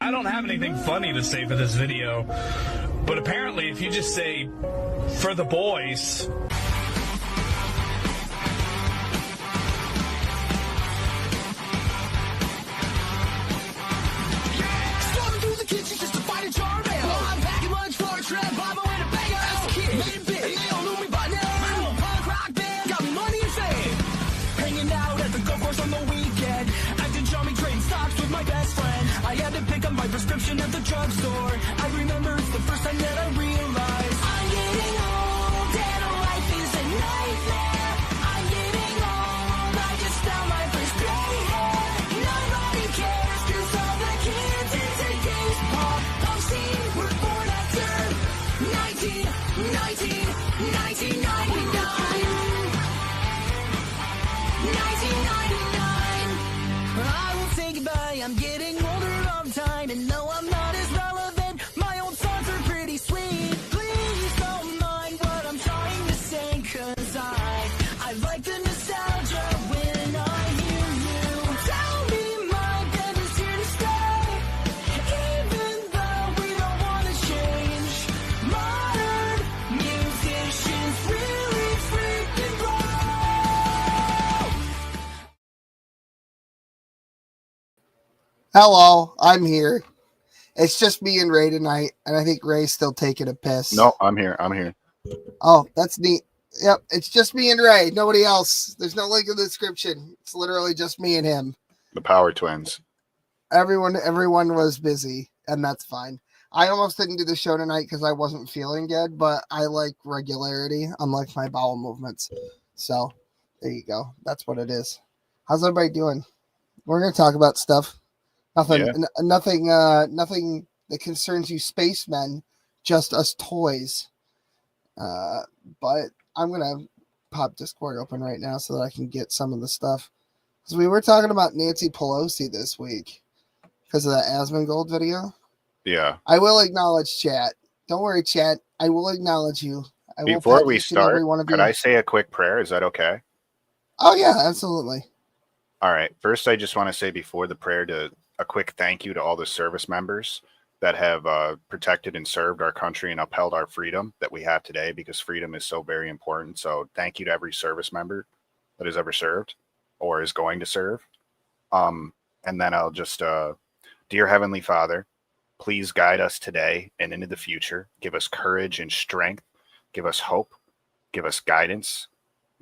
I don't have anything funny to say for this video, but apparently if you just say, for the boys... Prescription at the drugstore. I remember it's the first time that I realized I'm getting old and life is a nightmare. I'm getting old, I just found my first gray hair. Nobody cares cause all the kids in today's pop scene were born after 1999. 1999. I will say goodbye, I'm getting older all the time, and no, I'm not as relevant. My old songs are pretty sweet. Please don't mind what I'm trying to say, cause I like the nostalgia when I hear you tell me my band is here to stay. Even though we don't want to change, modern musicians really freaking blow. Hello, I'm here. It's just me and Ray tonight, and I think Ray's still taking a piss. No, I'm here. I'm here. Oh, that's neat. Yep, it's just me and Ray. Nobody else. There's no link in the description. It's literally just me and him. The Power Twins. Everyone was busy, and that's fine. I almost didn't do the show tonight because I wasn't feeling good, but I like regularity, unlike my bowel movements. So, there you go. That's what it is. How's everybody doing? We're going to talk about stuff. Nothing that concerns you spacemen, just us toys. But I'm going to pop Discord open right now so that I can get some of the stuff. Because we were talking about Nancy Pelosi this week because of that Asmongold video. Yeah. I will acknowledge chat. Don't worry, chat. I will acknowledge you. Before we start, could I say a quick prayer? Is that okay? Oh, yeah, absolutely. All right. First, I just want to say before the prayer a quick thank you to all the service members that have protected and served our country and upheld our freedom that we have today, because freedom is so very important. So thank you to every service member that has ever served or is going to serve. And then I'll just, dear Heavenly Father, please guide us today and into the future. Give us courage and strength. Give us hope. Give us guidance.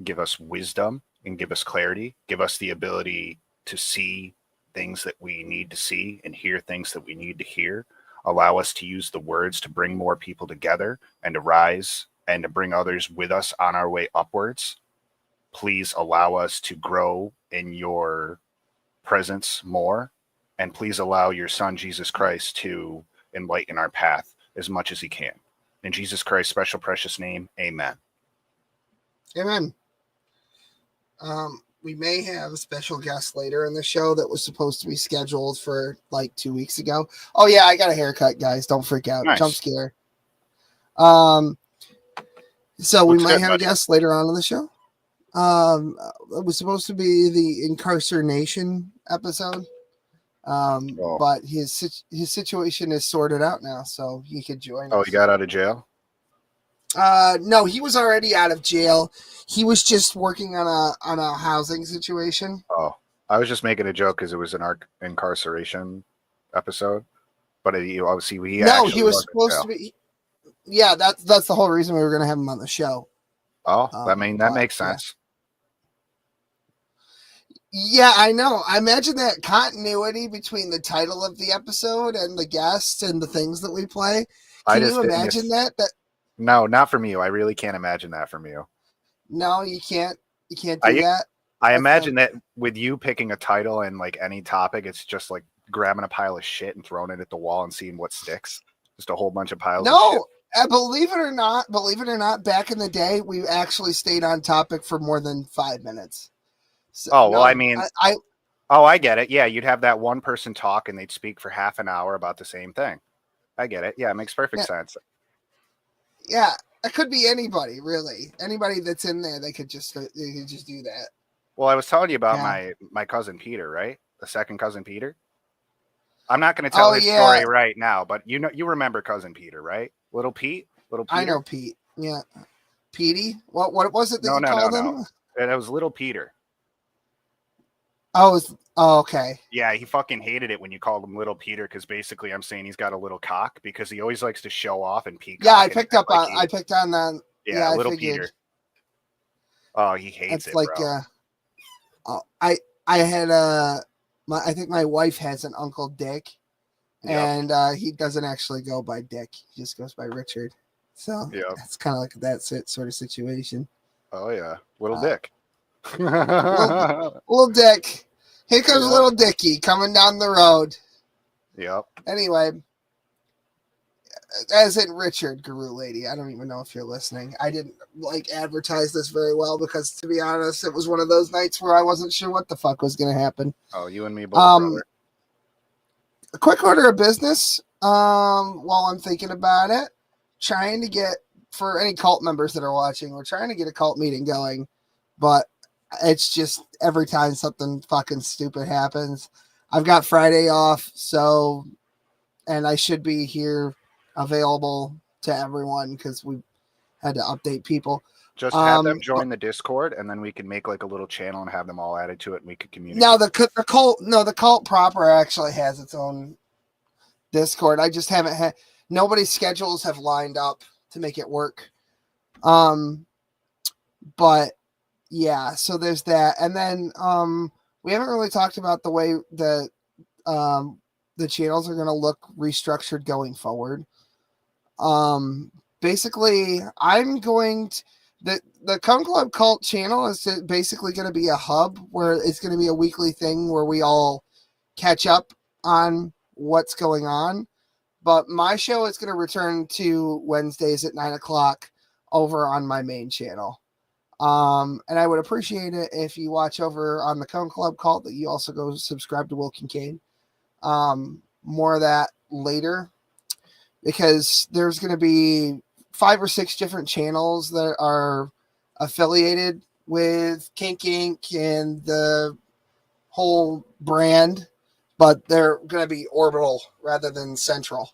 Give us wisdom and give us clarity. Give us the ability to see things that we need to see and hear things that we need to hear. Allow us to use the words to bring more people together and to rise and to bring others with us on our way upwards. Please allow us to grow in your presence more. And please allow your son, Jesus Christ, to enlighten our path as much as he can. In Jesus Christ's special precious name, amen. Amen. We may have a special guest later in the show that was supposed to be scheduled for like 2 weeks ago. Oh yeah, I got a haircut, guys. Don't freak out. Nice. Jump scare. So we might have a guest later on in the show. It was supposed to be the incarceration episode. But his situation is sorted out now, so he could join us. Oh, he got out of jail? No, he was already out of jail. He was just working on a housing situation. Oh, I was just making a joke because it was an incarceration episode. But obviously he was supposed to be. Yeah, that's the whole reason we were going to have him on the show. Oh, that makes sense. Yeah, I know. I imagine that continuity between the title of the episode and the guests and the things that we play. Can you imagine that? No, not from you. I really can't imagine that from you. No, you can't. You can't do that. I imagine that with you picking a title and like any topic, it's just like grabbing a pile of shit and throwing it at the wall and seeing what sticks. Just a whole bunch of piles. No, believe it or not, back in the day, we actually stayed on topic for more than 5 minutes. So, I get it. Yeah, you'd have that one person talk and they'd speak for half an hour about the same thing. I get it. Yeah, it makes perfect sense. Yeah, it could be anybody, really. Anybody that's in there, they could just do that. Well, I was telling you about my cousin Peter, right? The second cousin Peter. I'm not going to tell Oh, his yeah. story right now, but you know, you remember cousin Peter, right? Little Pete, little Peter. I know Pete. Yeah, Petey. What was it that No, you no, called no, him? no. It was little Peter. Oh, okay. Yeah, he fucking hated it when you called him little Peter because basically I'm saying he's got a little cock because he always likes to show off and peacock. Yeah, I and picked act up like on. I picked on that. Yeah, I little figured. Peter. Oh, he hates That's it, like bro. I had I think my wife has an Uncle Dick, Yep. and he doesn't actually go by Dick. He just goes by Richard. So Yep. it's kind of like that sort of situation. Oh yeah, little Dick. Little Dick. Here comes Yep. little Dicky coming down the road. Yep. Anyway, as in Richard, Guru Lady. I don't even know if you're listening. I didn't like advertise this very well because, to be honest, it was one of those nights where I wasn't sure what the fuck was going to happen. Oh, you and me both, brother. A quick order of business. While I'm thinking about it, trying to get, for any cult members that are watching, we're trying to get a cult meeting going, but it's just every time something fucking stupid happens. I've got Friday off, so, and I should be here available to everyone because we had to update people. Just have them join the Discord, and then we can make like a little channel and have them all added to it, and we could communicate. Now the cult proper actually has its own Discord. I just haven't had, nobody's schedules have lined up to make it work. But yeah, so there's that, and then we haven't really talked about the way that the channels are going to look restructured going forward. Basically, I'm going to the Cone Club Cult channel is basically going to be a hub where it's going to be a weekly thing where we all catch up on what's going on. But my show is going to return to Wednesdays at 9:00 over on my main channel. And I would appreciate it if you watch over on the Cone Club Cult that you also go subscribe to Will Kincaid. More of that later, because there's going to be 5 or 6 different channels that are affiliated with Kink Inc. and the whole brand, but they're going to be orbital rather than central.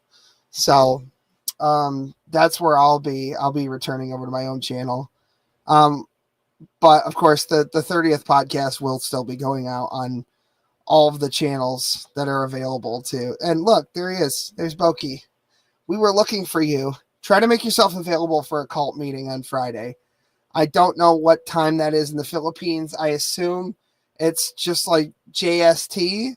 So that's where I'll be returning over to my own channel. But of course the 30th podcast will still be going out on all of the channels that are available to. And look, there he is. There's Boki. We were looking for you. Try to make yourself available for a cult meeting on Friday. I don't know what time that is in the Philippines. I assume it's just like JST.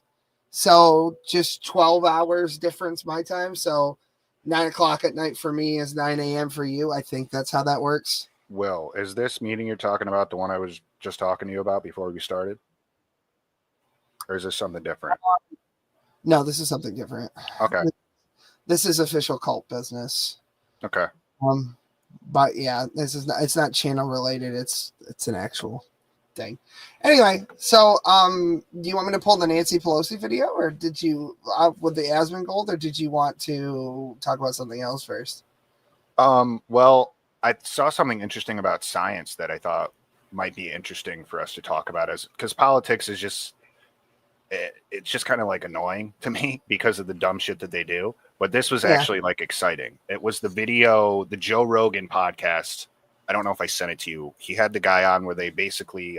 So just 12 hours difference my time. So 9:00 at night for me is 9 a.m. for you. I think that's how that works. Will, is this meeting you're talking about the one I was just talking to you about before we started? Or is this something different? No, this is something different. Okay. This is official cult business. Okay. But yeah, it's not channel related. It's an actual thing. Anyway, so do you want me to pull the Nancy Pelosi video, or did you with the Asmongold, or did you want to talk about something else first? Well, I saw something interesting about science that I thought might be interesting for us to talk about, as because politics is just it's just kind of like annoying to me because of the dumb shit that they do. But this was actually like exciting. It was the video, the Joe Rogan podcast. I don't know if I sent it to you. He had the guy on where they basically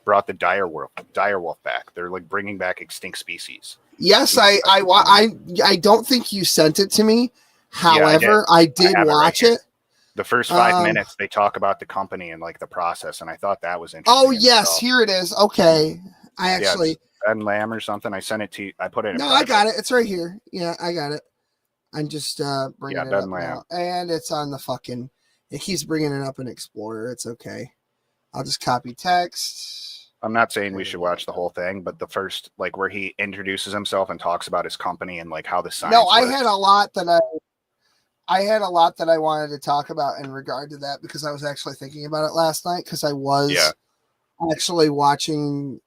brought the dire wolf back. They're like bringing back extinct species. Yes, I don't think you sent it to me. However, I did watch it. The first 5 minutes, they talk about the company and like the process, and I thought that was interesting. Oh yes, here it is. Okay, I actually Ben Lamb or something. I sent it to you. I put it in. No, I got it. It's right here. Yeah, I got it. I'm just bringing it Ben up Lamb. now, and it's on the fucking. He's bringing it up in Explorer. It's okay. I'll just copy text. I'm not saying we should watch the whole thing, but the first, like, where he introduces himself and talks about his company and like how the science. No, I works. had a lot that I wanted to talk about in regard to that because I was actually thinking about it last night because I was actually watching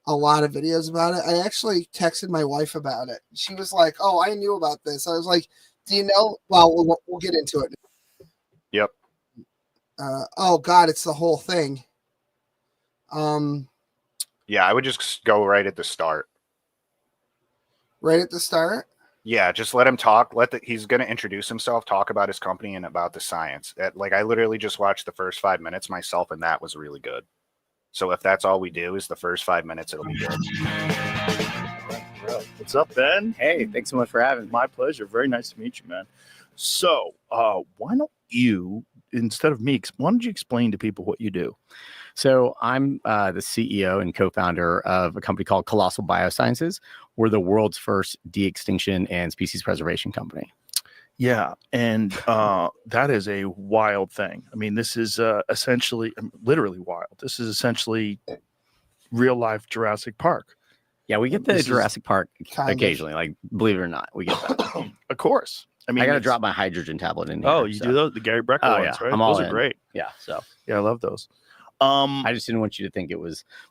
a lot of videos about it. I actually texted my wife about it. She was like, "Oh, I knew about this." I was like, "Do you know?" Well, we'll get into it. Yep. Oh God, it's the whole thing. Yeah, I would just go right at the start. right at the start. Yeah, just let him talk. He's going to introduce himself, talk about his company and about the science. Like I literally just watched the first 5 minutes myself, and that was really good. So if that's all we do is the first 5 minutes, it'll be good. What's up, Ben? Hey, thanks so much for having me. My pleasure. Very nice to meet you, man. So why don't you, instead of me, why don't you explain to people what you do? So I'm the CEO and co-founder of a company called Colossal Biosciences. We're the world's first de-extinction and species preservation company. Yeah, and that is a wild thing. I mean, this is essentially, literally wild. This is essentially real life Jurassic Park. Yeah, we get the This is Jurassic Park kind of. occasionally. Like, believe it or not, we get that. Of course. I mean, I got to it's- drop my hydrogen tablet in here. Oh, you do those? The Gary Brecker Oh, ones, yeah. right? I'm all Those are in. great. Yeah, so Yeah, I love those. I just didn't want you to think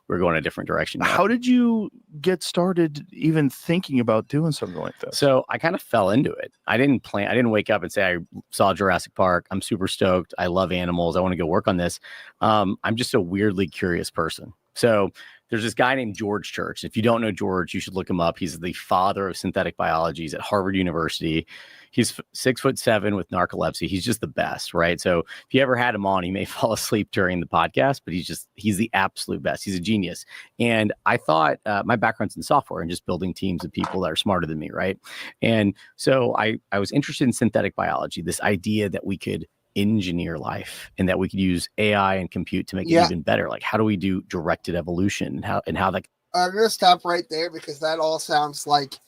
we're going a different direction. yet. How did you get started even thinking about doing something like this? So I kind of fell into it. I didn't wake up and say I saw Jurassic Park. I'm super stoked. I love animals. I want to go work on this. I'm just a weirdly curious person. So there's this guy named George Church. If you don't know George, you should look him up. He's the father of synthetic biology. He's at Harvard University. He's 6'7" with narcolepsy. He's just the best, right? So if you ever had him on, he may fall asleep during the podcast, but he's the absolute best. He's a genius. And I thought my background's in software and just building teams of people that are smarter than me, right? And so I was interested in synthetic biology, this idea that we could engineer life and that we could use AI and compute to make it even better. Like, how do we do directed evolution and how that? I'm gonna stop right there because that all sounds like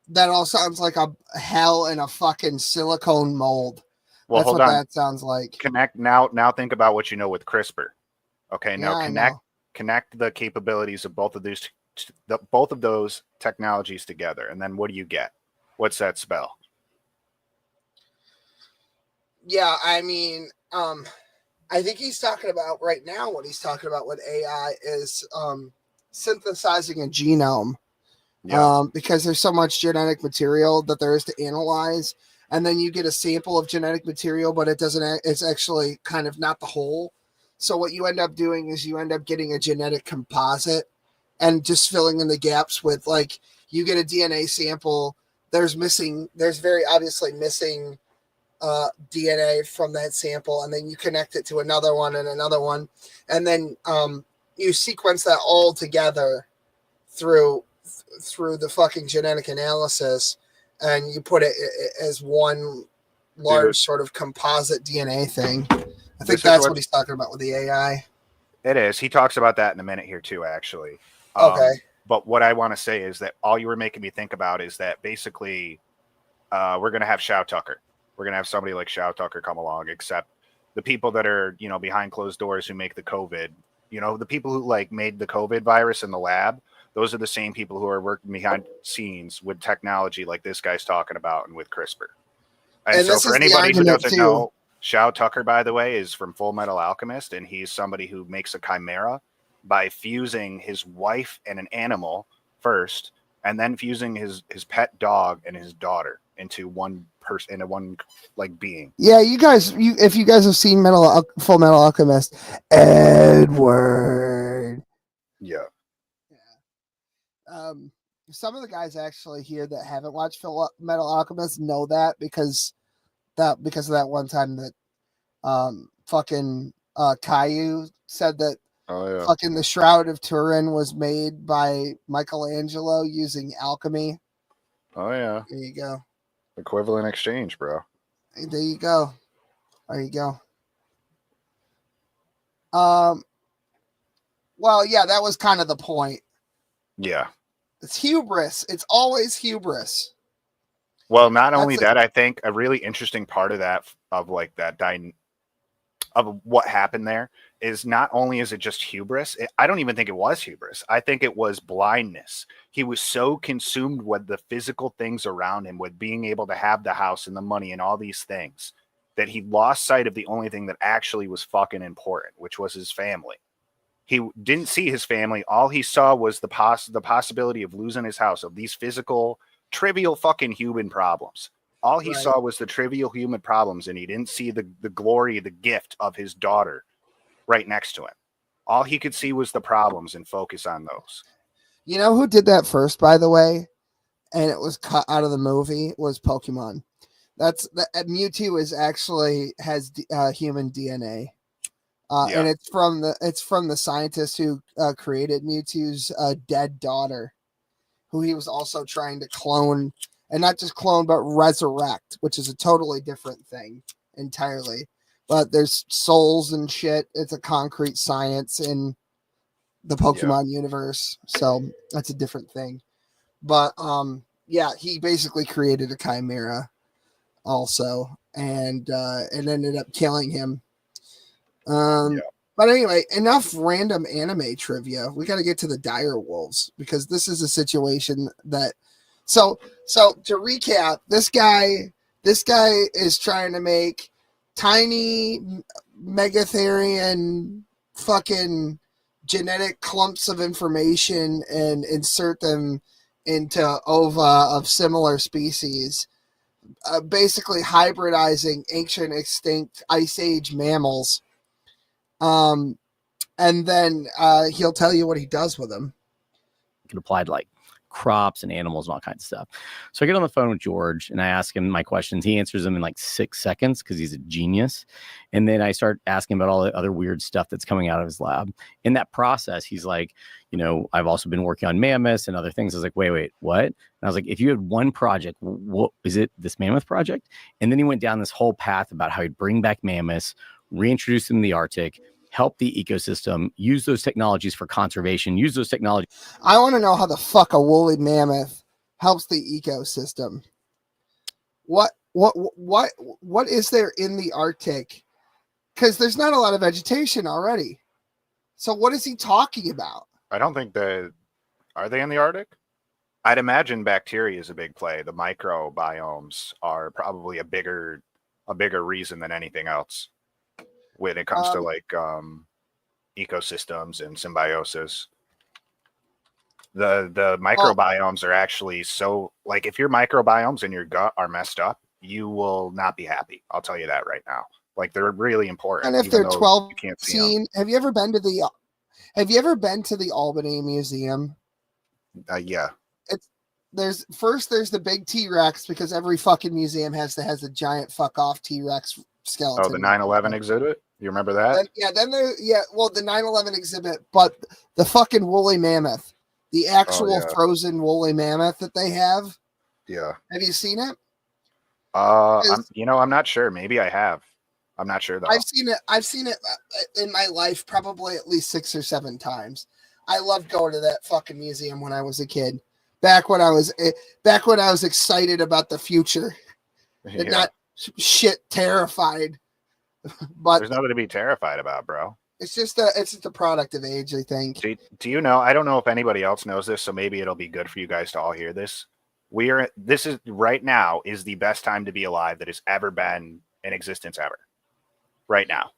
a hell in a fucking silicone mold. Well, That's hold what on. that sounds like. Connect now. Now think about what you know with CRISPR. Okay, now Yeah, I know. connect the capabilities of both of those technologies together, and then what do you get? What's that spell? Yeah, I mean, I think he's talking about right now. What he's talking about with AI is synthesizing a genome. Yeah. Because there's so much genetic material that there is to analyze, and then you get a sample of genetic material, but it's actually kind of not the whole. So what you end up doing is you end up getting a genetic composite and just filling in the gaps with, like, you get a DNA sample. There's very obviously missing DNA from that sample, and then you connect it to another one and another one, and then you sequence that all together through the fucking genetic analysis, and you put it as one large sort of composite DNA thing. I think that's what he's talking about with the AI. It is. He talks about that in a minute here too, actually. Okay. But what I want to say is that all you were making me think about is that basically we're going to have Shao Tucker. We're going to have somebody like Shao Tucker come along, except the people that are, behind closed doors who make the COVID, the people who like made the COVID virus in the lab, those are the same people who are working behind scenes with technology like this guy's talking about and with CRISPR. And so for anybody who doesn't know, Shao Tucker, by the way, is from Full Metal Alchemist, and he's somebody who makes a chimera by fusing his wife and an animal first, and then fusing his pet dog and his daughter into one person, into one like being. Yeah, if you guys have seen Full Metal Alchemist, Edward. Yeah. Some of the guys actually here that haven't watched Full Metal Alchemist know that because of that one time that fucking Caillou said that fucking the Shroud of Turin was made by Michelangelo using alchemy. Oh yeah. There you go. Equivalent exchange, bro. There you go. Well, yeah, that was kind of the point. Yeah. It's hubris. It's always hubris. Well, not only that, I think a really interesting part of that, of like that of what happened there, is not only is it just hubris. I don't even think it was hubris. I think it was blindness. He was so consumed with the physical things around him, with being able to have the house and the money and all these things, that he lost sight of the only thing that actually was fucking important, which was his family. He didn't see his family. All he saw was the possibility of losing his house, of these physical, trivial fucking human problems. All he saw was the trivial human problems, and he didn't see the glory, the gift of his daughter right next to him. All he could see was the problems and focus on those. You know who did that first, by the way? and it was cut out of the movie was Pokemon. That's the Mewtwo is actually has human DNA. Yeah. And it's from the scientist who created Mewtwo's dead daughter, who he was also trying to clone, and not just clone, but resurrect, which is a totally different thing entirely. But there's souls and shit. It's a concrete science in the Pokemon universe, so that's a different thing. But yeah, he basically created a Chimera also, and ended up killing him. But anyway, enough random anime trivia. We got to get to the dire wolves, because this is a situation that so to recap, this guy is trying to make tiny Megatherian fucking genetic clumps of information and insert them into ova of similar species, basically hybridizing ancient extinct ice age mammals. And then he'll tell you what he does with them. Can apply to like crops and animals and all kinds of stuff. So I get on the phone with George and I ask him my questions. He answers them in like 6 seconds because he's a genius. And then I start asking about all the other weird stuff that's coming out of his lab. In that process, he's like, I've also been working on mammoths and other things. I was like, wait, what? And I was like, if you had one project, what is it? This mammoth project? And then he went down this whole path about how he'd bring back mammoths, reintroduce them to the Arctic, help the ecosystem, use those technologies for conservation, use those technologies. I want to know how the fuck a woolly mammoth helps the ecosystem. What is there in the Arctic? Because there's not a lot of vegetation already. So what is he talking about? I don't think are they in the Arctic? I'd imagine bacteria is a big play. The microbiomes are probably a bigger reason than anything else when it comes to like ecosystems and symbiosis. The microbiomes are actually so, like, if your microbiomes in your gut are messed up, you will not be happy. I'll tell you that right now. Like, they're really important. And if they're 12, you can't see them. have you ever been to the Albany Museum? Yeah. There's the big T-Rex, because every fucking museum has a giant fuck off T-Rex skeleton. Oh, the 9/11 exhibit? You remember that? The 9/11 exhibit, but the fucking woolly mammoth, the actual frozen woolly mammoth that they have. Yeah. Have you seen it? I'm not sure. Maybe I have. I'm not sure though. I've seen it in my life probably at least 6 or 7 times. I loved going to that fucking museum when I was a kid. Back when I was excited about the future, and not shit terrified. But there's nothing to be terrified about, bro. It's just a product of age, I think. Do you know? I don't know if anybody else knows this, so maybe it'll be good for you guys to all hear this. This is right now is the best time to be alive that has ever been in existence ever. Right now.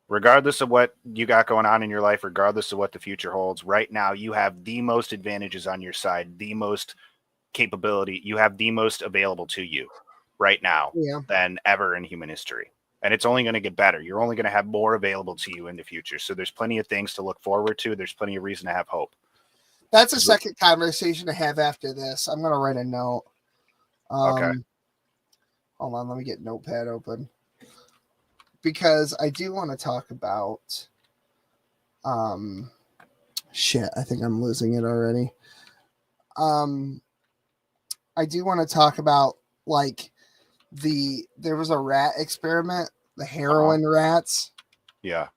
Regardless of what you got going on in your life, regardless of what the future holds, right now you have the most advantages on your side, the most capability, you have the most available to you right now than ever in human history. And it's only going to get better. You're only going to have more available to you in the future. So there's plenty of things to look forward to. There's plenty of reason to have hope. That's a second conversation to have after this. I'm going to write a note. Okay. Hold on. Let me get Notepad open. Because I do want to talk about shit. I think I'm losing it already. I do want to talk about, like, there was a rat experiment, the heroin rats. Yeah.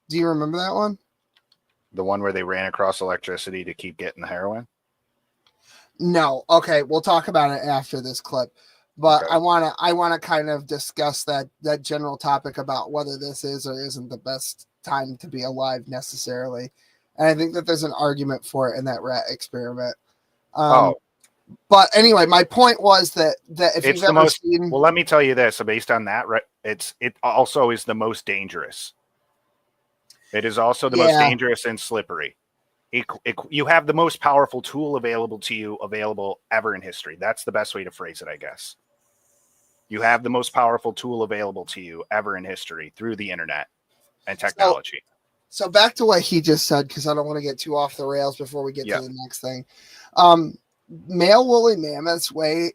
Do you remember that one? The one where they ran across electricity to keep getting the heroin? No. Okay, we'll talk about it after this clip. But Okay. I want to kind of discuss that general topic about whether this is or isn't the best time to be alive necessarily. And I think that there's an argument for it in that rat experiment. But anyway, my point was that if It's you've the ever most. seen, Well, let me tell you this. So based on that, it also is the most dangerous. It is also the most dangerous and slippery. You have the most powerful tool available to you, available ever in history. That's the best way to phrase it, I guess. You have the most powerful tool available to you ever in history through the internet and technology. So back to what he just said, because I don't want to get too off the rails before we get to the next thing. male woolly mammoths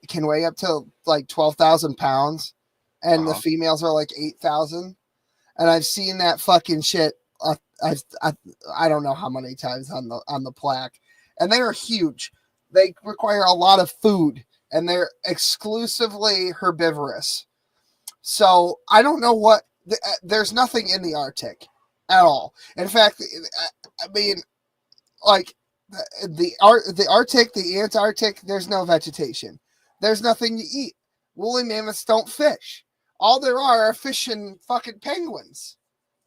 can weigh up to like 12,000 pounds, and the Uh-huh. females are like 8,000. And I've seen that fucking shit. I don't know how many times on the plaque, and they are huge. They require a lot of food, and they're exclusively herbivorous. So I don't know what. There's nothing in the Arctic at all. In fact, I mean, like the Arctic, the Antarctic, there's no vegetation. There's nothing to eat. Woolly mammoths don't fish. All there are fish and fucking penguins.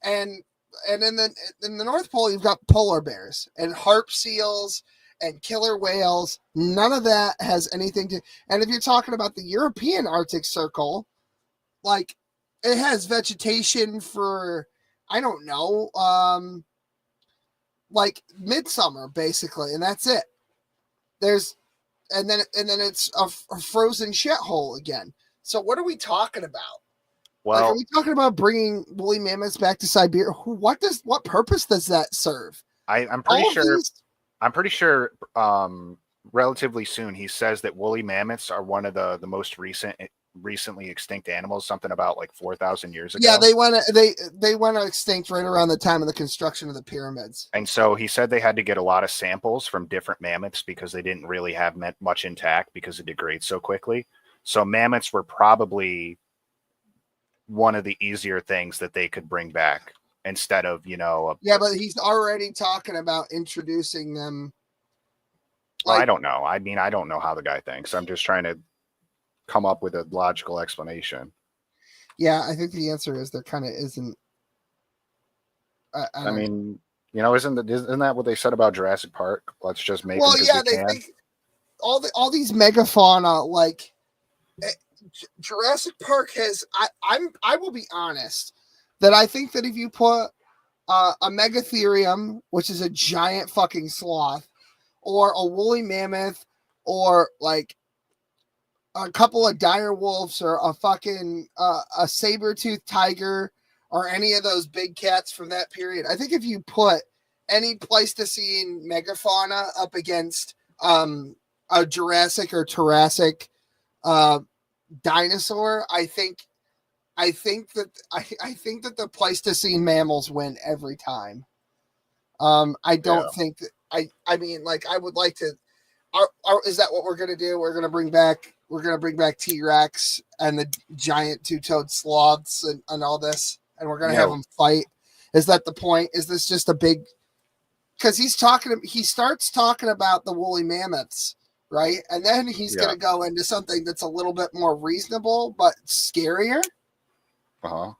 And in the North Pole, you've got polar bears and harp seals and killer whales. None of that has anything to. And if you're talking about the European Arctic Circle, like it has vegetation for, I don't know, like midsummer basically, and that's it. And then it's a frozen shithole again. So what are we talking about? Like, Well, are we talking about bringing woolly mammoths back to Siberia? What purpose does that serve? I'm All pretty of sure. these- I'm pretty sure. Relatively soon, he says that woolly mammoths are one of the most recently extinct animals. Something about like 4,000 years ago. Yeah, they went extinct right around the time of the construction of the pyramids. And so he said they had to get a lot of samples from different mammoths because they didn't really have much intact because it degrades so quickly. So mammoths were probably one of the easier things that they could bring back instead of, Yeah, but he's already talking about introducing them. Well, I Like, don't know. I mean, I don't know how the guy thinks. I'm just trying to come up with a logical explanation. yeah, I think the answer is there kind of isn't. I I don't know. mean, isn't that what they said about Jurassic Park? Let's just make them Well, 'cause yeah, we they can. think all these megafauna, like Jurassic Park has. I will be honest that I think that if you put a megatherium, which is a giant fucking sloth, or a woolly mammoth, or like a couple of dire wolves, or a fucking a saber-toothed tiger, or any of those big cats from that period, I think if you put any Pleistocene megafauna up against a Jurassic or Jurassic dinosaur, I think that the Pleistocene mammals win every time. I don't think that I mean, like, I would like to. Is that what we're gonna do? We're gonna bring back T-Rex and the giant two-toed sloths and all this, and we're gonna have them fight. Is that the point? Is this just a big? Because he starts talking about the woolly mammoths, right? And then he's gonna go into something that's a little bit more reasonable but scarier. Uh-huh.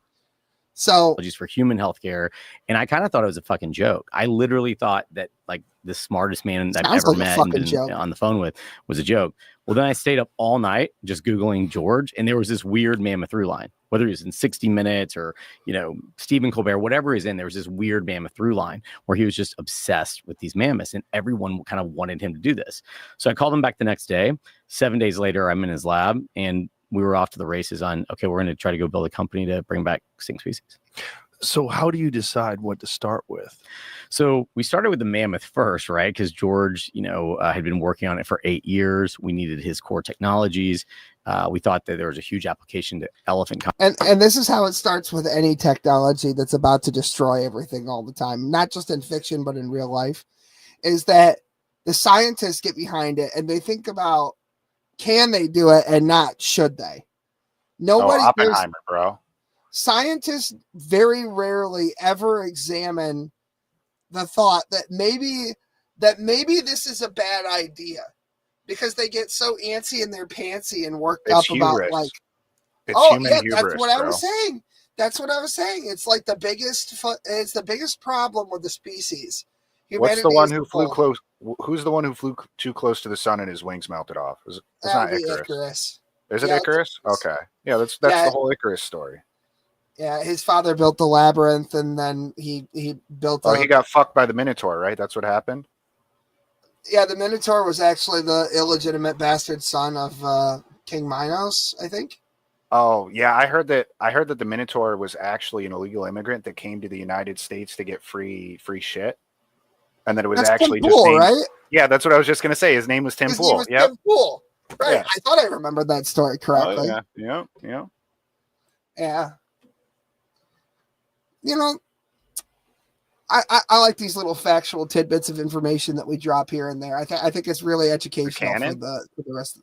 So Just for human healthcare, and I kind of thought it was a fucking joke. I literally thought that like the smartest man I've Sounds ever like a met fucking and joke. on the phone with was a joke. Well, then I stayed up all night just Googling George, and there was this weird mammoth through line, whether he was in 60 Minutes or, Stephen Colbert, whatever he's in, there was this weird mammoth through line where he was just obsessed with these mammoths, and everyone kind of wanted him to do this. So I called him back the next day. 7 days later, I'm in his lab, and we were off to the races on, okay, we're going to try to go build a company to bring back extinct species. So how do you decide what to start with? So we started with the mammoth first, right? Because George, had been working on it for 8 years. We needed his core technologies. We thought that there was a huge application to elephant. and this is how it starts with any technology that's about to destroy everything all the time, not just in fiction but in real life, is that the scientists get behind it and they think about, can they do it and not should they? Nobody. Oppenheimer, bro. Scientists very rarely ever examine the thought that maybe this is a bad idea, because they get so antsy in their pantsy and worked It's up about hubris. like, It's oh human yeah, hubris, that's what I bro. was saying. That's what I was saying. It's like it's the biggest problem with the species. What's the Humanity one as who a flew whole. close? Who's the one who flew too close to the sun and his wings melted off? It's That not would be Icarus. Icarus. Is it Yeah, Icarus? Icarus. Okay. Yeah, that's Yeah. the whole Icarus story. Yeah, his father built the labyrinth, and then he built. Oh, he got fucked by the Minotaur, right? That's what happened. Yeah, the Minotaur was actually the illegitimate bastard son of King Minos, I think. Oh, yeah, I heard that the Minotaur was actually an illegal immigrant that came to the United States to get free shit. And then it was That's actually Tim just Pool, named, right? Yeah, that's what I was just gonna say. His name was Tim His name Pool. was Yep. Tim Pool. Right. Yeah. I thought I remembered that story Oh, correctly. yeah. Yeah. Yeah. You know, I like these little factual tidbits of information that we drop here and there. I think it's really educational for canon? the rest.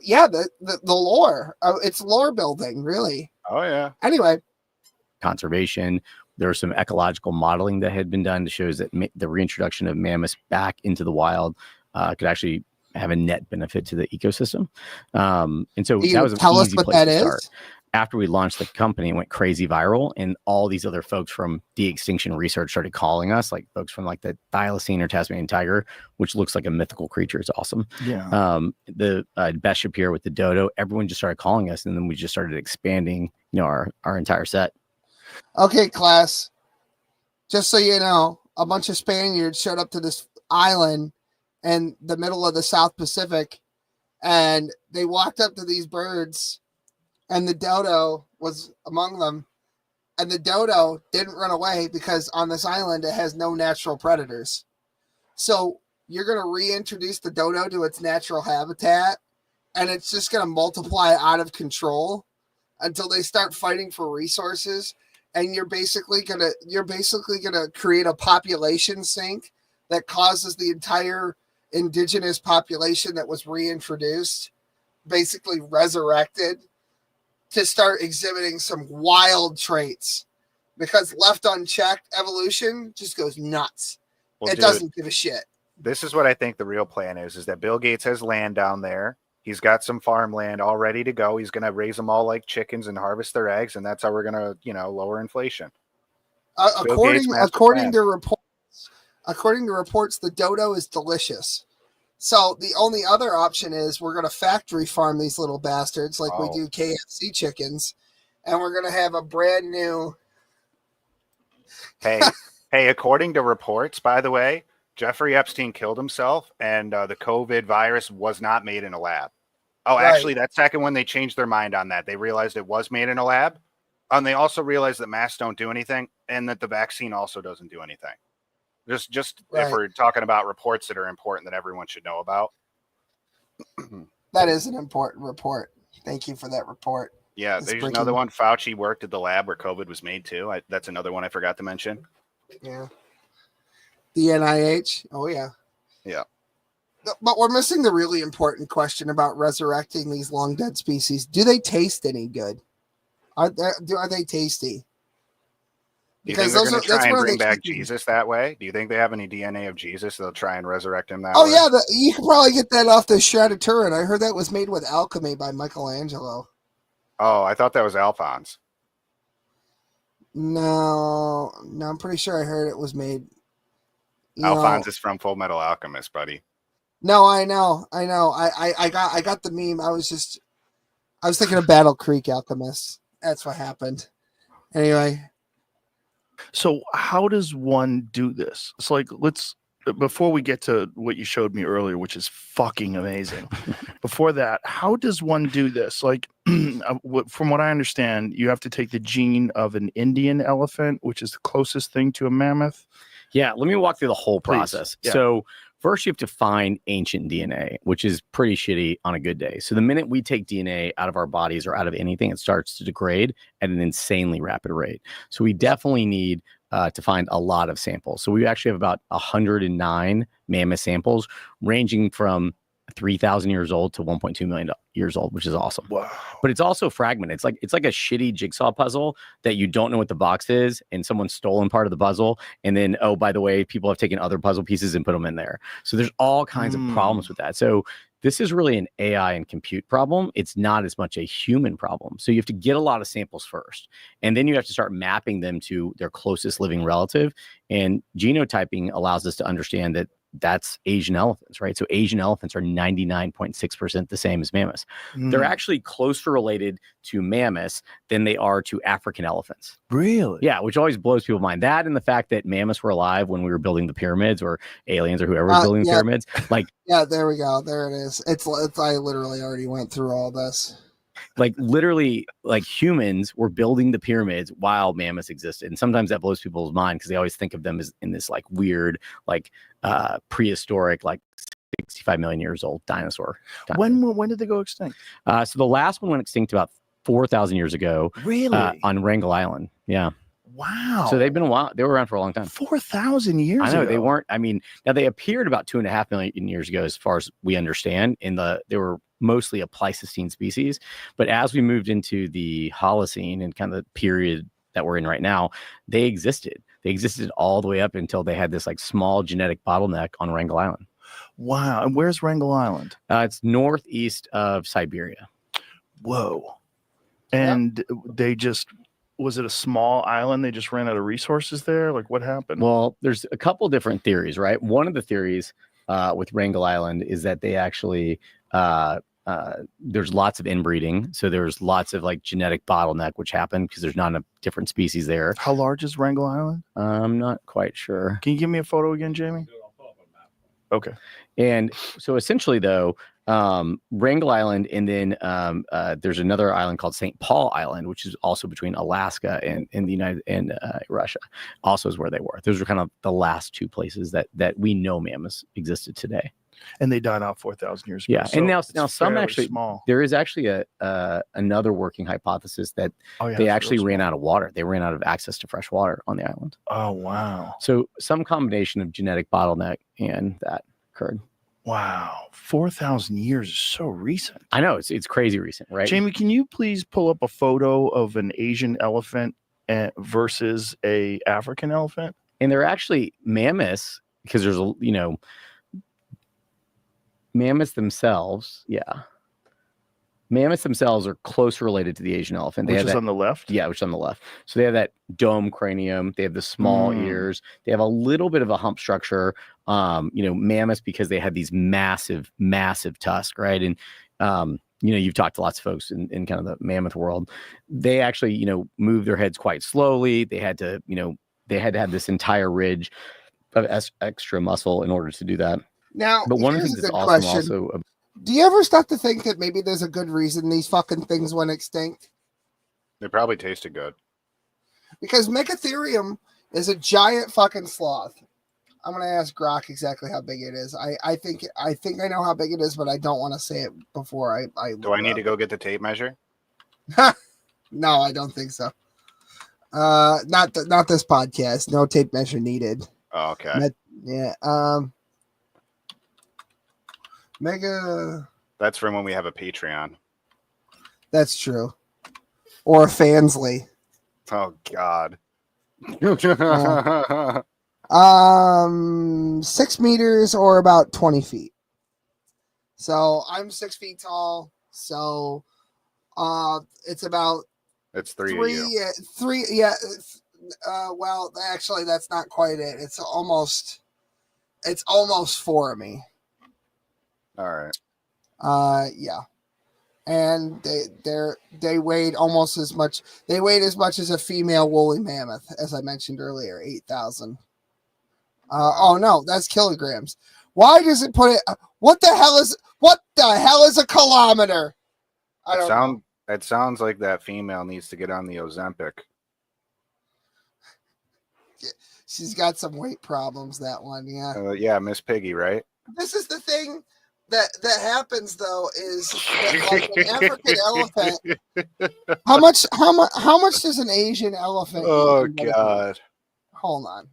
Yeah, the lore. It's lore building, really. Oh yeah. Anyway, Conservation. There was some ecological modeling that had been done to show that the reintroduction of mammoths back into the wild could actually have a net benefit to the ecosystem. And so can that you was an tell us easy what place that to start. is? After we launched the company, it went crazy viral, and all these other folks from de-extinction research started calling us, like folks from like the thylacine or Tasmanian tiger, which looks like a mythical creature. It's awesome. Yeah. The Beth Shapiro with the dodo, everyone just started calling us, and then we just started expanding, our entire set. Okay, class. Just so you know, a bunch of Spaniards showed up to this island in the middle of the South Pacific, and they walked up to these birds, and the dodo was among them. And the dodo didn't run away because on this island it has no natural predators. So you're going to reintroduce the dodo to its natural habitat, and it's just going to multiply out of control until they start fighting for resources. And you're basically gonna create a population sink that causes the entire indigenous population that was reintroduced, basically resurrected, to start exhibiting some wild traits. Because left unchecked, evolution just goes nuts. Well, It dude, doesn't give a shit. This is what I think the real plan is that Bill Gates has land down there. He's got some farmland all ready to go. He's going to raise them all like chickens and harvest their eggs, and that's how we're going to, lower inflation. According plan. to reports, the dodo is delicious. So the only other option is we're going to factory farm these little bastards like we do KFC chickens, and we're going to have a brand new. Hey, according to reports, by the way, Jeffrey Epstein killed himself, and the COVID virus was not made in a lab. Oh, Right. actually, that second one, they changed their mind on that. They realized it was made in a lab, and they also realized that masks don't do anything, and that the vaccine also doesn't do anything. Just Right. if we're talking about reports that are important that everyone should know about. That is an important report. Thank you for that report. Yeah, It's there's breaking- another one. Fauci worked at the lab where COVID was made too. That's another one I forgot to mention. Yeah. The NIH. Oh yeah. Yeah. But we're missing the really important question about resurrecting these long dead species. Do they taste any good? Are they tasty? Do you think they're going to that's try and one of bring the back key things. Jesus that way? Do you think they have any DNA of Jesus? They'll try and resurrect him that Oh way? yeah, you can probably get that off the Shrouded Turin. I heard that was made with alchemy by Michelangelo. Oh, I thought that was Alphonse. No, I'm pretty sure I heard it was made. you know- Alphonse is from Full Metal Alchemist, buddy. No, I know. I got the meme. I was thinking of Battle Creek Alchemist. That's what happened. Anyway, So how does one do this? It's like, before we get to what you showed me earlier, which is fucking amazing. Before that, how does one do this? Like, from what I understand, you have to take the gene of an Indian elephant, which is the closest thing to a mammoth. Yeah, let me walk through the whole Please, process. yeah. So first you have to find ancient DNA, which is pretty shitty on a good day. So the minute we take DNA out of our bodies or out of anything, it starts to degrade at an insanely rapid rate. So we definitely need to find a lot of samples. So we actually have about 109 mammoth samples ranging from 3,000 years old to 1.2 million years old, which is awesome. Wow. But it's also fragmented. It's like a shitty jigsaw puzzle that you don't know what the box is, and someone's stolen part of the puzzle. And then, oh, by the way, people have taken other puzzle pieces and put them in there. So there's all kinds of problems with that. So this is really an AI and compute problem. It's not as much a human problem. So you have to get a lot of samples first, and then you have to start mapping them to their closest living relative. And genotyping allows us to understand that that's Asian elephants, right? So Asian elephants are 99.6% the same as mammoths. They're actually closer related to mammoths than they are to African elephants. Really? Yeah, which always blows people's mind. That and the fact that mammoths were alive when we were building the pyramids, or aliens or whoever was building the yeah. pyramids. Like, yeah, there we go. There it is. It's I literally already went through all this. like literally, like humans were building the pyramids while mammoths existed, and sometimes that blows people's mind because they always think of them as in this like weird, like prehistoric, like 65 million years old dinosaur. When did they go extinct? So the last one went extinct about 4,000 years ago. Really? On Wrangel Island. Yeah. Wow. So they've been a while. They were around for a long time. 4,000 years I know ago. they weren't. I mean, now they appeared about 2.5 million years ago, as far as we understand. They were mostly a Pleistocene species, but as we moved into the Holocene and kind of the period that we're in right now, they existed. They existed all the way up until they had this like small genetic bottleneck on Wrangel Island. Wow. And where's Wrangel Island? It's northeast of Siberia. Whoa. And they just, was it a small island? They just ran out of resources there? Like what happened? Well, there's a couple different theories, right? One of the theories with Wrangel Island is that they actually there's lots of inbreeding, so there's lots of like genetic bottleneck which happened because there's not enough different species there. How large is Wrangel Island? I'm not quite sure. Can you give me a photo again, Jamie? Okay. And so essentially, though, Wrangel Island, and then there's another island called St. Paul Island, which is also between Alaska and the United and Russia. Also, is where they were. Those are kind of the last two places that we know mammoths existed today. And they died out 4,000 years ago. Yeah, so and now it's some fairly actually small. there is actually another working hypothesis that they actually ran out of water. They ran out of access to fresh water on the island. Oh wow! So some combination of genetic bottleneck and that occurred. Wow, 4,000 years is so recent. I know it's crazy recent, right? Jamie, can you please pull up a photo of an Asian elephant versus a African elephant? And they're actually mammoths because there's mammoths themselves. Yeah. Mammoths themselves are closely related to the Asian elephant. Which is on the left? Yeah, which is on the left. So they have that dome cranium. They have the small ears. They have a little bit of a hump structure. Mammoths, because they had these massive, massive tusks, right? And, you've talked to lots of folks in kind of the mammoth world. They actually, move their heads quite slowly. They had to have this entire ridge of extra muscle in order to do that. Now, But one of the here's things a that's good awesome question. also. Do you ever start to think that maybe there's a good reason these fucking things went extinct? They probably tasted good. Because Megatherium is a giant fucking sloth. I'm gonna ask Grok exactly how big it is. I think I know how big it is, but I don't want to say it before I Do I need to go get the tape measure? No, I don't think so. Not this podcast. No tape measure needed. Oh, okay. Mega. That's from when we have a Patreon. That's true. Or a Fansly. Oh God. 6 meters or about 20 feet. So I'm 6 feet tall. So it's about It's three of you. three. Yeah. Well, actually, that's not quite it. It's almost 4 of me. All right. Yeah. And they weighed almost as much. They weighed as much as a female woolly mammoth, as I mentioned earlier, 8,000. Oh no, that's kilograms. Why does it put it? What the hell is a kilometer? I don't know. It sounds like that female needs to get on the Ozempic. She's got some weight problems. That one, yeah. Yeah, Miss Piggy, right? This is the thing that happens though is that, like, an African elephant. How much does an Asian elephant? Oh eat? God. Hold on.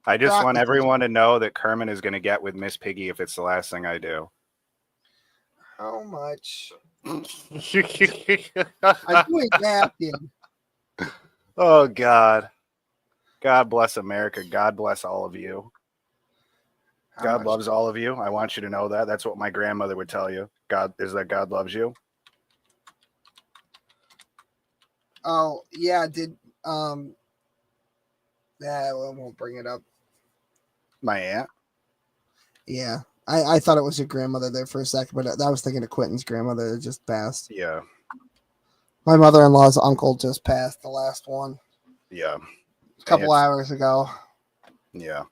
I just Rock want the- everyone to know that Kermit is going to get with Miss Piggy if it's the last thing I do. How much? Oh I'm doing napkin. God. God bless America. God bless all of you. How God much? loves all of you. I want you to know that. That's what my grandmother would tell you. God loves you. Oh yeah, I won't bring it up. My aunt. Yeah. I thought it was your grandmother there for a second, but I was thinking of Quentin's grandmother that just passed. Yeah. My mother-in-law's uncle just passed, the last one, Yeah. a couple hours ago. Yeah.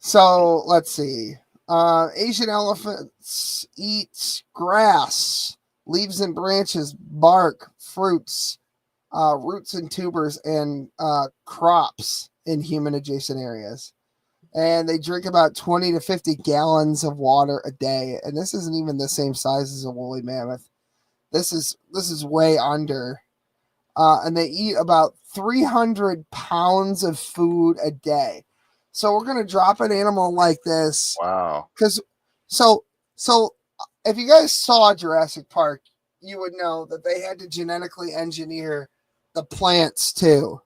So let's see. Asian elephants eat grass, leaves and branches, bark, fruits, roots and tubers, and crops in human adjacent areas. And they drink about 20 to 50 gallons of water a day. And this isn't even the same size as a woolly mammoth. This is way under. And they eat about 300 pounds of food a day. So we're gonna drop an animal like this. Wow. Because so if you guys saw Jurassic Park, you would know that they had to genetically engineer the plants too.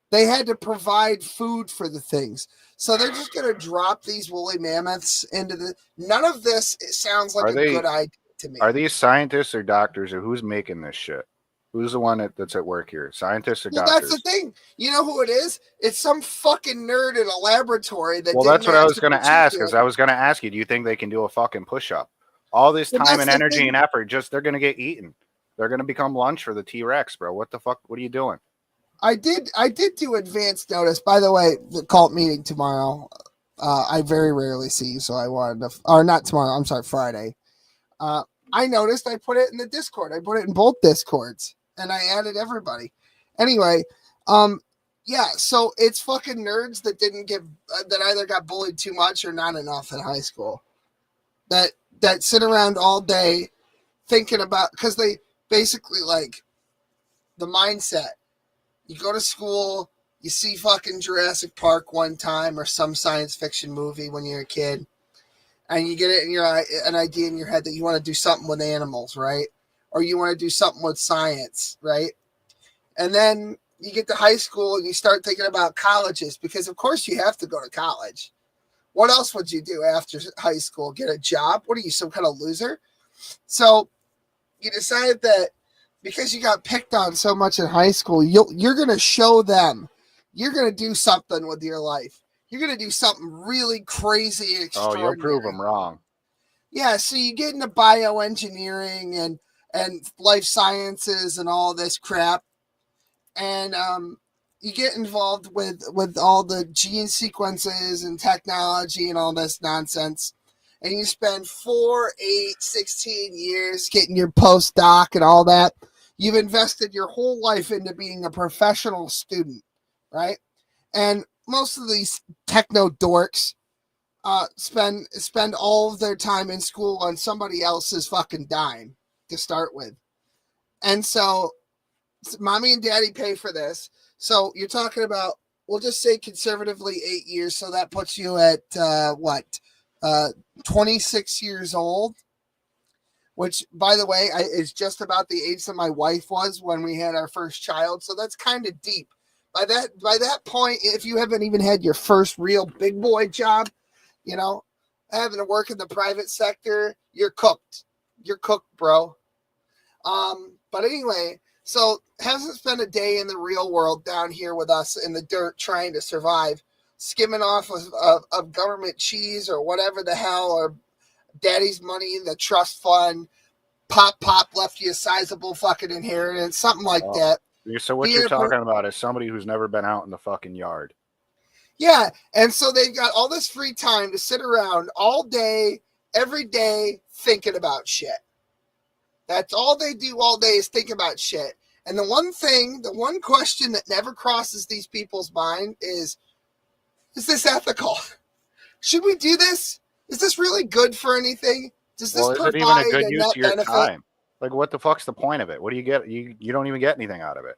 They had to provide food for the things. So they're just gonna drop these woolly mammoths into the. None of this sounds like good idea to me. Are these scientists or doctors, or who's making this shit? Who's the one that's at work here? Scientists or doctors? That's the thing. You know who it is? It's some fucking nerd in a laboratory that. Well, that's what I was going to ask. Because I was going to ask you, do you think they can do a fucking push-up? All this time and energy and effort, they're going to get eaten. They're going to become lunch for the T-Rex, bro. What the fuck? What are you doing? I did do advance notice. By the way, the cult meeting tomorrow. I very rarely see you, so I wanted to. Or not tomorrow. I'm sorry, Friday. I noticed. I put it in the Discord. I put it in both Discords. And I added everybody. Anyway, yeah, so it's fucking nerds that didn't get that either got bullied too much or not enough in high school. That sit around all day thinking about, because they basically like the mindset. You go to school, you see fucking Jurassic Park one time or some science fiction movie when you're a kid, and you get it in an idea in your head that you want to do something with animals, right? Or you want to do something with science, right? And then you get to high school and you start thinking about colleges, because of course you have to go to college. What else would you do after high school? Get a job? What are you, some kind of loser? So you decide that because you got picked on so much in high school, you're going to show them. You're going to do something with your life. You're going to do something really crazy and extraordinary. Oh, you'll prove them wrong. Yeah, so you get into bioengineering and life sciences and all this crap, and you get involved with all the gene sequences and technology and all this nonsense, and you spend 4, 8, 16 years getting your postdoc and all that. You've invested your whole life into being a professional student, right? And most of these techno dorks spend all of their time in school on somebody else's fucking dime to start with. And so mommy and daddy pay for this. So you're talking about, we'll just say conservatively 8 years. So that puts you at 26 years old, which, by the way, is just about the age that my wife was when we had our first child. So that's kind of deep. By that point, if you haven't even had your first real big boy job, you know, having to work in the private sector, you're cooked. You're cooked, bro. But anyway, so hasn't spent a day in the real world down here with us in the dirt trying to survive, skimming off of government cheese or whatever the hell, or daddy's money in the trust fund. Pop left you a sizable fucking inheritance, something like that. So what you're talking about is somebody who's never been out in the fucking yard. Yeah, and so they've got all this free time to sit around all day, every day, thinking about shit. That's all they do all day is think about shit. And the one question that never crosses these people's mind is this ethical? Should we do this? Is this really good for anything? Does this provide even a good use of your time? Like, what the fuck's the point of it? What do you get? You don't even get anything out of it.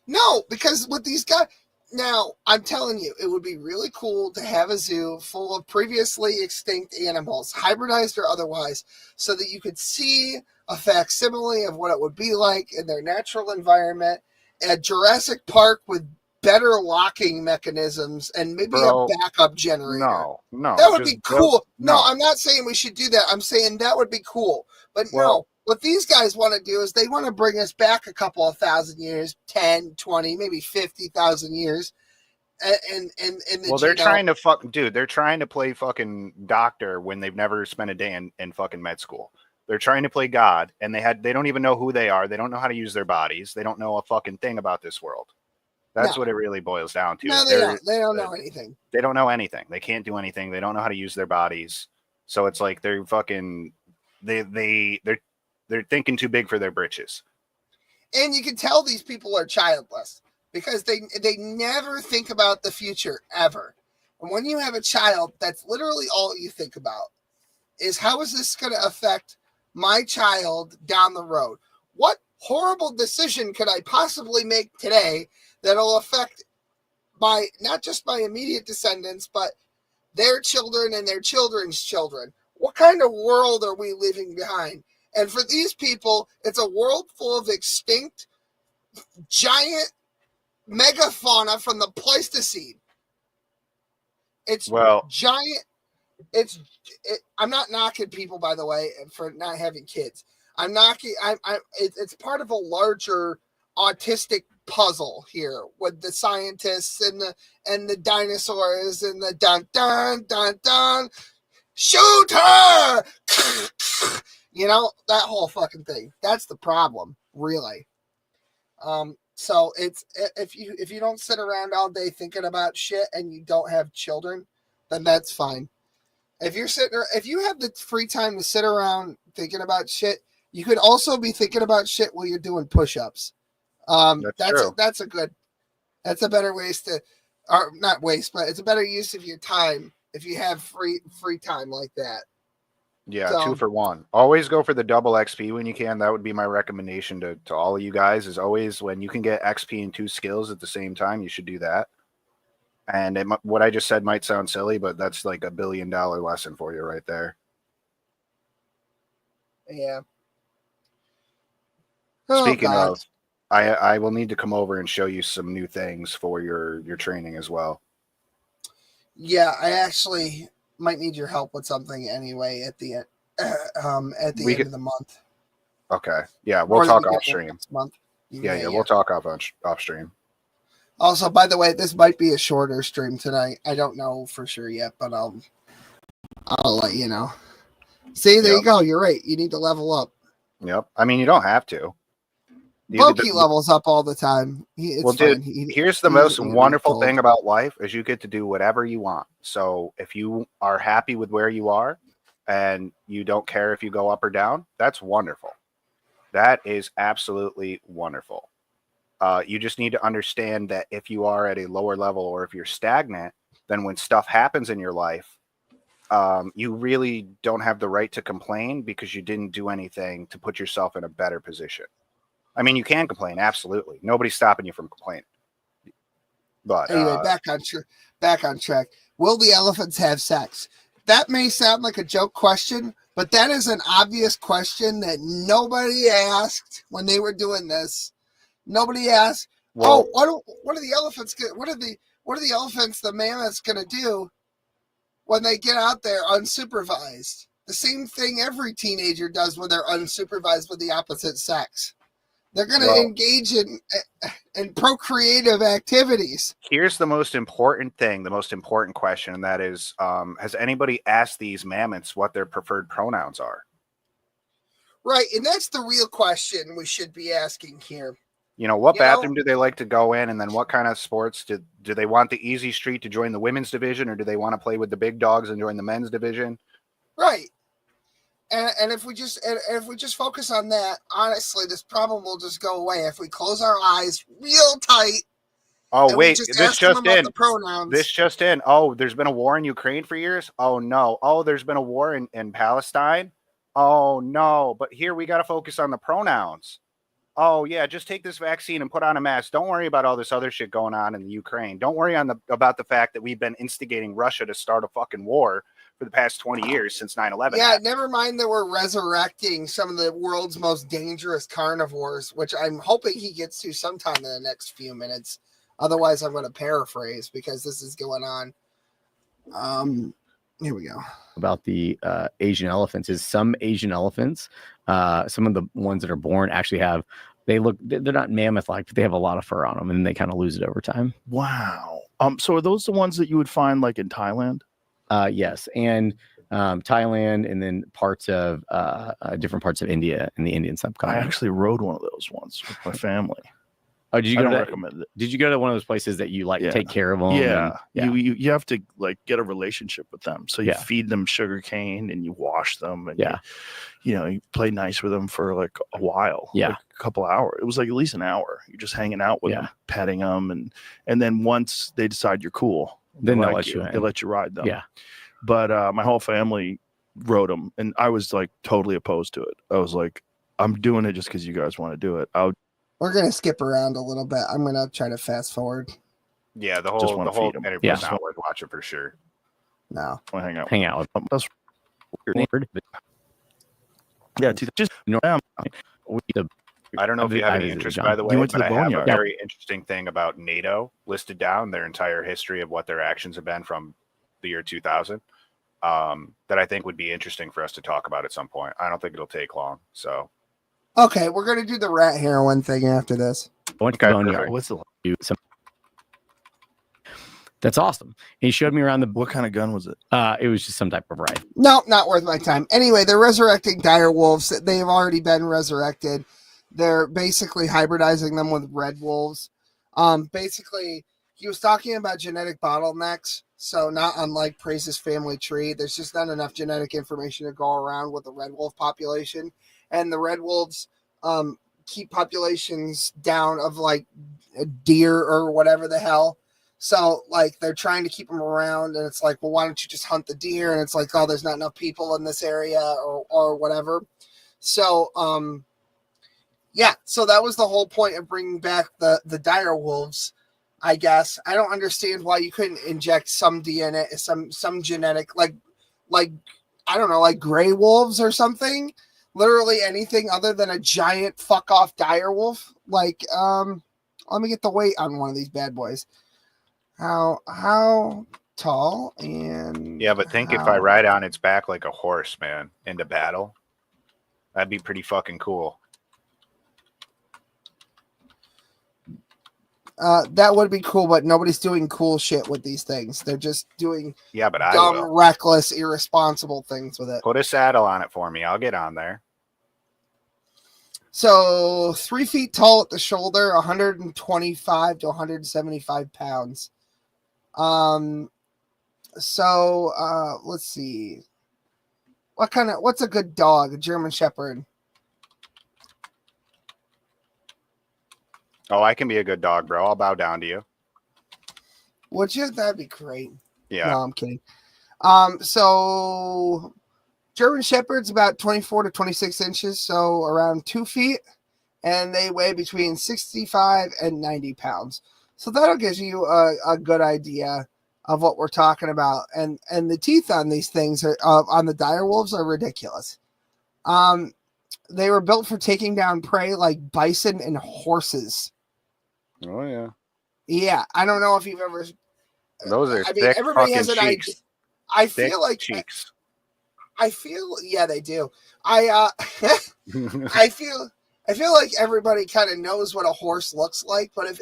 No, because with these guys, now I'm telling you, it would be really cool to have a zoo full of previously extinct animals, hybridized or otherwise, so that you could see a facsimile of what it would be like in their natural environment at Jurassic Park with better locking mechanisms and maybe a backup generator. No. That would be cool. No, I'm not saying we should do that. I'm saying that would be cool. But no, what these guys want to do is they want to bring us back a couple of thousand years, 10, 20, maybe 50,000 years. They're trying to they're trying to play fucking doctor when they've never spent a day in fucking med school. They're trying to play God, and they don't even know who they are. They don't know how to use their bodies. They don't know a fucking thing about this world. That's No. what it really boils down to. No, is they they're- don't. They don't know anything. They don't know anything. They can't do anything. They don't know how to use their bodies. So it's like they're fucking they're thinking too big for their britches. And you can tell these people are childless because they never think about the future ever. And when you have a child, that's literally all you think about is how is this going to affect my child down the road? What horrible decision could I possibly make today that'll affect my not just my immediate descendants, but their children and their children's children? What kind of world are we leaving behind? And for these people, it's a world full of extinct, giant megafauna from the Pleistocene. It's giant. I'm not knocking people, by the way, for not having kids. I'm knocking. It's part of a larger autistic puzzle here with the scientists and the dinosaurs and the dun dun dun dun. Shoot her! You know, that whole fucking thing. That's the problem, really. So it's if you don't sit around all day thinking about shit and you don't have children, then that's fine. If you have the free time to sit around thinking about shit, you could also be thinking about shit while you're doing push-ups. That's a better waste to, or not waste, but it's a better use of your time if you have free time like that. Yeah, So, 2 for 1. Always go for the double XP when you can. That would be my recommendation to all of you guys. Is always when you can get XP and 2 skills at the same time, you should do that. And what I just said might sound silly, but that's like $1 billion lesson for you right there. Yeah. Speaking of, I will need to come over and show you some new things for your training as well. Yeah, I actually might need your help with something anyway at the end of the month. Okay. Yeah, we'll talk off stream. Next month. Yeah, we'll talk off stream. Also, by the way, this might be a shorter stream tonight. I don't know for sure yet, but I'll let you know. See, there you go. You're right. You need to level up. Yep. I mean, you don't have to. Loki levels up all the time. Dude, here's the most wonderful thing about life is you get to do whatever you want. So if you are happy with where you are and you don't care if you go up or down, that's wonderful. That is absolutely wonderful. You just need to understand that if you are at a lower level or if you're stagnant, then when stuff happens in your life, you really don't have the right to complain because you didn't do anything to put yourself in a better position. I mean, you can complain, absolutely. Nobody's stopping you from complaining. But anyway, back on track. Will the elephants have sex? That may sound like a joke question, but that is an obvious question that nobody asked when they were doing this. Nobody asked, what are the elephants? What are the elephants, the mammoths, gonna do when they get out there unsupervised? The same thing every teenager does when they're unsupervised with the opposite sex. They're going to engage in procreative activities. Here's the most important thing, the most important question, and that is, has anybody asked these mammoths what their preferred pronouns are? Right, and that's the real question we should be asking here. You know, what bathroom do they like to go in, and then what kind of sports do they want the easy street to join the women's division, or do they want to play with the big dogs and join the men's division? Right. And if we just focus on that, honestly, this problem will just go away if we close our eyes real tight. Oh wait, this just in. This just in. Oh, there's been a war in Ukraine for years. Oh no. Oh, there's been a war in Palestine. Oh no. But here we got to focus on the pronouns. Oh yeah, just take this vaccine and put on a mask. Don't worry about all this other shit going on in the Ukraine. Don't worry about the fact that we've been instigating Russia to start a fucking war for the past 20 years since 9/11. Yeah, never mind that we're resurrecting some of the world's most dangerous carnivores, which I'm hoping he gets to sometime in the next few minutes. Otherwise, I'm going to paraphrase because this is going on. Here we go. About the Asian elephants is some Asian elephants, some of the ones that are born actually they're not mammoth-like, but they have a lot of fur on them, and they kind of lose it over time. Wow. So are those the ones that you would find like in Thailand? Yes, and Thailand, and then parts of different parts of India and the Indian subcontinent. I actually rode one of those once with my family. Oh, did you I go don't to recommend it. Did you go to one of those places that you like Yeah. take care of them? Yeah. And, You have to like get a relationship with them. So you Yeah. feed them sugar cane and you wash them and Yeah. you play nice with them for like a while. Yeah. Like a couple hours. It was like at least an hour. You're just hanging out with Yeah. them, petting them, and then once they decide you're cool, Then they'll like let you in. They let you ride them. Yeah. But my whole family rode them, and I was like totally opposed to it. I was like, I'm doing it just because you guys want to do it. We're gonna skip around a little bit. I'm gonna try to fast forward. Yeah, the Just whole wanna feed 'em. interview is Yeah. not worth watching for sure. No. hang out. Hang out with them. That's Weird. yeah. Dude, just I don't know if you have any interest, by the way, You went to but the I have a boneyard. very interesting thing about NATO listed down, their entire history of what their actions have been from the year 2000, that I think would be interesting for us to talk about at some point. I don't think it'll take long. So, Okay, we're gonna do the rat heroin thing after this. I went to the Okay, boneyard. perfect. What's the Do some- That's awesome. And he showed me around the. what kind of gun was it? It was just some type of rifle. No, not worth my time. Anyway, they're resurrecting dire wolves. They've already been resurrected. They're basically hybridizing them with red wolves. Basically, he was talking about genetic bottlenecks. So not unlike Praise's family tree, there's just not enough genetic information to go around with the red wolf population. And the red wolves keep populations down of like a deer or whatever the hell. So like they're trying to keep them around, and it's like, well, why don't you just hunt the deer? And it's like, oh, there's not enough people in this area or whatever. So yeah, so that was the whole point of bringing back the dire wolves. I guess I don't understand why you couldn't inject some DNA, some genetic, like I don't know, like gray wolves or something. Literally anything other than a giant fuck off dire wolf. Like, let me get the weight on one of these bad boys. How tall and yeah, but think if I ride on its back like a horse, man, into battle, that'd be pretty fucking cool. That would be cool, but nobody's doing cool shit with these things. They're just doing Yeah, but I dumb, will. reckless, irresponsible things with it. Put a saddle on it for me. I'll get on there. So 3 feet tall at the shoulder, 125 to 175 pounds. Let's see. What's a good dog? A German Shepherd. Oh, I can be a good dog, bro. I'll bow down to you. Would you? That'd be great. Yeah. No, I'm kidding. So German Shepherd's about 24 to 26 inches, so around 2 feet, and they weigh between 65 and 90 pounds. So that'll give you a good idea of what we're talking about. And the teeth on these things are on the dire wolves are ridiculous. They were built for taking down prey like bison and horses. Oh yeah. Yeah, I don't know if you've ever. Those are I mean, thick everybody fucking has an idea. cheeks. I Thick feel like cheeks. yeah, they do. I feel like everybody kind of knows what a horse looks like, but if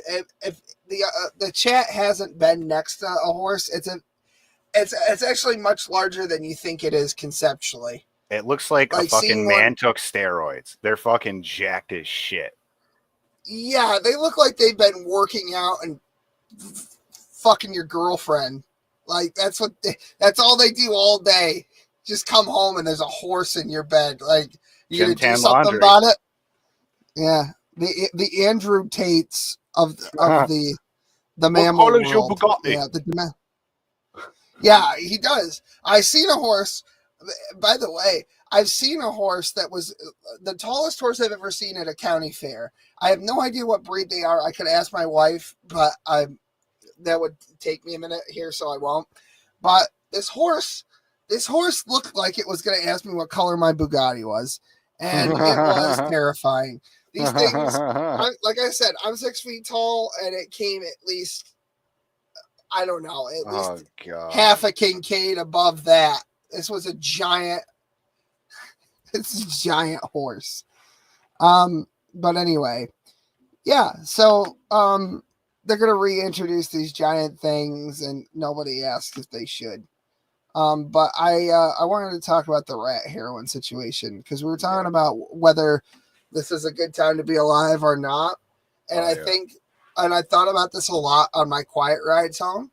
the chat hasn't been next to a horse, it's actually much larger than you think it is conceptually. It looks like a Like fucking seeing man one- took steroids. They're fucking jacked as shit. Yeah, they look like they've been working out and fucking your girlfriend. Like that's all they do all day. Just come home and there's a horse in your bed. Like you gonna do Gym tan something laundry. about it? Yeah, the Andrew Tates of the mammal color is your world. Bugatti? Yeah, he does. I seen a horse. By the way, I've seen a horse that was the tallest horse I've ever seen at a county fair. I have no idea what breed they are. I could ask my wife, but that would take me a minute here, so I won't. But this horse looked like it was going to ask me what color my Bugatti was, and it was terrifying. These things, like I said, I'm 6 feet tall, and it came at least, I don't know, at least Oh god. half a Kincaid above that. This was a giant. It's a giant horse. But anyway, yeah. So they're gonna reintroduce these giant things, and nobody asked if they should. But I wanted to talk about the rat heroin situation because we were talking about whether this is a good time to be alive or not. and Oh, I yeah. think, and I thought about this a lot on my quiet rides home.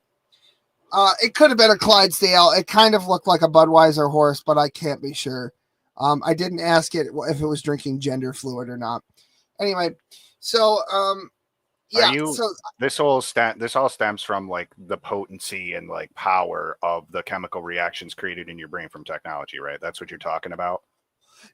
It could have been a Clydesdale. It kind of looked like a Budweiser horse, but I can't be sure. I didn't ask it if it was drinking gender fluid or not. Anyway, so yeah, you- so This all stems from like the potency and like power of the chemical reactions created in your brain from technology, right? That's what you're talking about.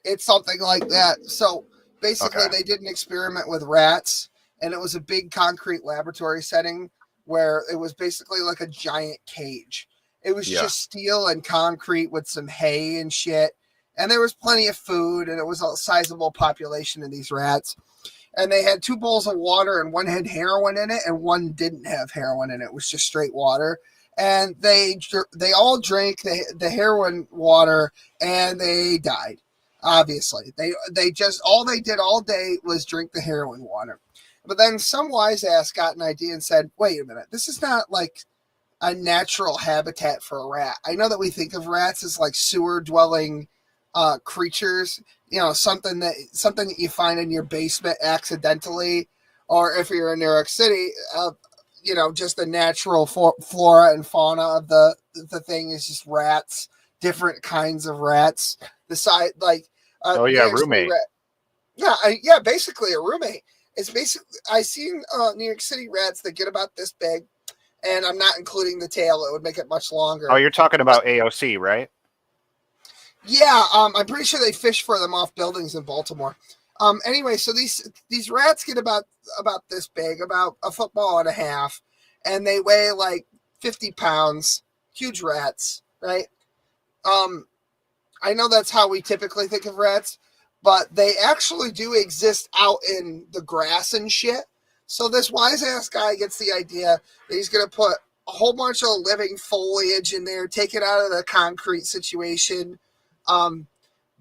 it's something like that. So basically, Okay. they did an experiment with rats, and it was a big concrete laboratory setting where it was basically like a giant cage. It was Yeah. just steel and concrete with some hay and shit. And there was plenty of food, and it was a sizable population of these rats. And they had 2 bowls of water, and one had heroin in it, and one didn't have heroin in it. It was just straight water. And they all drank the heroin water, and they died. Obviously, they just all they did all day was drink the heroin water. But then some wise ass got an idea and said, "Wait a minute, this is not like a natural habitat for a rat. I know that we think of rats as like sewer dwelling creatures, something that you find in your basement accidentally, or if you're in New York City, just the natural flora and fauna of the thing is just rats, different kinds of rats. The side like Oh, New yeah, York City roommate. yeah, basically a roommate. It's basically I seen New York City rats that get about this big, and I'm not including the tail; it would make it much longer. Oh, you're talking about AOC, right? Yeah, I'm pretty sure they fish for them off buildings in Baltimore. Anyway, so these rats get about this big, about a football and a half, and they weigh like 50 pounds. Huge rats, right? I know that's how we typically think of rats, but they actually do exist out in the grass and shit. So this wise ass guy gets the idea that he's gonna put a whole bunch of living foliage in there, take it out of the concrete situation.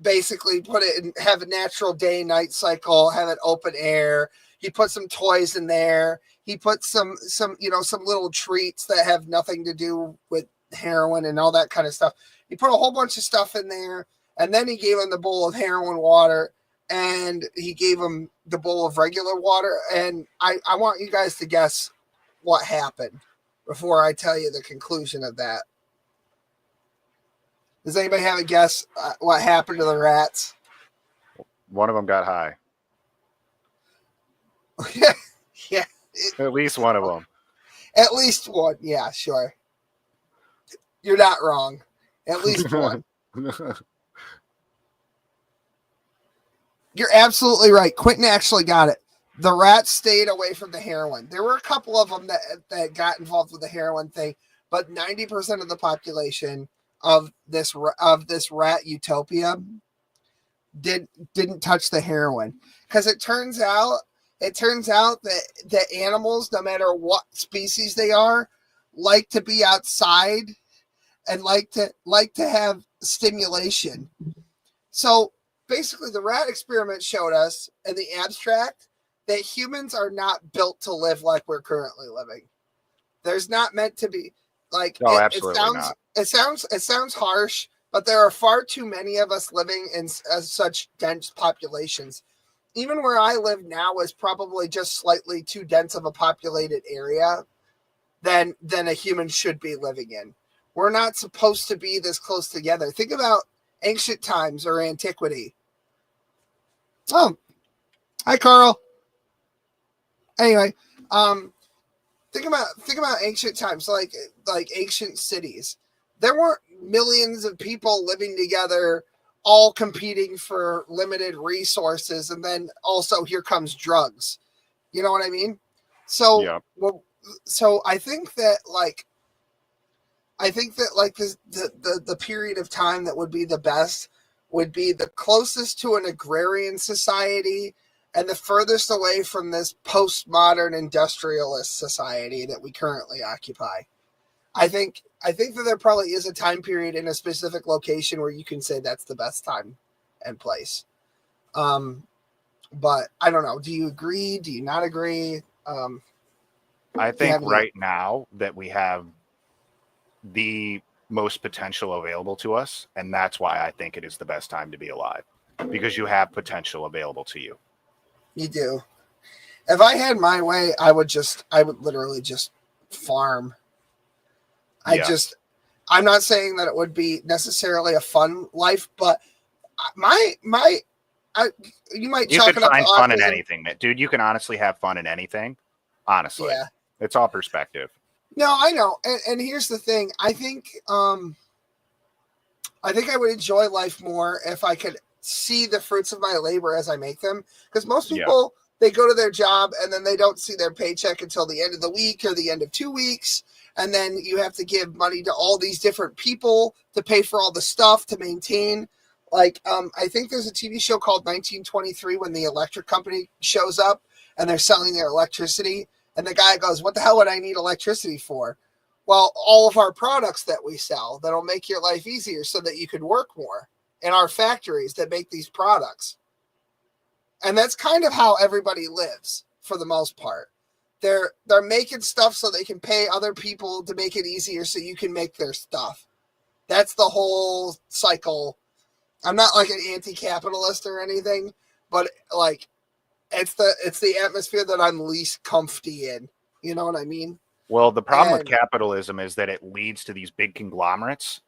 Basically put it in, have a natural day night cycle, have it open air. He put some toys in there. He put some little treats that have nothing to do with heroin and all that kind of stuff. He put a whole bunch of stuff in there, and then he gave him the bowl of heroin water, and he gave him the bowl of regular water. And I want you guys to guess what happened before I tell you the conclusion of that. Does anybody have a guess what happened to the rats? One of them got high. Yeah, At least one of them. at least one. Yeah, sure. You're not wrong. At least one. You're absolutely right. Quentin actually got it. The rats stayed away from the heroin. There were a couple of them that got involved with the heroin thing, but 90% of the population of this rat utopia didn't touch the heroin, because it turns out that animals, no matter what species they are, like to be outside and like to have stimulation. So basically, the rat experiment showed us in the abstract that humans are not built to live like we're currently living. There's not meant to be like No, absolutely not. It sounds harsh, but there are far too many of us living in such dense populations. Even where I live now is probably just slightly too dense of a populated area than a human should be living in. We're not supposed to be this close together. Think about ancient times or antiquity. Oh, hi, Carl. Anyway, think about ancient times, like ancient cities. There weren't millions of people living together, all competing for limited resources, and then also here comes drugs. You know what I mean? So, Yeah. so I think that the period of time that would be the best would be the closest to an agrarian society and the furthest away from this postmodern industrialist society that we currently occupy. I think that there probably is a time period in a specific location where you can say that's the best time and place. But I don't know. Do you agree? Do you not agree? I think right now that we have the most potential available to us, and that's why I think it is the best time to be alive, because you have potential available to you. You do. If I had my way, I would literally just farm. Yeah. I'm not saying that it would be necessarily a fun life, but you might You chalk could it up to find fun in autism. anything, dude. You can honestly have fun in anything. Honestly, Yeah. it's all perspective. No, I know. And here's the thing. I think I would enjoy life more if I could see the fruits of my labor as I make them. Because most people, they go to their job and then they don't see their paycheck until the end of the week or the end of 2 weeks. And then you have to give money to all these different people to pay for all the stuff to maintain. Like, I think there's a TV show called 1923 when the electric company shows up and they're selling their electricity. And the guy goes, what the hell would I need electricity for? Well, all of our products that we sell that'll make your life easier so that you could work more in our factories that make these products. And that's kind of how everybody lives for the most part. They're making stuff so they can pay other people to make it easier so you can make their stuff. That's the whole cycle. I'm not like an anti-capitalist or anything, but like it's the atmosphere that I'm least comfy in. You know what I mean? Well, the problem with capitalism is that it leads to these big conglomerates,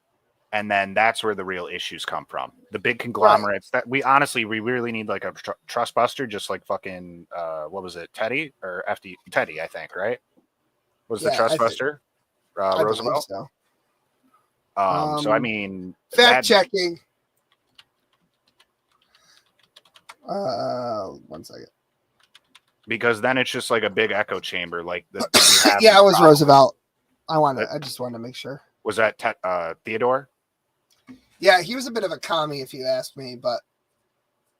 and then that's where the real issues come from. The big conglomerates that we really need like a trust buster, just like fucking what was it, Teddy or FD Teddy? I think right was the trust buster Roosevelt. So. So I mean, fact checking. 1 second. Because then it's just like a big echo chamber. Like yeah, it was Roosevelt. I just wanted to make sure. Was that Theodore? Yeah, he was a bit of a commie, if you ask me, but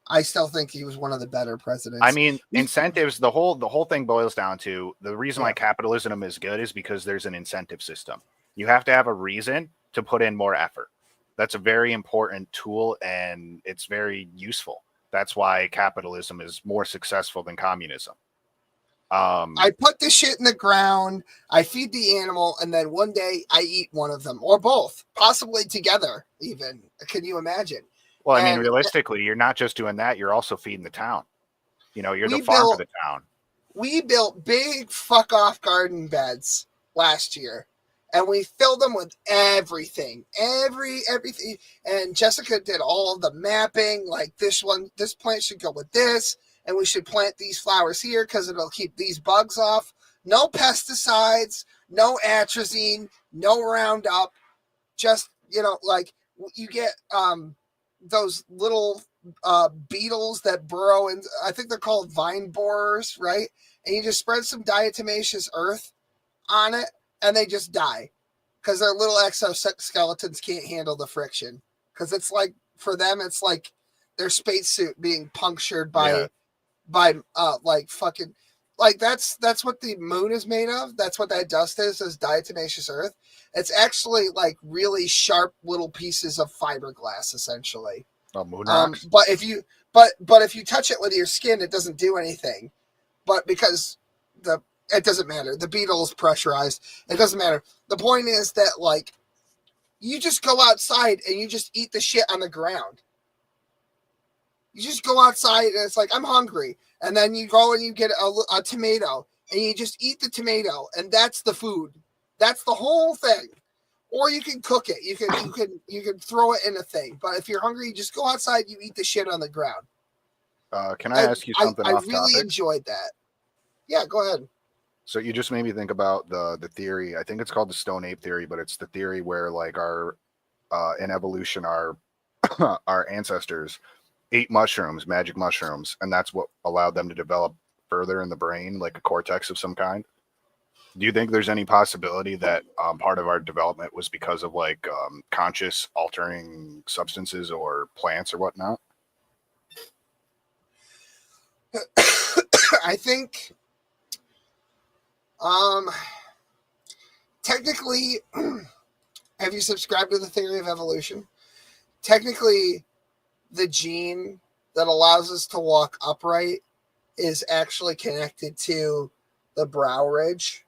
I still think he was one of the better presidents. I mean, incentives. The whole thing boils down to the reason why capitalism is good is because there's an incentive system. You have to have a reason to put in more effort. That's a very important tool, and it's very useful. That's why capitalism is more successful than communism. I put the shit in the ground, I feed the animal, and then one day I eat one of them, or both, possibly together even. Can you imagine? Well, I mean, realistically, you're not just doing that, you're also feeding the town. You know, you're the farm for the town. We built big fuck-off garden beds last year, and we filled them with everything. Everything. And Jessica did all of the mapping, like this plant should go with this, and we should plant these flowers here because it'll keep these bugs off. No pesticides, no atrazine, no Roundup. Just, like you get those little beetles that burrow in, I think they're called vine borers, right? And you just spread some diatomaceous earth on it, and they just die because their little exoskeletons can't handle the friction. Because it's like, for them, it's like their spacesuit being punctured by like fucking, like that's what the moon is made of. That's what that dust is diatomaceous earth. It's actually like really sharp little pieces of fiberglass, essentially. Oh, moon rocks. But if you touch it with your skin, it doesn't do anything. But because it doesn't matter. The beetle is pressurized. It doesn't matter. The point is that, like, you just go outside and you just eat the shit on the ground. You just go outside and it's like, I'm hungry. And then you go and you get a tomato and you just eat the tomato, and that's the food. That's the whole thing. Or you can cook it. You can throw it in a thing. But if you're hungry, you just go outside, you eat the shit on the ground. Can I ask you something off topic? I really enjoyed that. Yeah, go ahead. So you just made me think about the theory. I think it's called the Stone Ape theory, but it's the theory where, like, in evolution, our ancestors ate mushrooms, magic mushrooms, and that's what allowed them to develop further in the brain, like a cortex of some kind. Do you think there's any possibility that part of our development was because of like conscious altering substances or plants or whatnot? I think technically, have you subscribed to the theory of evolution? Technically, the gene that allows us to walk upright is actually connected to the brow ridge.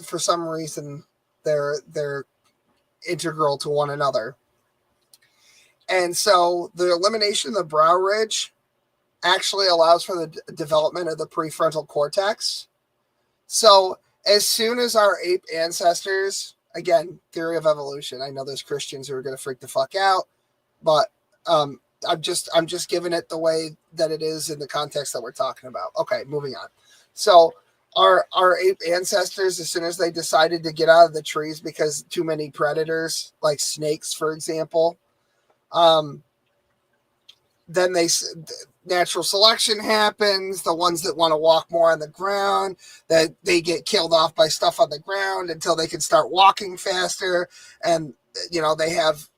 For some reason, they're integral to one another. And so the elimination of the brow ridge actually allows for the development of the prefrontal cortex. So as soon as our ape ancestors, again, theory of evolution, I know there's Christians who are going to freak the fuck out, but I'm just giving it the way that it is in the context that we're talking about. Okay, moving on. So our ape ancestors, as soon as they decided to get out of the trees because too many predators, like snakes, for example, then natural selection happens. The ones that want to walk more on the ground, that they get killed off by stuff on the ground until they can start walking faster. And, they have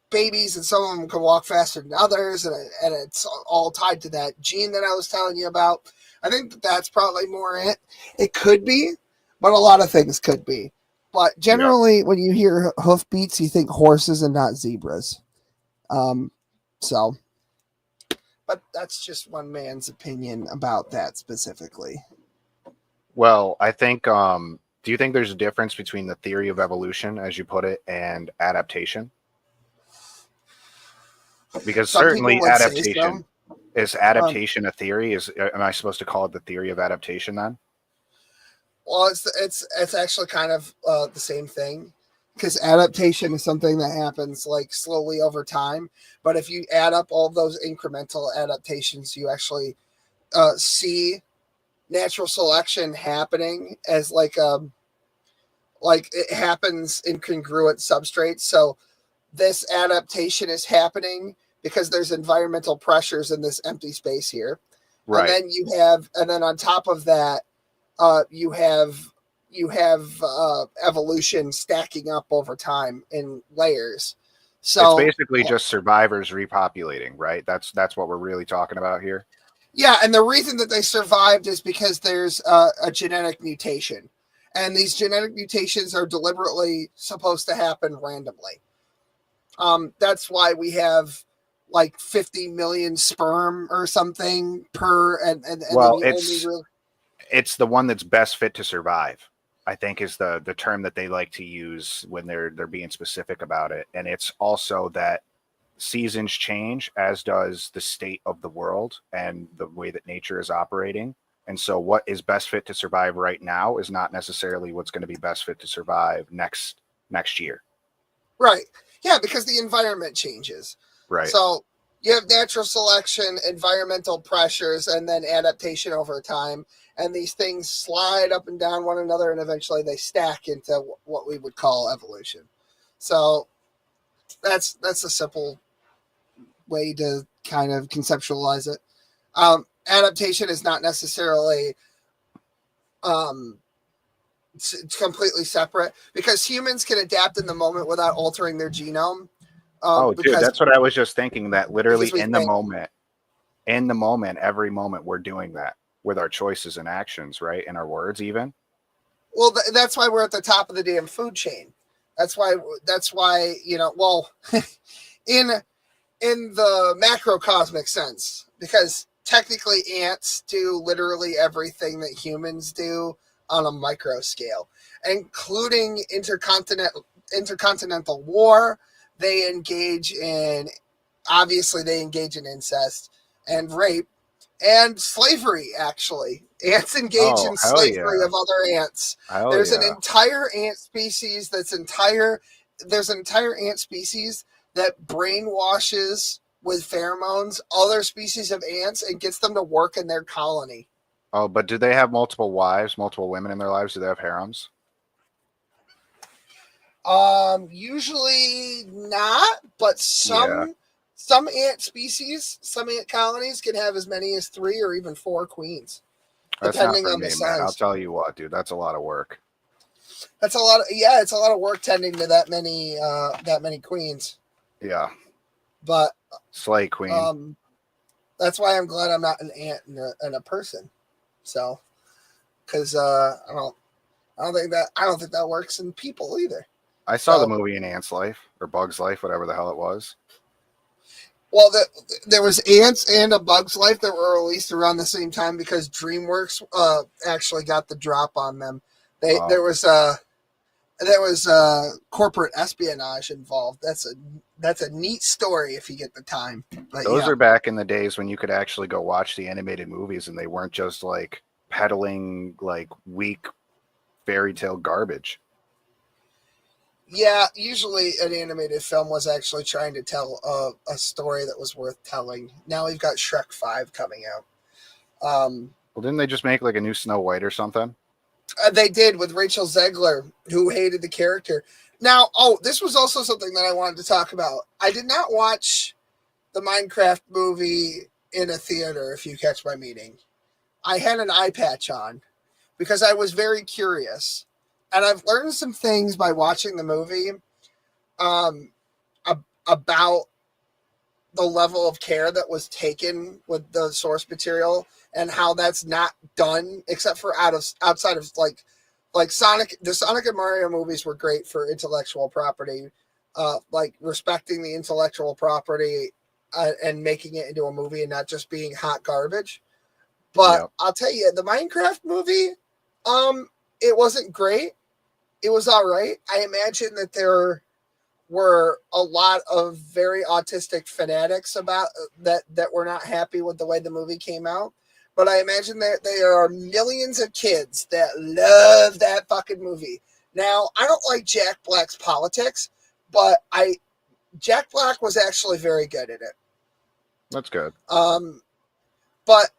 babies, and some of them can walk faster than others. And it's all tied to that gene that I was telling you about. I think that's probably more it. It could be, but a lot of things could be. But generally, when you hear hoofbeats, you think horses and not zebras. But that's just one man's opinion about that specifically. Well, I think, do you think there's a difference between the theory of evolution, as you put it, and adaptation? Because Some certainly people would say adaptation, so. is adaptation a theory? Am I supposed to call it the theory of adaptation then? Well, it's actually kind of the same thing, because adaptation is something that happens like slowly over time. But if you add up all those incremental adaptations, you actually see natural selection happening as like it happens in congruent substrates. So this adaptation is happening because there's environmental pressures in this empty space here. Right. And then on top of that, you have evolution stacking up over time in layers. So it's basically just survivors repopulating, right? That's what we're really talking about here. Yeah, and the reason that they survived is because there's a genetic mutation, and these genetic mutations are deliberately supposed to happen randomly. That's why we have like 50 million sperm or something per, and well, it's the one that's best fit to survive, I think, is the term that they like to use when they're being specific about it. And it's also that seasons change, as does the state of the world and the way that nature is operating. And so what is best fit to survive right now is not necessarily what's going to be best fit to survive next year. Right. Yeah, because the environment changes. Right. So you have natural selection, environmental pressures, and then adaptation over time. And these things slide up and down one another, and eventually they stack into what we would call evolution. So that's a simple way to kind of conceptualize it. Adaptation is not necessarily it's completely separate, because humans can adapt in the moment without altering their genome. Dude, that's what I was just thinking, that literally in the moment, every moment we're doing that with our choices and actions, right? And our words even. Well, that's why we're at the top of the damn food chain. That's why, in the macrocosmic sense, because technically ants do literally everything that humans do on a micro scale, including intercontinental war. They engage in incest and rape and slavery. Actually, ants engage in slavery of other ants. There's an entire ant species there's an entire ant species that brainwashes with pheromones other species of ants and gets them to work in their colony. Oh, but do they have multiple wives, multiple women in their lives? Do they have harems? Usually not, but some ant species, some ant colonies can have as many as 3 or even 4 queens, depending on the size. Man. I'll tell you what, dude, that's a lot of work. That's a lot of, it's a lot of work tending to that many queens. Yeah. But slay queen. That's why I'm glad I'm not an ant and a person. So, because I don't think that works in people either. I saw the movie An Ant's Life, or Bug's Life, whatever the hell it was. Well, there was Ants and A Bug's Life that were released around the same time, because DreamWorks actually got the drop on them. There was corporate espionage involved. That's that's a neat story if you get the time. But Those yeah. are back in the days when you could actually go watch the animated movies and they weren't just like peddling like weak fairy tale garbage. Yeah, usually an animated film was actually trying to tell a story that was worth telling. Now we've got Shrek 5 coming out. Well, didn't they just make like a new Snow White or something? They did with Rachel Zegler, who hated the character. Now, this was also something that I wanted to talk about. I did not watch the Minecraft movie in a theater, if you catch my meaning. I had an eye patch on because I was very curious. And I've learned some things by watching the movie about the level of care that was taken with the source material and how that's not done except for outside of like Sonic. The Sonic and Mario movies were great for intellectual property, like respecting the intellectual property and making it into a movie and not just being hot garbage. But Yep. I'll tell you, the Minecraft movie, it wasn't great. It was all right. I imagine that there were a lot of very autistic fanatics about that were not happy with the way the movie came out. But I imagine that there are millions of kids that love that fucking movie. Now, I don't like Jack Black's politics, but Jack Black was actually very good at it. That's good. But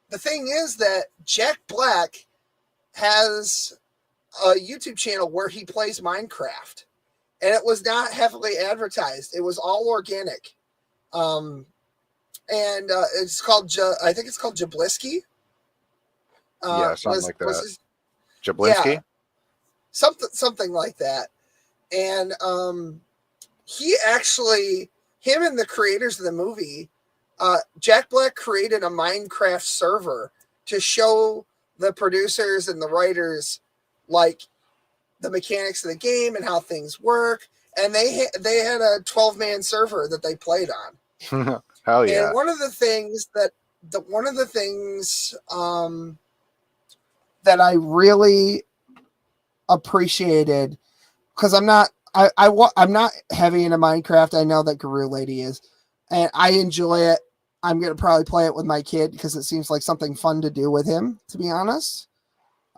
the thing is that Jack Black has a YouTube channel where he plays Minecraft, and it was not heavily advertised. It was all organic. And it's called, I think it's called Jablisky. Yeah, something like that. Jablinski? Yeah, something like that. And him and the creators of the movie, Jack Black created a Minecraft server to show the producers and the writers like the mechanics of the game and how things work. And they had a 12-man server that they played on. Hell yeah. And one of the things that I really appreciated, because I'm not heavy into Minecraft. I know that Guru Lady is, and I enjoy it. I'm gonna probably play it with my kid because it seems like something fun to do with him, to be honest.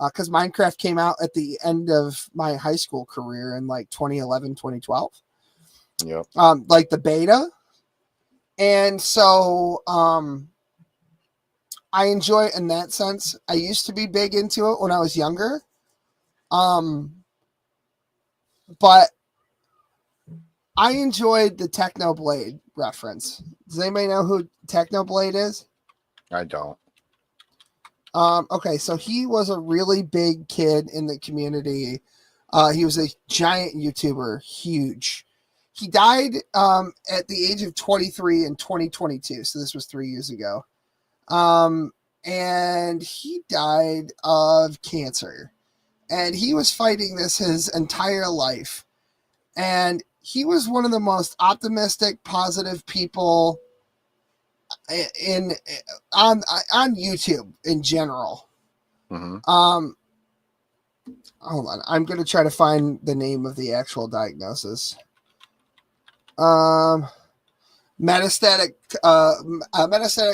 Because Minecraft came out at the end of my high school career in like 2011, 2012. Yep. Like the beta. And so I enjoy it in that sense. I used to be big into it when I was younger. But I enjoyed the Technoblade reference. Does anybody know who Technoblade is? I don't. Okay, so he was a really big kid in the community. He was a giant YouTuber, huge. He died at the age of 23 in 2022, so this was 3 years ago. And he died of cancer. And he was fighting this his entire life. And he was one of the most optimistic, positive people on YouTube in general. Mm-hmm. Hold on, I'm going to try to find the name of the actual diagnosis. Metastatic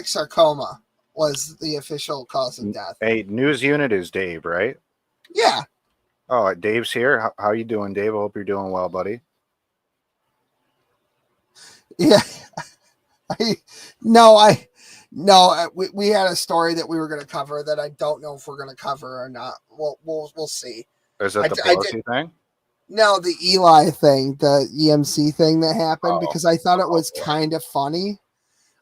sarcoma was the official cause of death. Hey, news unit is Dave, right? Yeah. Oh, Dave's here. How you doing, Dave? I hope you're doing well, buddy. Yeah. We had a story that we were going to cover that I don't know if we're going to cover or not. We'll see. Is that the Pelosi thing? No, the Eli thing, the EMC thing that happened, because I thought it was boy. kind of funny.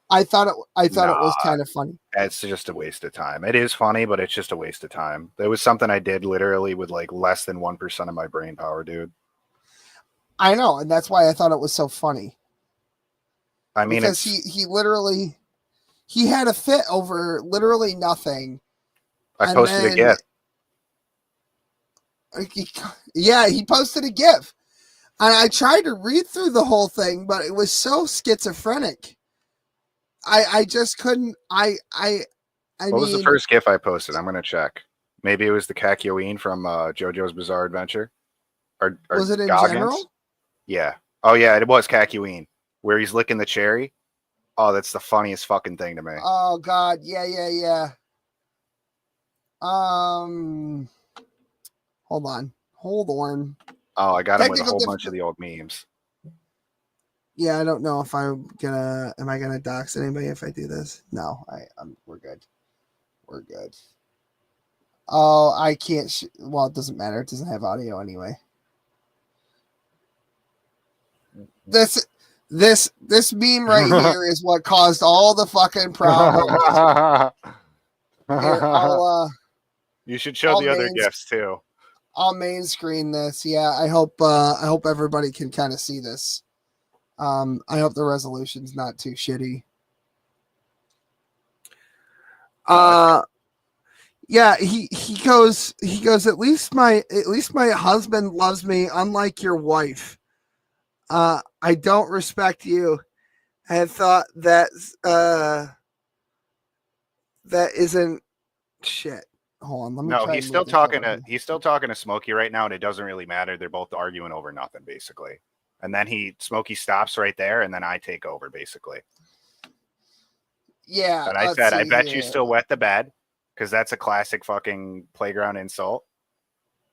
I thought it was kind of funny. It's just a waste of time. It is funny, but it's just a waste of time. There was something I did literally with like less than 1% of my brain power, dude. I know, and that's why I thought it was so funny. I mean, because he had a fit over literally nothing. I posted a GIF. He posted a GIF. And I tried to read through the whole thing, but it was so schizophrenic. I just couldn't. What was the first GIF I posted? I'm gonna check. Maybe it was the Kakyoin from JoJo's Bizarre Adventure. Or was it in Goggins? general? Yeah. Oh yeah, it was Kakyoin. where he's licking the cherry. Oh, that's the funniest fucking thing to me. Oh God, yeah. Hold on. Oh, I got him with a Technical whole diff- bunch of the old memes. Yeah, I don't know if am I gonna dox anybody if I do this? No, we're good. We're good. Oh, I can't. Well, it doesn't matter. It doesn't have audio anyway. This meme right here is what caused all the fucking problems. Here, You should show I'll the other main- gifts too. I'll main screen this. Yeah, I hope everybody can kind of see this. I hope the resolution's not too shitty. Yeah, he goes, at least my husband loves me, unlike your wife. I don't respect you. I had thought that isn't shit. Hold on, let me No, try he's and still move this talking over to he's still talking to Smokey right now, and it doesn't really matter. They're both arguing over nothing, basically. And then Smokey stops right there, and then I take over, basically. Yeah. And I let's said, I see bet here. you still wet the bed, because that's a classic fucking playground insult.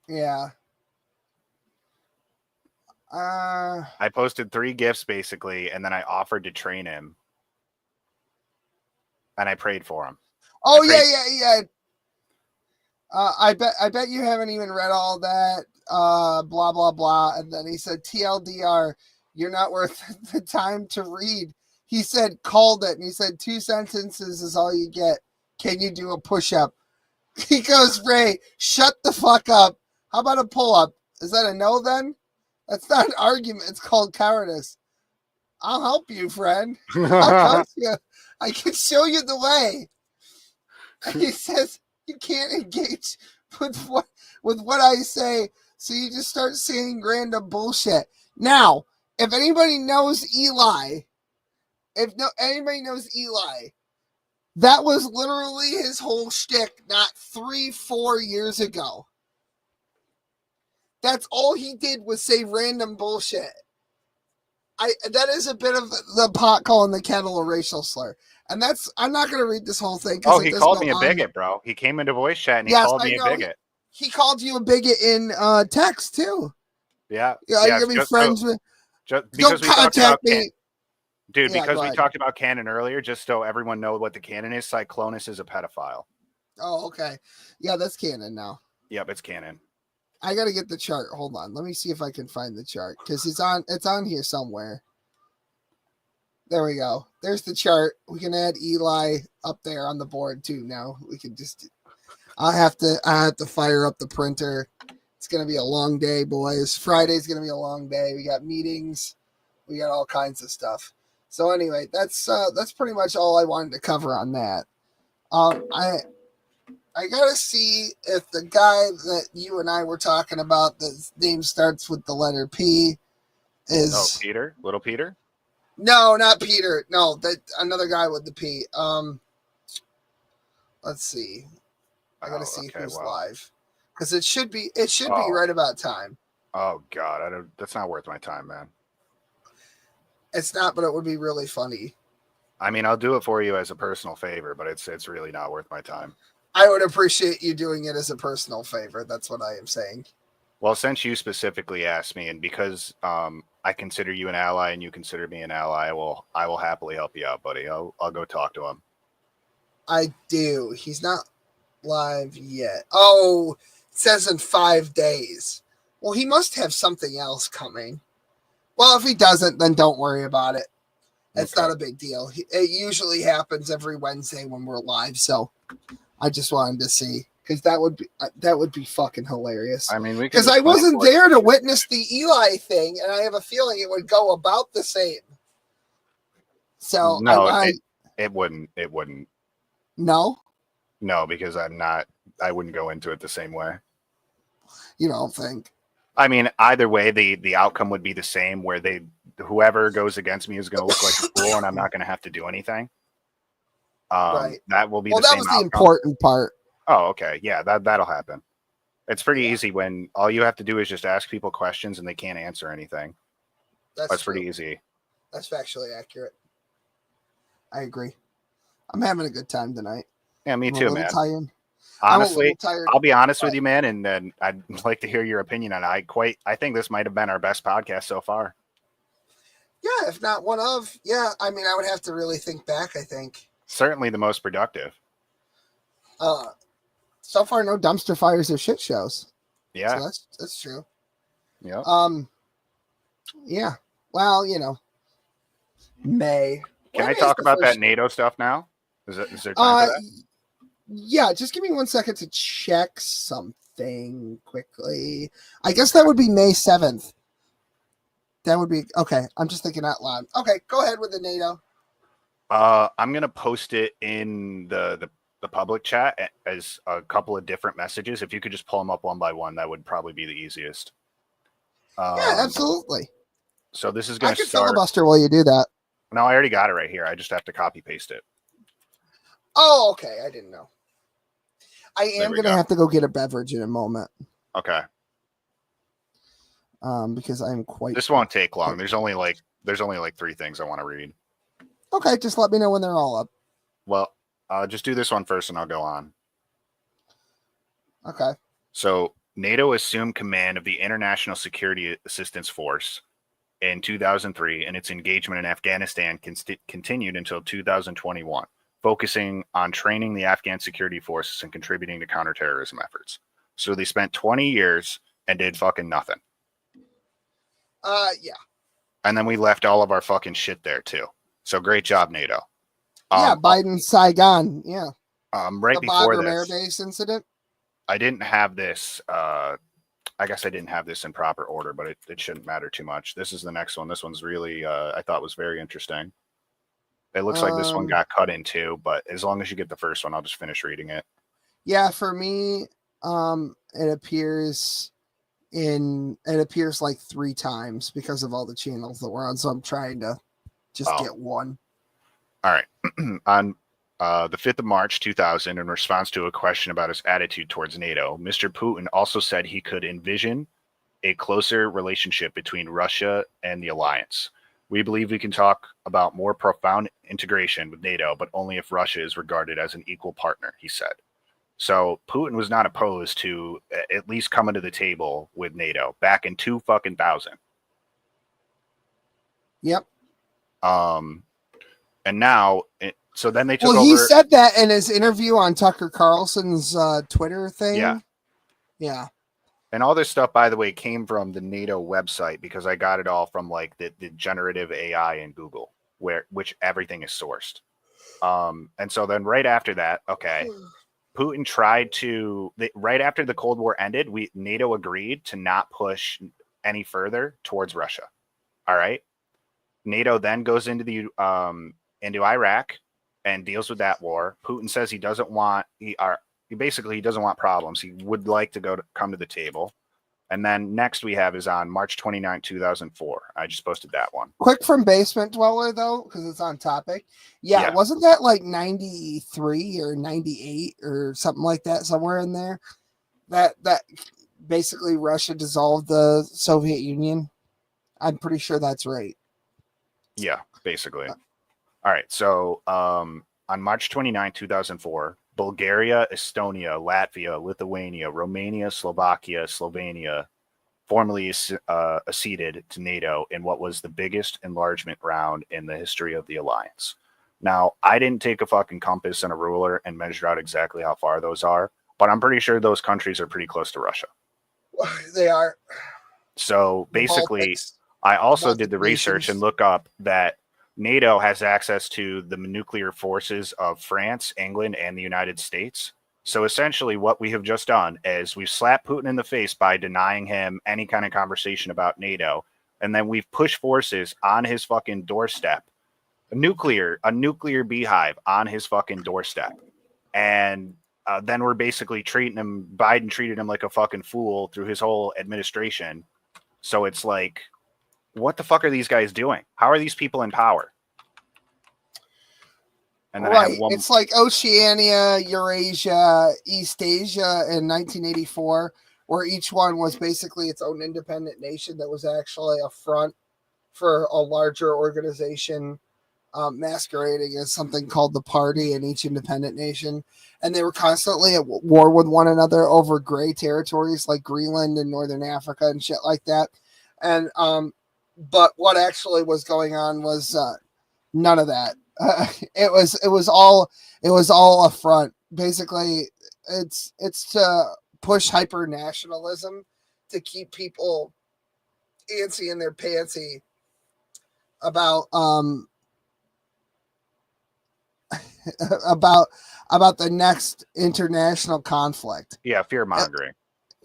Yeah. I posted 3 gifts, basically, and then I offered to train him. And I prayed for him. Oh I prayed- yeah. I bet you haven't even read all that. Blah blah blah. And then he said, TLDR, you're not worth the time to read. He said, called it, and he said 2 sentences is all you get. Can you do a push-up? He goes, Ray, shut the fuck up. How about a pull-up? Is that a no then? That's not an argument. It's called cowardice. I'll help you, friend. I'll coach you. I can show you the way. And he says you can't engage with what I say, so you just start saying random bullshit. Now, if anybody knows Eli, that was literally his whole shtick not 3-4 years ago. That's all he did was say random bullshit. That is a bit of the pot calling the kettle a racial slur. And I'm not going to read this whole thing. Oh, he called me a bigot, bro. He came into voice chat and he called me a bigot. He called you a bigot in text too. Yeah. Yeah, you're going to be friends with. Because we talked about me. Dude, Yeah, because we talked about canon earlier, just so everyone knows what the canon is, Cyclonus is a pedophile. Oh, okay. Yeah, that's canon now. Yep, it's canon. I got to get the chart. Hold on. Let me see if I can find the chart because it's on here somewhere. There we go. There's the chart. We can add Eli up there on the board too. Now we can just. I have to fire up the printer. It's gonna be a long day, boys. Friday's gonna be a long day. We got meetings. We got all kinds of stuff. So anyway, that's pretty much all I wanted to cover on that. I gotta see if the guy that you and I were talking about, the name starts with the letter P, is. Oh, Peter, little Peter. No, not Peter. No, that another guy with the P. Let's see. I gotta see who's live because it should be right about time. Oh God, that's not worth my time, man. It's not, but it would be really funny. I mean, I'll do it for you as a personal favor, but it's really not worth my time. I would appreciate you doing it as a personal favor. That's what I am saying. Well, since you specifically asked me, and because I consider you an ally and you consider me an ally, I will happily help you out, buddy. I'll go talk to him. I do. He's not live yet. Oh, it says in 5 days. Well, he must have something else coming. Well, if he doesn't, then don't worry about it. It's not a big deal. It usually happens every Wednesday when we're live, so I just wanted to see. Because that would be fucking hilarious. I mean, because I wasn't there to witness the Eli thing, and I have a feeling it would go about the same. So no, it wouldn't. It wouldn't. No, because I wouldn't go into it the same way. You don't think? I mean, either way, the outcome would be the same. Where whoever goes against me is going to look like a fool, and I'm not going to have to do anything. Right. That will be. Well, the that same was outcome. the important part. Oh, okay. Yeah, that'll happen. It's pretty easy when all you have to do is just ask people questions and they can't answer anything. That's true. pretty easy. That's factually accurate. I agree. I'm having a good time tonight. Yeah, me I'm a too, little man. tired. Honestly, I'm a little tired. I'll be honest with you, man, and then I'd like to hear your opinion on it. I think this might have been our best podcast so far. Yeah, if not one of. Yeah, I mean, I would have to really think back, I think. Certainly the most productive. So far, no dumpster fires or shit shows. Yeah. So that's true. Yeah. Yeah. Well, you know, May. Can When I is talk the about that first- NATO stuff now? Is there time for that? Yeah, just give me 1 second to check something quickly. I guess that would be May 7th. That would be okay. I'm just thinking out loud. Okay, go ahead with the NATO. I'm gonna post it in the public chat as a couple of different messages. If you could just pull them up one by one, that would probably be the easiest. Yeah, absolutely. So this is I gonna can start. filibuster while you do that. No, I already got it right here. I just have to copy paste it. Oh, okay. I didn't know. I There am we gonna go. have to go get a beverage in a moment. Okay. Because I'm quite This won't take long. There's only like 3 things I want to read. okay. Just let me know when they're all up. Well, just do this one first and I'll go on. Okay. So NATO assumed command of the International Security Assistance Force in 2003, and its engagement in Afghanistan continued until 2021, focusing on training the Afghan security forces and contributing to counterterrorism efforts. So they spent 20 years and did fucking nothing. Yeah. And then we left all of our fucking shit there too. So great job, NATO. Yeah, Biden, Saigon. Yeah. Right The before Bagram Air this, Base incident. I didn't have this. I guess I didn't have this in proper order, but it shouldn't matter too much. This is the next one. This one's really, I thought was very interesting. It looks like this one got cut in two, but as long as you get the first one, I'll just finish reading it. Yeah, for me, it appears like 3 times because of all the channels that we're on. So I'm trying to just get one. All right. On the 5th of March, 2000, in response to a question about his attitude towards NATO, Mr. Putin also said he could envision a closer relationship between Russia and the alliance. We believe we can talk about more profound integration with NATO, but only if Russia is regarded as an equal partner, he said. So Putin was not opposed to at least coming to the table with NATO back in 2000. Yep. And now, so then they took Well, over. he said that in his interview on Tucker Carlson's Twitter thing. Yeah. Yeah. And all this stuff, by the way, came from the NATO website because I got it all from like the generative AI in Google, which everything is sourced. And so then right after that, okay, Putin tried to, right after the Cold War ended, NATO agreed to not push any further towards Russia. All right. NATO then goes into Iraq and deals with that war. Putin says he doesn't want, he doesn't want problems. He would like to come to the table. And then next we have is on March 29, 2004. I just posted that one. Quick from Basement Dweller, though, because it's on topic. Yeah, wasn't that like 93 or 98 or something like that, somewhere in there? That basically Russia dissolved the Soviet Union. I'm pretty sure that's right. Yeah, basically. All right. So on March 29, 2004, Bulgaria, Estonia, Latvia, Lithuania, Romania, Slovakia, Slovenia formally acceded to NATO in what was the biggest enlargement round in the history of the alliance. Now, I didn't take a fucking compass and a ruler and measure out exactly how far those are, but I'm pretty sure those countries are pretty close to Russia. They are. So basically, I also did the research and look up that NATO has access to the nuclear forces of France, England, and the United States. So essentially what we have just done is we've slapped Putin in the face by denying him any kind of conversation about NATO. And then we've pushed forces on his fucking doorstep, a nuclear beehive on his fucking doorstep. And then we're basically Biden treated him like a fucking fool through his whole administration. So it's like, what the fuck are these guys doing? How are these people in power? And then right. It's like Oceania, Eurasia, East Asia in 1984, where each one was basically its own independent nation that was actually a front for a larger organization masquerading as something called the Party in each independent nation. And they were constantly at war with one another over gray territories like Greenland and Northern Africa and shit like that. And but what actually was going on was none of that. It was all a front. Basically, it's to push hyper nationalism to keep people antsy in their pantsy about about the next international conflict. Yeah, fear mongering.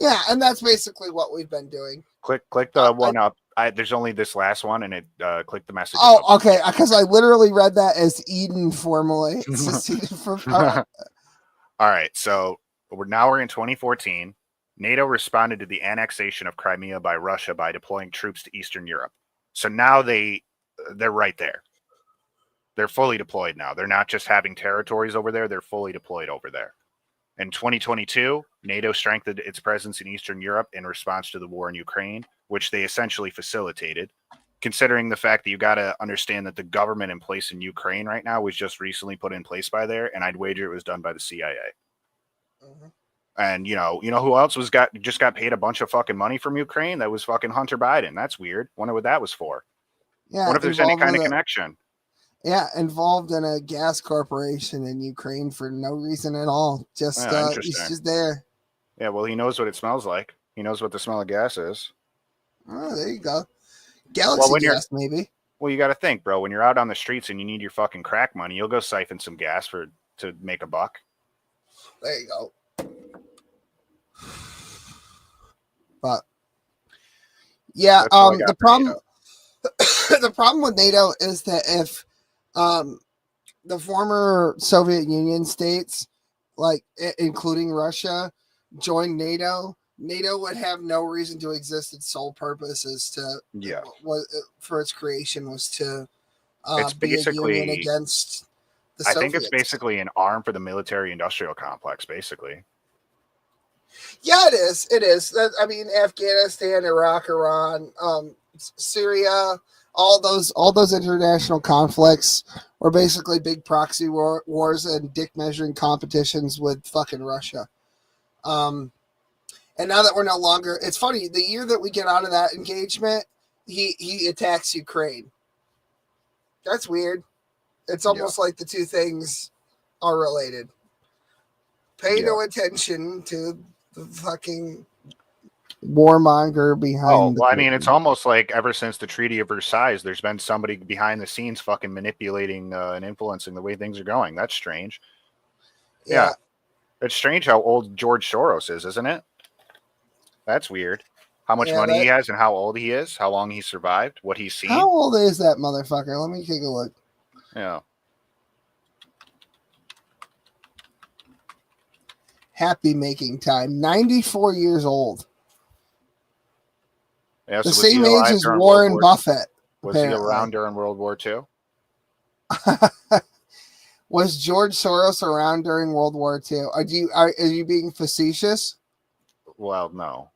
Yeah, and that's basically what we've been doing. Click the one up. There's only this last one, and it click the message. Oh, okay. Because I literally read that as Eden formally. It's just Eden from. All right, so we're in 2014. NATO responded to the annexation of Crimea by Russia by deploying troops to Eastern Europe. So now they're right there. They're fully deployed now. They're not just having territories over there. They're fully deployed over there. In 2022, NATO strengthened its presence in Eastern Europe in response to the war in Ukraine, which they essentially facilitated. Considering the fact that you got to understand that the government in place in Ukraine right now was just recently put in place by there, and I'd wager it was done by the CIA. Mm-hmm. And you know who else just got paid a bunch of fucking money from Ukraine? That was fucking Hunter Biden. That's weird. Wonder what that was for. Yeah. What if there's any kind of connection? Yeah, involved in a gas corporation in Ukraine for no reason at all. Just he's just there. Yeah, well, he knows what it smells like. He knows what the smell of gas is. Oh, there you go. Galaxy gas, maybe. Well, you got to think, bro. When you're out on the streets and you need your fucking crack money, you'll go siphon some gas to make a buck. There you go. But yeah, the problem the problem with NATO is that if the former Soviet Union states, like including Russia, joined NATO, NATO would have no reason to exist. Its sole purpose is to for its creation was to it's basically be a union against the Soviets. I think it's basically an arm for the military-industrial complex, basically. Yeah, it is. It is. I mean, Afghanistan, Iraq, Iran, Syria, all those international conflicts were basically big proxy wars and dick measuring competitions with fucking Russia. And now that we're no longer, it's funny. The year that we get out of that engagement, he attacks Ukraine. That's weird. It's almost like the two things are related. Pay no attention to the fucking warmonger behind. Oh, well, I mean, it's almost like ever since the Treaty of Versailles, there's been somebody behind the scenes fucking manipulating and influencing the way things are going. That's strange. Yeah. It's strange how old George Soros is, isn't it? That's weird. How much money he has and how old he is, how long he survived, what he's seen. How old is that motherfucker? Let me take a look. Yeah. Happy making time. 94 years old. Yeah, the same age as Warren Buffett. Was he around during World War II? Was George Soros around during World War II? Are you being facetious? Well, no.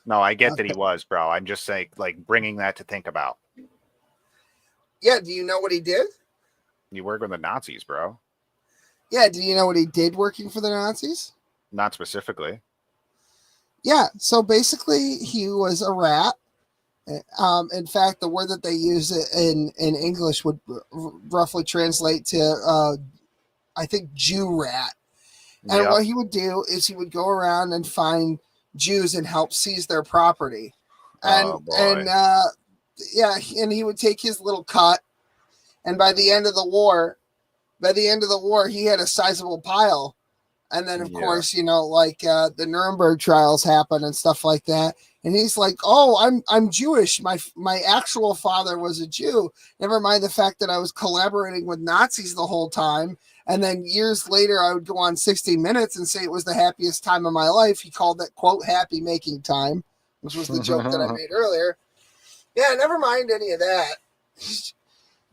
No, I get that he was, bro. I'm just saying, like, bringing that to think about. Yeah, do you know what he did? You work with the Nazis, bro. Yeah, do you know what he did working for the Nazis? Not specifically. Yeah, so basically he was a rat. In fact, the word that they use in English would roughly translate to, I think, Jew rat. And what he would do is he would go around and find Jews and help seize their property. And he would take his little cut. And by the end of the war, he had a sizable pile. And then, of course, the Nuremberg trials happen and stuff like that. And he's like, "Oh, I'm Jewish. My actual father was a Jew. Never mind the fact that I was collaborating with Nazis the whole time." And then years later, I would go on 60 Minutes and say it was the happiest time of my life. He called that, quote, happy making time, which was the joke that I made earlier. Yeah, never mind any of that.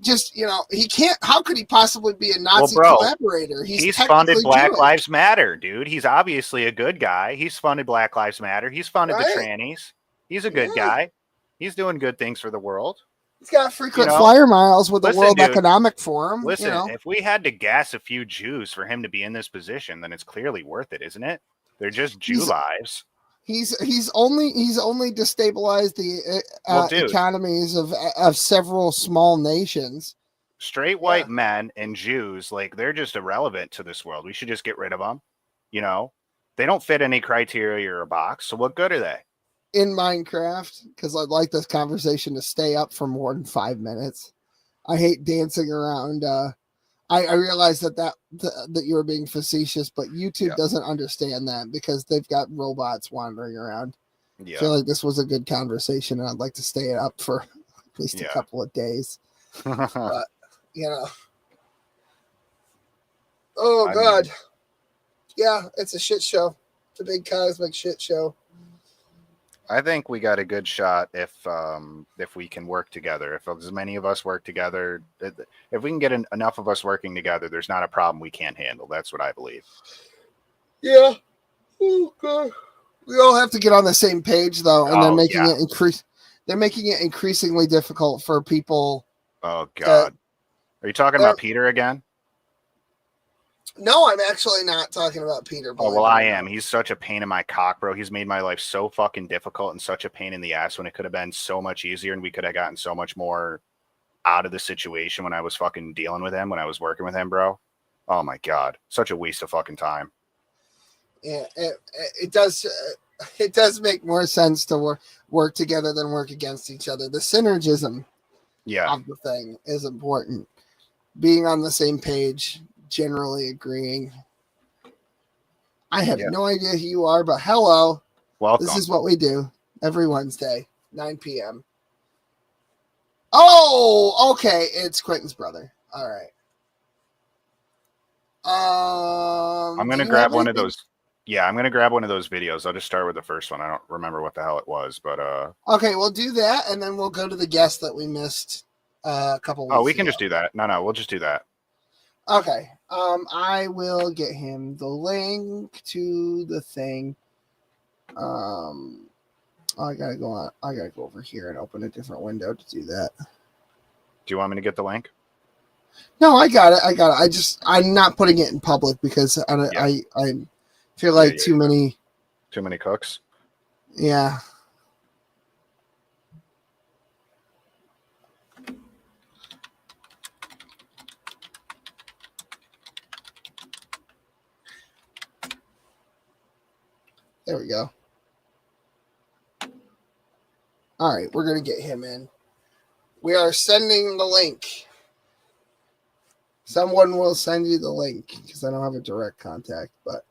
Just, he can't, how could he possibly be a Nazi collaborator? He's funded Black Lives Matter, dude. He's obviously a good guy. He's funded Black Lives Matter. He's funded the trannies. He's a good guy. He's doing good things for the world. He's got frequent You know, flyer miles with the listen, World dude, Economic Forum. Listen, you know, if we had to gas a few Jews for him to be in this position, then it's clearly worth it, isn't it? They're just Jew lives. he's only destabilized the Well, dude. economies of several small nations. Straight white men and Jews, like, they're just irrelevant to this world. We should just get rid of them. You know, they don't fit any criteria or a box. So what good are they? In Minecraft, because I'd like this conversation to stay up for more than 5 minutes. I hate dancing around. I realize that you were being facetious, but YouTube doesn't understand that because they've got robots wandering around. Yeah. I feel like this was a good conversation, and I'd like to stay up for at least a couple of days. But, you know. Oh, God. Yeah, it's a shit show. It's a big cosmic shit show. I think we got a good shot if we can work together. If as many of us work together, if we can get enough of us working together, there's not a problem we can't handle. That's what I believe. Yeah. Oh, God. We all have to get on the same page, though, and they're making it They're making it increasingly difficult for people. Oh, God. Are you talking about Peter again? No, I'm actually not talking about Peter. Oh, well, I am. He's such a pain in my cock, bro. He's made my life so fucking difficult and such a pain in the ass when it could have been so much easier and we could have gotten so much more out of the situation when I was fucking dealing with him, when I was working with him, bro. Oh, my God. Such a waste of fucking time. Yeah, it does. It does make more sense to work together than work against each other. The synergism of the thing is important. Being on the same page, generally agreeing. I have no idea who you are, but hello. Welcome. This is what we do every Wednesday, 9 p.m. Oh, okay. It's Quentin's brother. All right. I'm going to grab one of those. Yeah, I'm going to grab one of those videos. I'll just start with the first one. I don't remember what the hell it was, but okay, we'll do that, and then we'll go to the guest that we missed a couple weeks ago. Oh, we can just do that. No, we'll just do that. Okay. I will get him the link to the thing. I gotta go on. I gotta go over here and open a different window to do that. Do you want me to get the link? No, I got it. I'm not putting it in public because I feel like too many cooks. Yeah. There we go. All right, we're going to get him in. We are sending the link. Someone will send you the link because I don't have a direct contact, but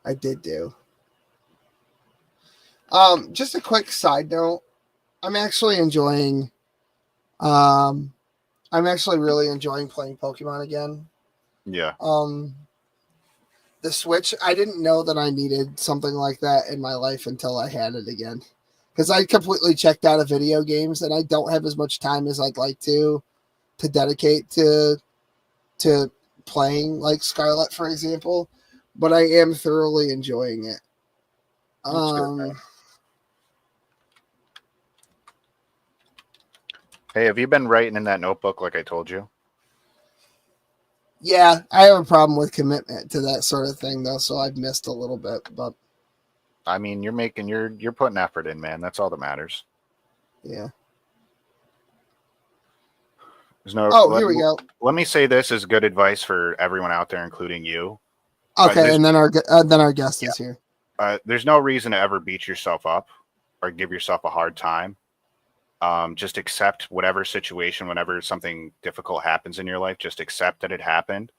I did do. Just a quick side note. I'm actually enjoying I'm actually really enjoying playing Pokemon again. Yeah. The Switch, I didn't know that I needed something like that in my life until I had it again. Because I completely checked out of video games and I don't have as much time as I'd like to dedicate to playing like Scarlet, for example. But I am thoroughly enjoying it. Hey, have you been writing in that notebook like I told you? Yeah, I have a problem with commitment to that sort of thing, though, so I've missed a little bit. But I mean, you're putting effort in, man. That's all that matters. Yeah. There's no. Here we go. Let me say this as good advice for everyone out there, including you. Okay, and then our guest is here. There's no reason to ever beat yourself up or give yourself a hard time. Just accept whatever situation, whenever something difficult happens in your life, just accept that it happened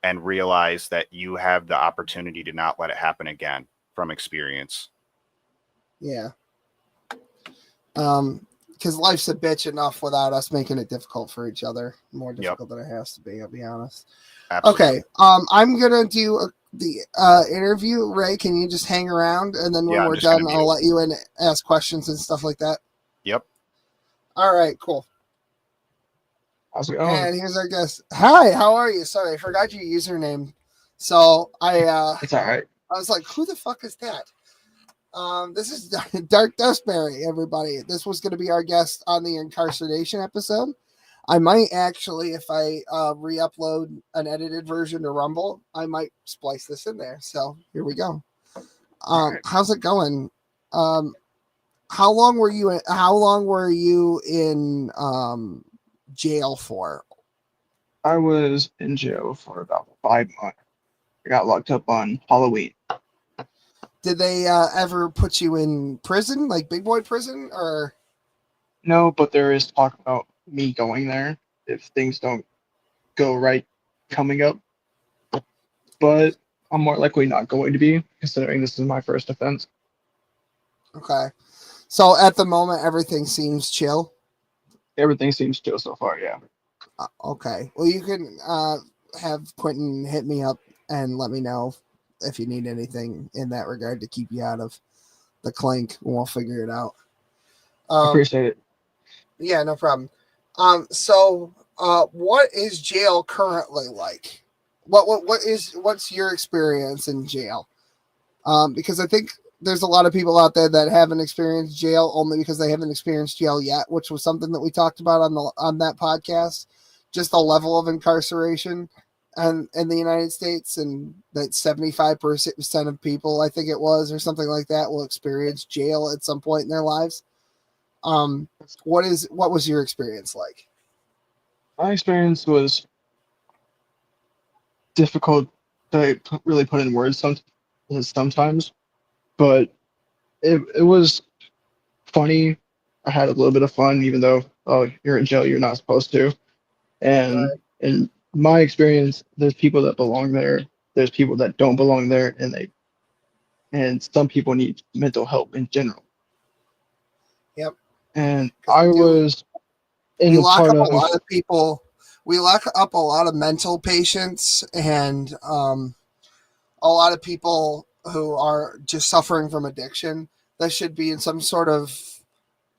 and realize that you have the opportunity to not let it happen again from experience. Yeah. Because life's a bitch enough without us making it difficult for each other. More difficult than it has to be, I'll be honest. Absolutely. Okay. I'm going to do the interview. Ray, can you just hang around? And then when we're done, I'll let you in, ask questions and stuff like that. Yep. All right, cool. How's it going? And here's our guest. Hi, how are you? Sorry, I forgot your username. So it's all right. I was like, who the fuck is that? This is Dark Dustberry, everybody. This was going to be our guest on the incarceration episode. I might actually, if I re-upload an edited version to Rumble, I might splice this in there. So here we go. How's it going? How long were you in jail for? I was in jail for about 5 months. I got locked up on Halloween. Did they ever put you in prison, like big boy prison, or? No, but there is talk about me going there if things don't go right coming up. But I'm more likely not going to be, considering this is my first offense. Okay. So at the moment, everything seems chill. Everything seems chill so far, yeah. Okay. Well, you can have Quentin hit me up and let me know if you need anything in that regard to keep you out of the clink, and we'll figure it out. Appreciate it. Yeah, no problem. So what is jail currently like? What's your experience in jail? Because I think there's a lot of people out there that haven't experienced jail only because they haven't experienced jail yet, which was something that we talked about on that podcast. Just the level of incarceration and in the United States, and that 75% of people, I think it was, or something like that, will experience jail at some point in their lives. What was your experience like? My experience was difficult to really put in words sometimes, but it was funny. I had a little bit of fun, even though you're in jail, you're not supposed to. And in my experience, there's people that belong there. There's people that don't belong there, and some people need mental help in general. Yep. And I was in the part of a lot of people. We lock up a lot of mental patients and a lot of people who are just suffering from addiction that should be in some sort of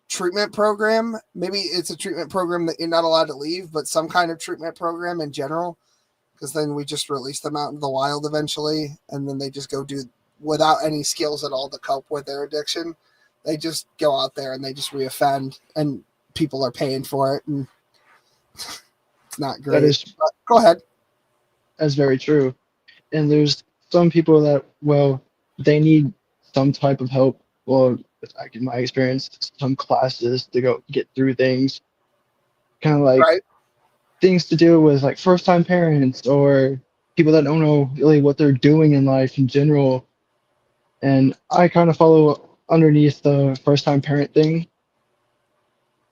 treatment program. Maybe it's a treatment program that you're not allowed to leave, but some kind of treatment program in general, because then we just release them out into the wild eventually, and then they just go do without any skills at all to cope with their addiction. They just go out there and they just reoffend, and people are paying for it, and it's not great. That is, but go ahead. That's very true. And there's some people that, well, they need some type of help. Well, like in my experience, some classes to go get through things, kind of like things to deal with, like first-time parents or people that don't know really what they're doing in life in general. And I kind of follow underneath the first-time parent thing.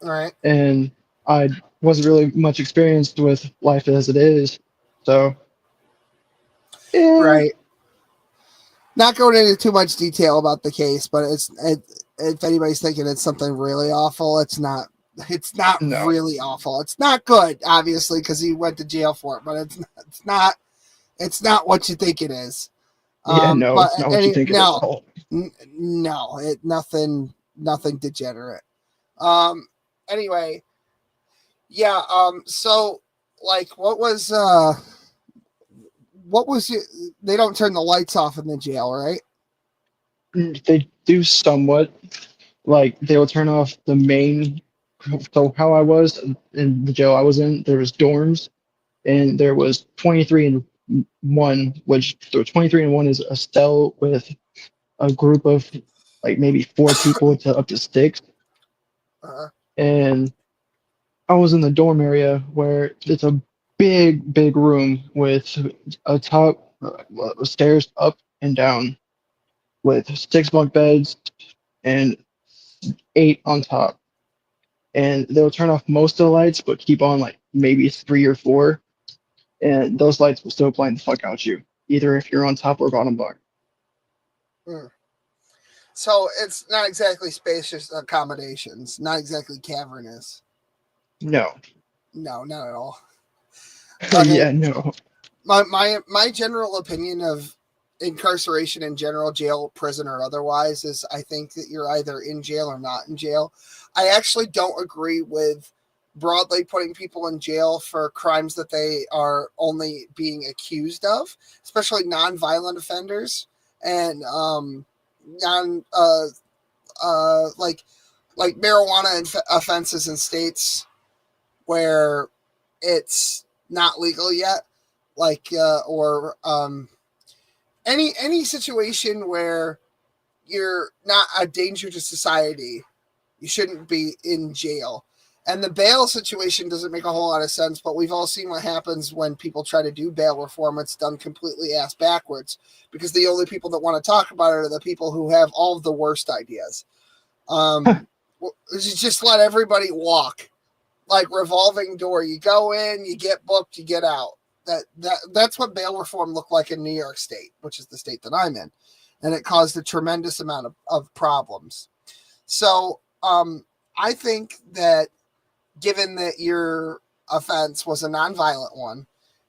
All right. And I wasn't really much experienced with life as it is, so yeah. Right. Not going into too much detail about the case, but if anybody's thinking it's something really awful, it's not. It's not really awful. It's not good, obviously, because he went to jail for it. But it's not what you think it is. Yeah, no, it's not what you think it is at all. No, nothing degenerate. Anyway, yeah. So, like, what was your? They don't turn the lights off in the jail, right? They do somewhat. Like, they will turn off the main. So how I was in the jail I was in, there was dorms, and there was 23 and 1, which so 23 and 1 is a cell with a group of like maybe 4 people to up to 6. And I was in the dorm area where it's a big room with a top stairs up and down with 6 bunk beds and 8 on top. And they'll turn off most of the lights, but keep on like maybe 3 or 4. And those lights will still blind the fuck out you, either if you're on top or bottom bunk. So it's not exactly spacious accommodations, not exactly cavernous. No, not at all. Yeah, no. My general opinion of incarceration in general, jail, prison, or otherwise, is I think that you're either in jail or not in jail. I actually don't agree with broadly putting people in jail for crimes that they are only being accused of, especially non-violent offenders. And non like marijuana offenses in states where it's not legal yet, like or any situation where you're not a danger to society, you shouldn't be in jail. And the bail situation doesn't make a whole lot of sense, but we've all seen what happens when people try to do bail reform. It's done completely ass backwards because the only people that want to talk about it are the people who have all of the worst ideas. Just let everybody walk like revolving door. You go in, you get booked, you get out. That's what bail reform looked like in New York State, which is the state that I'm in. And it caused a tremendous amount of problems. So I think that given that your offense was a nonviolent one,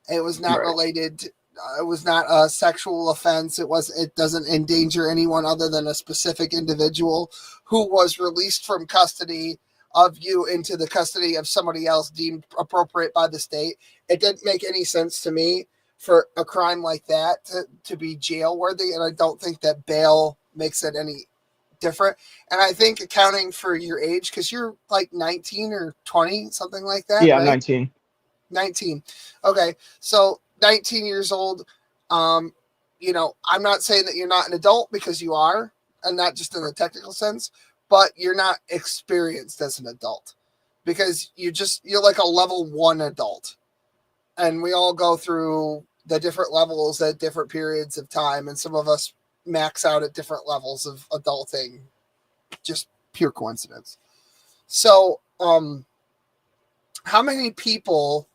it was not related. It was not a sexual offense. It doesn't endanger anyone other than a specific individual who was released from custody of you into the custody of somebody else deemed appropriate by the state. It didn't make any sense to me for a crime like that to be jail worthy. And I don't think that bail makes it any different. And I think accounting for your age, because you're like 19 or 20, something like that. Yeah, right? 19. 19. Okay. So 19 years old. I'm not saying that you're not an adult, because you are, and not just in the technical sense, but you're not experienced as an adult because you're like a level 1 adult. And we all go through the different levels at different periods of time. And some of us max out at different levels of adulting, just pure coincidence. So, how many people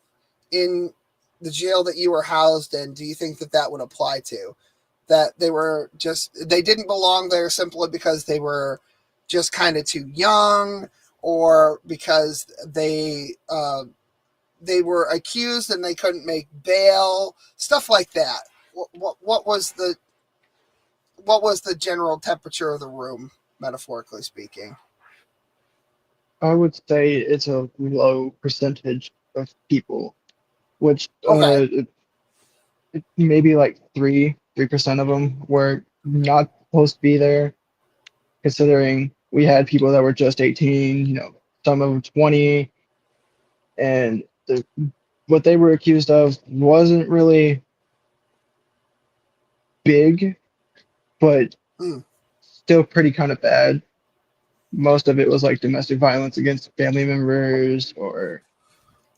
in the jail that you were housed in do you think that would apply to? That they didn't belong there simply because they were just kind of too young, or because they were accused and they couldn't make bail, stuff like that. What was the general temperature of the room, metaphorically speaking? I would say it's a low percentage of people, which Okay. maybe like 3% of them were not supposed to be there, considering we had people that were just 18, some of them 20, and what they were accused of wasn't really big, but still pretty kind of bad. Most of it was like domestic violence against family members or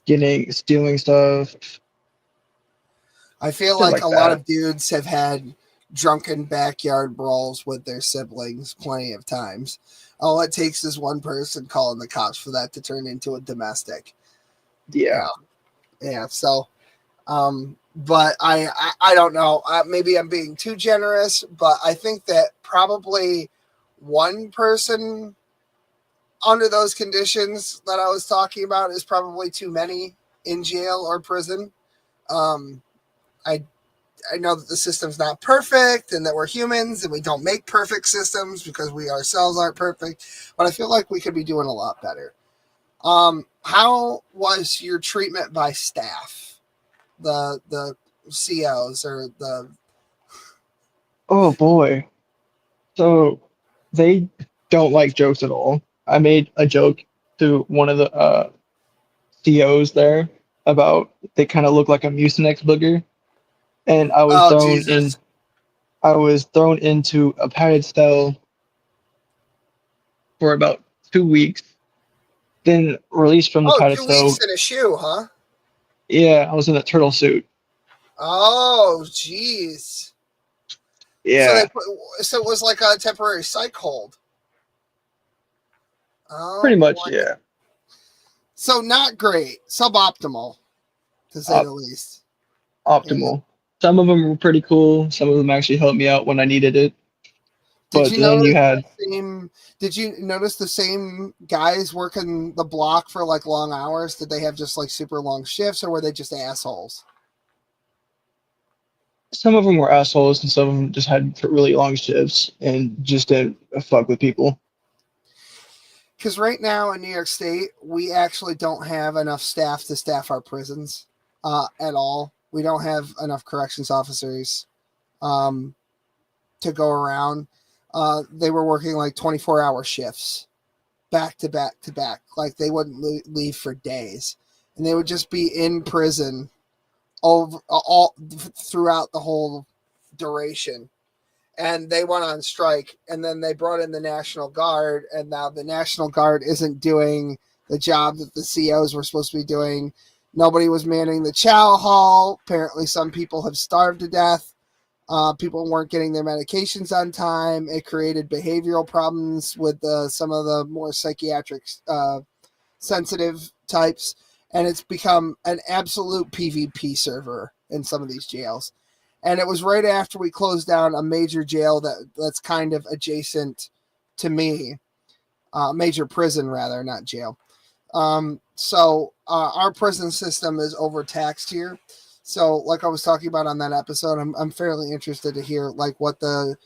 stealing stuff. I feel Shit like like a lot that. of dudes have had drunken backyard brawls with their siblings plenty of times. All it takes is one person calling the cops for that to turn into a domestic. Yeah. Yeah. So, but I don't know. Maybe I'm being too generous, but I think that probably one person under those conditions that I was talking about is probably too many in jail or prison. I know that the system's not perfect and that we're humans and we don't make perfect systems because we ourselves aren't perfect, but I feel like we could be doing a lot better. How was your treatment by staff? The COs or the... Oh boy. So they don't like jokes at all. I made a joke to one of the COs there about they kind of look like a Mucinex booger, and I was Jesus. thrown into a padded cell for about 2 weeks, then released from the padded 2 cell. weeks in a shoe, huh? Yeah, I was in a turtle suit. Oh, jeez. Yeah. So it was like a temporary psych hold. Oh, Pretty much, boy. yeah. So not great, suboptimal, to say the least. Optimal. Some of them were pretty cool. Some of them actually helped me out when I needed it. Did you notice the same guys working the block for like long hours? Did they have just like super long shifts, or were they just assholes? Some of them were assholes, and some of them just had really long shifts and just didn't fuck with people. Because right now in New York State, we actually don't have enough staff to staff our prisons at all. We don't have enough corrections officers to go around. they were working like 24-hour shifts, back to back to back. Like they wouldn't leave for days, and they would just be in prison all throughout the whole duration. And they went on strike, and then they brought in the National Guard, and now the National Guard isn't doing the job that the COs were supposed to be doing. Nobody was manning the chow hall. Apparently, some people have starved to death. People weren't getting their medications on time. It created behavioral problems with some of the more psychiatric sensitive types, and it's become an absolute PvP server in some of these jails. And it was right after we closed down a major jail that's kind of adjacent to me, major prison rather, not jail. So our prison system is overtaxed here. So like I was talking about on that episode, I'm fairly interested to hear like what the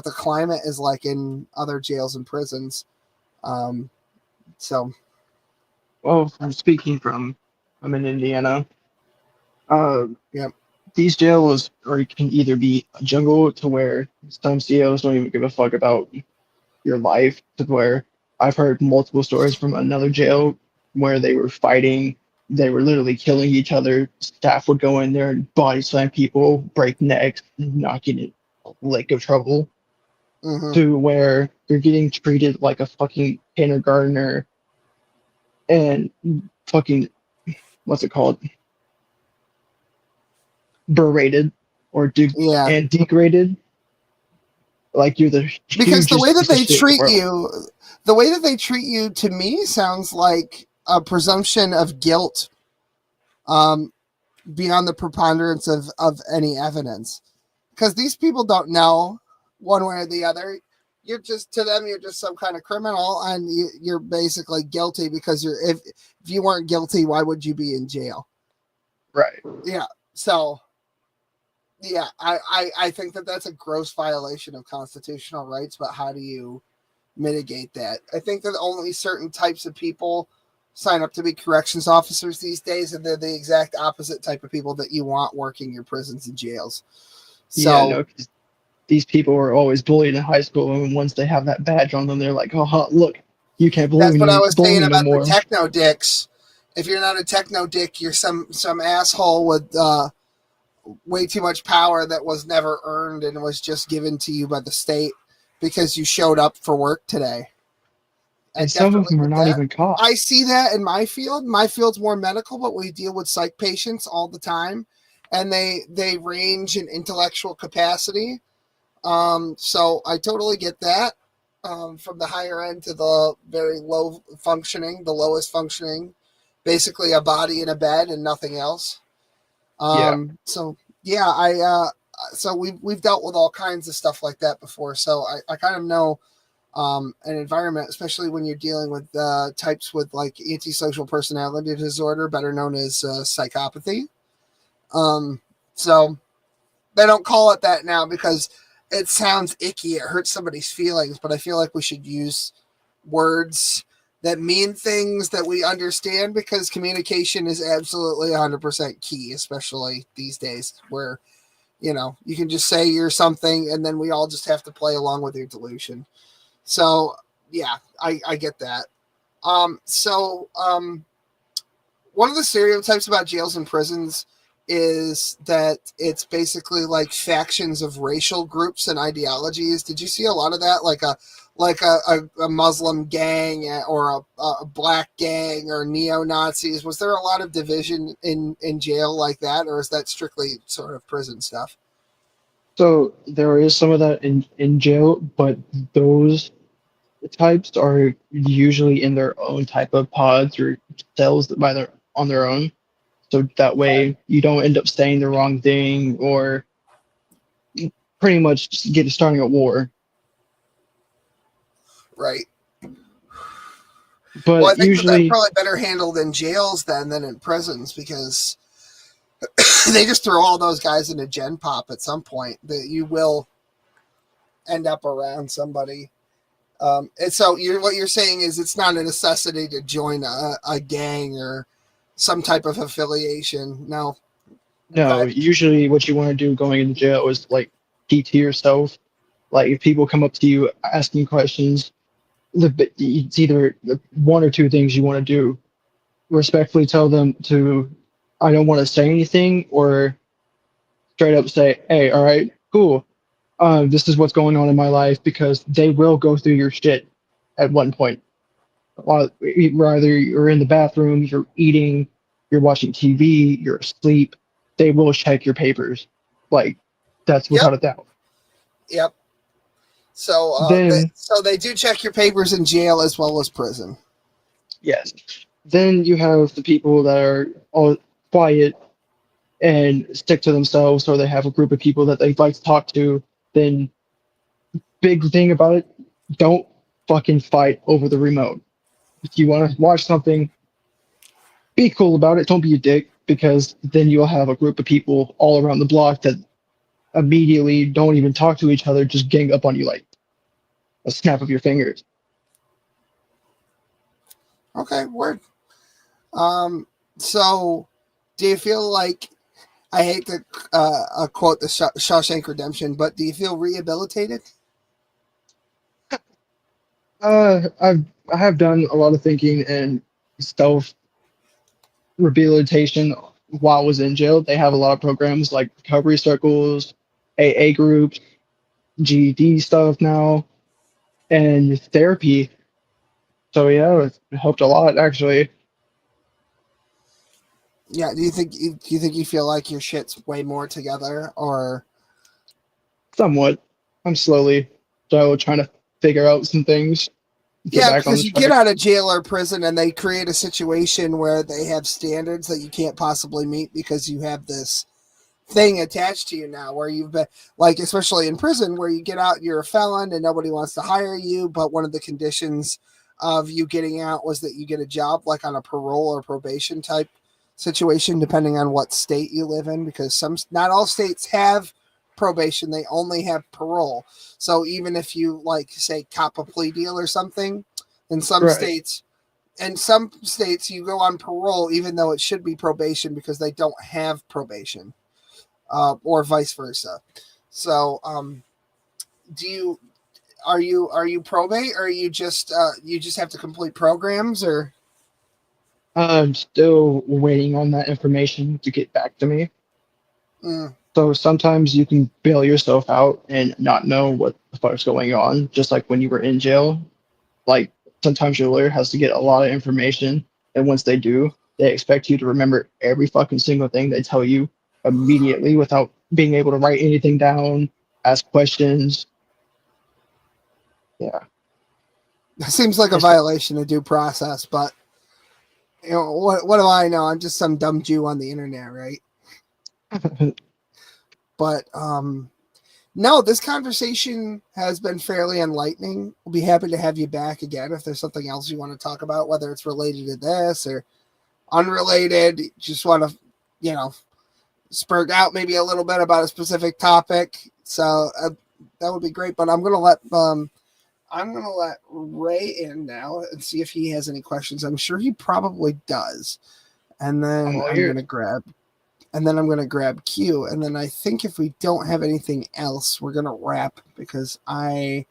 climate is like in other jails and prisons. Well, I'm in Indiana. Yep. These jails can either be a jungle to where some CEOs don't even give a fuck about your life, to where I've heard multiple stories from another jail where they were fighting. They were literally killing each other. Staff would go in there and body slam people, break necks, not getting a lick of trouble, to where you're getting treated like a fucking kindergartner and fucking, what's it called? Berated or and degraded. Like you're the because the way that they hugest treat world. you, the way that they treat you to me sounds like a presumption of guilt, beyond the preponderance of any evidence, because these people don't know one way or the other. You're just some kind of criminal, and you're basically guilty because if you weren't guilty, why would you be in jail? Right. Yeah. So. Yeah, I think that's a gross violation of constitutional rights, but how do you mitigate that? I think that only certain types of people sign up to be corrections officers these days, and they're the exact opposite type of people that you want working your prisons and jails. So, 'cause these people were always bullied in high school, and once they have that badge on them, they're like, oh, look, you can't bully that's me. what I was saying about no the techno dicks. If you're not a techno dick, you're some asshole with way too much power that was never earned and was just given to you by the state because you showed up for work today. And some of them are not even caught. I see that in my field. My field's more medical, but we deal with psych patients all the time, and they range in intellectual capacity. So I totally get that. From the higher end to the very low functioning, the lowest functioning, basically a body in a bed and nothing else. So we've dealt with all kinds of stuff like that before. So I kind of know an environment, especially when you're dealing with types with like antisocial personality disorder, better known as psychopathy. So they don't call it that now because it sounds icky. It hurts somebody's feelings, but I feel like we should use words that mean things that we understand, because communication is absolutely 100% key, especially these days where, you can just say you're something and then we all just have to play along with your delusion. So yeah, I get that. One of the stereotypes about jails and prisons is that it's basically like factions of racial groups and ideologies. Did you see a lot of that? Like a Muslim gang or a black gang or neo-Nazis? Was there a lot of division in jail like that, or is that strictly sort of prison stuff? So there is some of that in jail, but those types are usually in their own type of pods or cells on their own. So that way you don't end up saying the wrong thing or pretty much just starting a war. Right. But well, I think usually that's probably better handled in jails than in prisons, because they just throw all those guys into Gen Pop at some point. That you will end up around somebody. And so what you're saying is it's not a necessity to join a gang or some type of affiliation. No. Usually what you want to do going into jail is like keep to yourself, Like if people come up to you asking questions, it's either the one or two things you want to do. Respectfully tell them to, I don't want to say anything, or straight up say, hey, all right, cool. This is what's going on in my life, because they will go through your shit at one point. Whether you're in the bathroom, you're eating, you're watching TV, you're asleep, they will check your papers. Like, that's without a doubt. Yep. So, Then- so they do check your papers in jail as well as prison. Yes. Then you have the people that are all quiet and stick to themselves, or they have a group of people that they like to talk to. Then, big thing about it, don't fucking fight over the remote. If you want to watch something, be cool about it. Don't be a dick, because then you'll have a group of people all around the block that immediately don't even talk to each other, just gang up on you like a snap of your fingers. Okay, word. So do you feel like, I hate to quote the Shawshank Redemption, but do you feel rehabilitated? I have done a lot of thinking and self rehabilitation while I was in jail. They have a lot of programs like recovery circles, AA groups, GED stuff now, and therapy. So yeah, it helped a lot actually. Yeah. Do you think you feel like your shit's way more together, or? Somewhat. I'm slowly trying to figure out some things. Yeah, because you get out of jail or prison and they create a situation where they have standards that you can't possibly meet because you have this thing attached to you now, where you've been, like, especially in prison, where you get out, you're a felon and nobody wants to hire you, but one of the conditions of you getting out was that you get a job, like on a parole or probation type situation, depending on what state you live in, because not all states have probation, they only have parole. So even if you, like, say, cop a plea deal or something, in some states you go on parole even though it should be probation because they don't have probation, or vice versa. So are you probate, or are you just have to complete programs, or? I'm still waiting on that information to get back to me. So sometimes you can bail yourself out and not know what the fuck's going on, just like when you were in jail. Like, sometimes your lawyer has to get a lot of information, and once they do, they expect you to remember every fucking single thing they tell you immediately without being able to write anything down, ask questions. Yeah. It seems like a violation of due process, but you know, what do I know? I'm just some dumb Jew on the internet, right? But no, this conversation has been fairly enlightening. We'll be happy to have you back again if there's something else you want to talk about, whether it's related to this or unrelated. Just want to, spurt out maybe a little bit about a specific topic. So that would be great. But I'm gonna let Ray in now and see if he has any questions. I'm sure he probably does. And then I'm gonna grab Q. And then I think if we don't have anything else, we're gonna wrap, because I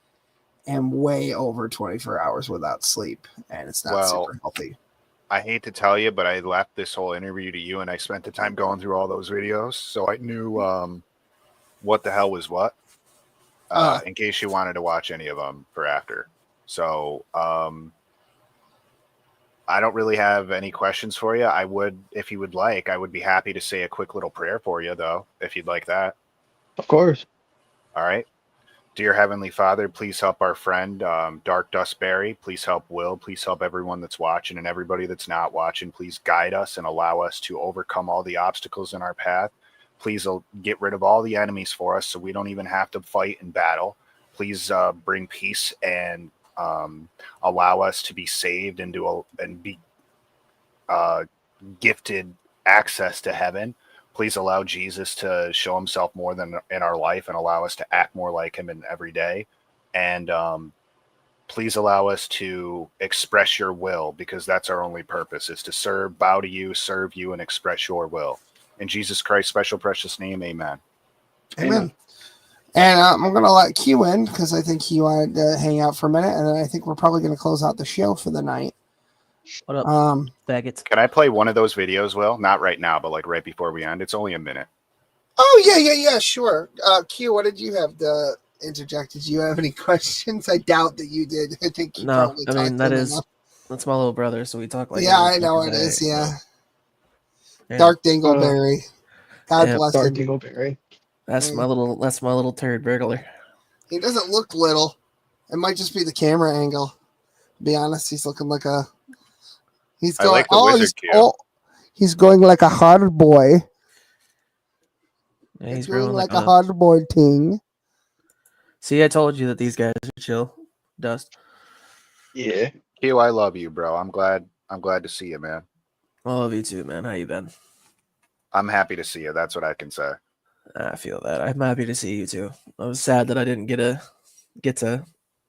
am way over 24 hours without sleep, and it's not super healthy. I hate to tell you, but I left this whole interview to you, and I spent the time going through all those videos, so I knew what the hell was what, in case you wanted to watch any of them for after. So I don't really have any questions for you. I would, if you would like, I would be happy to say a quick little prayer for you, though, if you'd like that. Of course. All right. Dear Heavenly Father, please help our friend, Dark Dustberry. Please help Will. Please help everyone that's watching, and everybody that's not watching. Please guide us and allow us to overcome all the obstacles in our path. Please get rid of all the enemies for us so we don't even have to fight and battle. Please bring peace and allow us to be saved and be gifted access to heaven. Please allow Jesus to show himself more than in our life and allow us to act more like him in every day. And please allow us to express your will, because that's our only purpose, is to bow to you, serve you, and express your will. In Jesus Christ's special precious name, amen. Amen. And I'm going to let Q in because I think he wanted to hang out for a minute. And then I think we're probably going to close out the show for the night. What up, faggots? Can I play one of those videos, Will? Not right now, but like right before we end. It's only a minute. Oh, yeah, sure. Q, what did you have to interject? Did you have any questions? I doubt that you did. I think you No, probably I mean, talked to that's my little brother, so we talk like yeah, every I know fucking it day, is, yeah. Yeah. Dark Dingleberry. God Yeah, bless Dark him. Dingleberry. That's my little turd burglar. He doesn't look little. It might just be the camera angle. To be honest, he's looking like a. He's I going. like the wizard Q. He's going like a hard boy. Yeah, he's doing growing like a hard boy thing. See, I told you that these guys are chill. Dust. Yeah. Q, I love you, bro. I'm glad to see you, man. I love you too, man. How you been? I'm happy to see you. That's what I can say. I feel that. I'm happy to see you too. I was sad that I didn't get to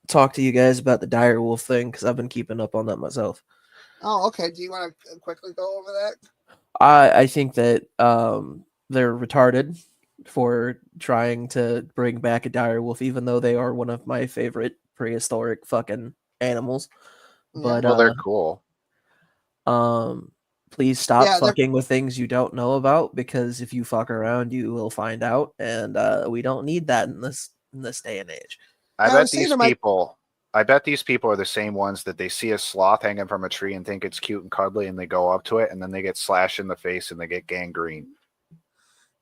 talk to you guys about the dire wolf thing because I've been keeping up on that myself. Oh, okay. Do you want to quickly go over that? I think that they're retarded for trying to bring back a dire wolf, even though they are one of my favorite prehistoric fucking animals. But Well, they're cool. please stop Yeah, they're- fucking with things you don't know about, because if you fuck around, you will find out, and we don't need that in this day and age. I I bet was saying these to my- people. I bet these people are the same ones that they see a sloth hanging from a tree and think it's cute and cuddly, and they go up to it, and then they get slashed in the face and they get gangrene.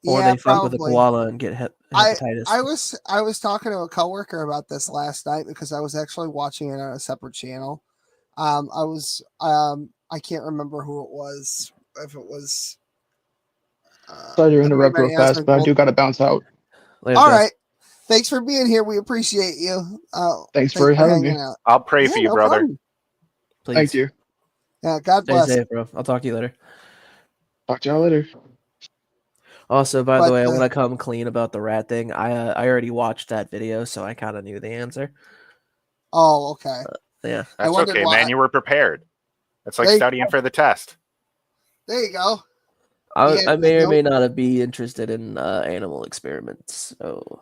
Or Yeah, they fuck with a probably. koala and get hepatitis. I was talking to a coworker about this last night because I was actually watching it on a separate channel. I can't remember who it was. If it was. Sorry to interrupt real everybody asked fast, me but I both- do got to bounce out. Later, All guys. right. Thanks for being here. We appreciate you. Thanks for having me. hanging out. I'll pray Yeah, for you, no brother. problem. Please. Thank you. Yeah, God Stay bless. safe, bro. I'll talk to you later. Talk to y'all later. Also, by But, the way, I want to come clean about the rat thing. I already watched that video, so I kind of knew the answer. Oh, okay. Yeah. I That's wondered okay, why- man. You were prepared. It's like Hey. studying for the test. There you go. I Yeah, may or nope. may not be interested in animal experiments. So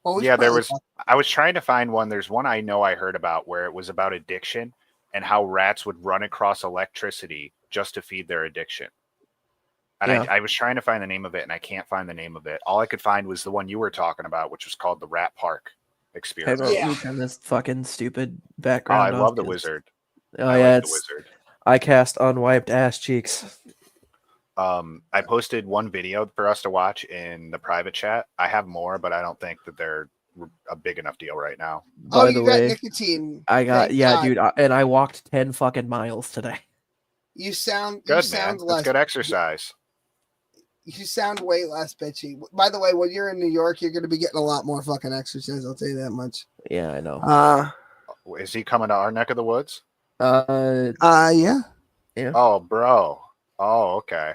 Well, we Yeah, should there probably was. talk- I was trying to find one. There's one I know I heard about where it was about addiction and how rats would run across electricity just to feed their addiction. And Yeah. I was trying to find the name of it, and I can't find the name of it. All I could find was the one you were talking about, which was called the Rat Park hey, Experiment. bro, Yeah. you turn this fucking stupid Oh, background. I off, love the 'cause- wizard. Oh I yeah, like the it's wizard. I cast unwiped ass cheeks. I posted one video for us to watch in the private chat. I have more, but I don't think that they're a big enough deal right now. Oh, By you the got way, nicotine. I got Thank yeah, God. dude, and I walked 10 fucking miles today. You sound Good, man. sound That's less. good exercise. You sound way less bitchy. By the way, when you're in New York, you're going to be getting a lot more fucking exercise. I'll tell you that much. Yeah, I know. Is he coming to our neck of the woods? Yeah. Oh, bro. Oh, okay.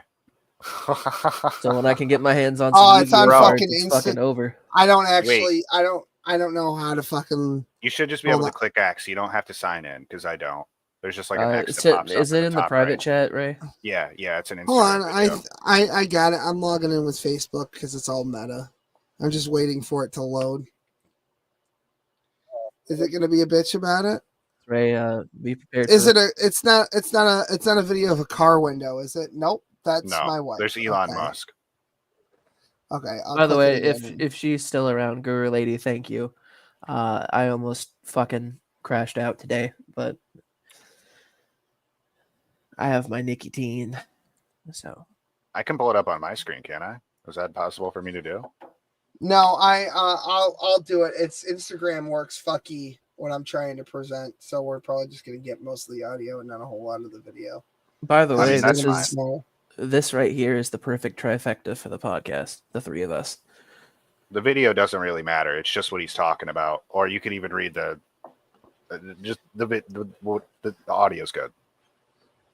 So when I can get my hands on Oh, some it's on Yu-Gi-Oh cards, fucking it's instant. fucking over. I don't actually. I don't know how to fucking. You should just be Hold able on. to click X. You don't have to sign in because I don't. There's just like an X Is that pops up it in the top private right. chat, Ray? Yeah, it's an Hold on. Instagram video. I got it. I'm logging in with Facebook because it's all meta. I'm just waiting for it to load. Is it going to be a bitch about it? Ray, be prepared. Is for it a? It's not a video of a car window, is it? Nope. That's No, my wife. there's Elon Okay. Musk. Okay. I'll By the click way, it again. if she's still around, Guru Lady, thank you. I almost fucking crashed out today, but I have my nicotine, so I can pull it up on my screen, can I? Is that possible for me to do? No, I'll do it. It's Instagram works fucky what I'm trying to present, so we're probably just gonna get most of the audio and not a whole lot of the video. By the I way, mean, that's this fine. is Small. this right here is the perfect trifecta for the podcast. The three of us. The video doesn't really matter. It's just what he's talking about. Or you could even read the audio's good.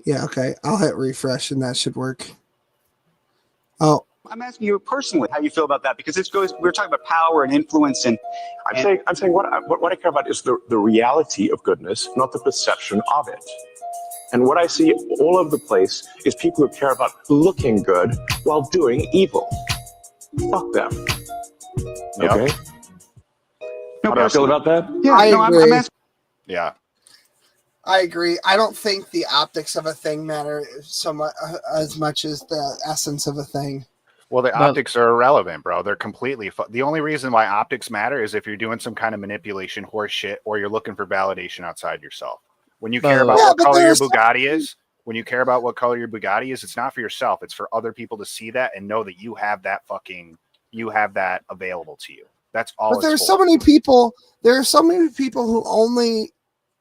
Yeah, okay. I'll hit refresh and that should work. Oh, I'm asking you personally how you feel about that because we're talking about power and influence and I'm saying what I care about is the reality of goodness, not the perception of it. And what I see all over the place is people who care about looking good while doing evil. Fuck them. Yep. Okay. How do I feel about that? Yeah, I agree. Yeah. I agree. I don't think the optics of a thing matter so much as much as the essence of a thing. Well, the optics are irrelevant, bro. They're completely. The only reason why optics matter is if you're doing some kind of manipulation, horse shit, or you're looking for validation outside yourself. When you care about what color your Bugatti is, it's not for yourself. It's for other people to see that and know that you have that available to you. That's all. But there are so many people who only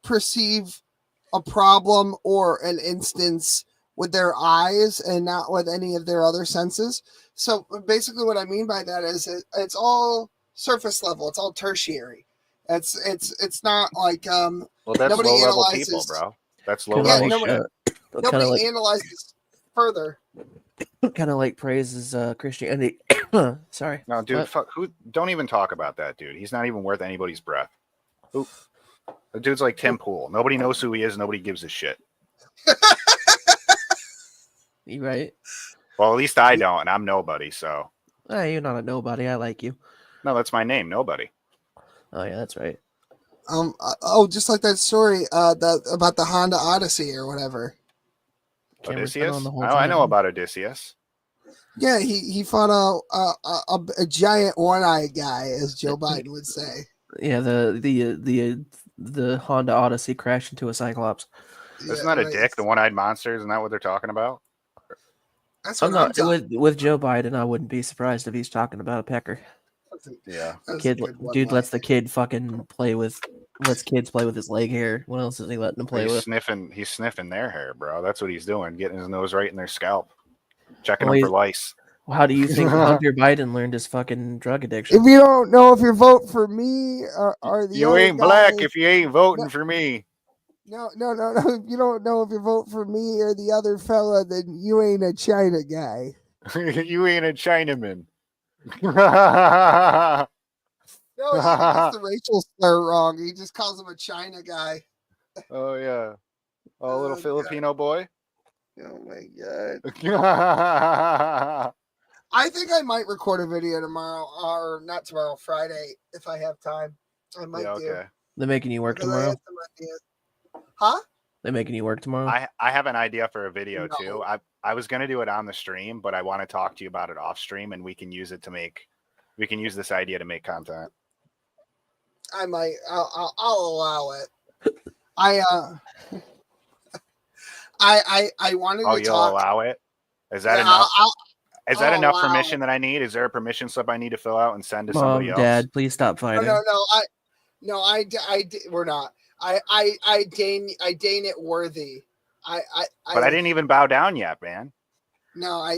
perceive a problem or an instance with their eyes and not with any of their other senses. So basically what I mean by that is it's all surface level. It's all tertiary. It's not like well, that's nobody low level analyzes people, bro. That's low level shit. Nobody analyzes further. Kind of like praises Christianity. Sorry. No, dude, don't even talk about that dude. He's not even worth anybody's breath. Who? The dude's like Tim Pool. Nobody knows who he is. Nobody gives a shit. You right? Well, at least I don't, and I'm nobody. So. You're not a nobody. I like you. No, that's my name. Nobody. Oh yeah, that's right. Just like that story about the Honda Odyssey or whatever. Odysseus? I know about Odysseus. Yeah, he fought a giant one-eyed guy, as Joe Biden would say. Yeah, the Honda Odyssey crashed into a Cyclops. Isn't that a dick? The one-eyed monster? Isn't that what they're talking about? That's what I'm talking. With Joe Biden, I wouldn't be surprised if he's talking about a pecker. Yeah, Lets the kid fucking lets kids play with his leg hair. What else is he letting them play with? He's sniffing their hair, bro. That's what he's doing, getting his nose right in their scalp, checking them for lice. Well, how do you think Hunter Biden learned his fucking drug addiction? If you don't know if you're voting for me or the you ain't black if you ain't voting for me. No. If you don't know if you vote for me or the other fella, then you ain't a China guy. You ain't a Chinaman. No, he gets the racial slur wrong. He just calls him a China guy. Oh yeah, little Filipino boy. Oh my god. I think I might record a video tomorrow, or not tomorrow, Friday, if I have time. I might do. They're making you work tomorrow? Huh? They're making you work tomorrow? I have an idea for a video too. I was gonna do it on the stream, but I want to talk to you about it off stream, and we can use this idea to make content. I might. I'll allow it. I wanted to talk. You'll allow it? Is that enough? Is that enough permission that I need? Is there a permission slip I need to fill out and send to somebody else? Dad, please stop fighting. We're not. I deign it worthy. But I didn't even bow down yet, man. No,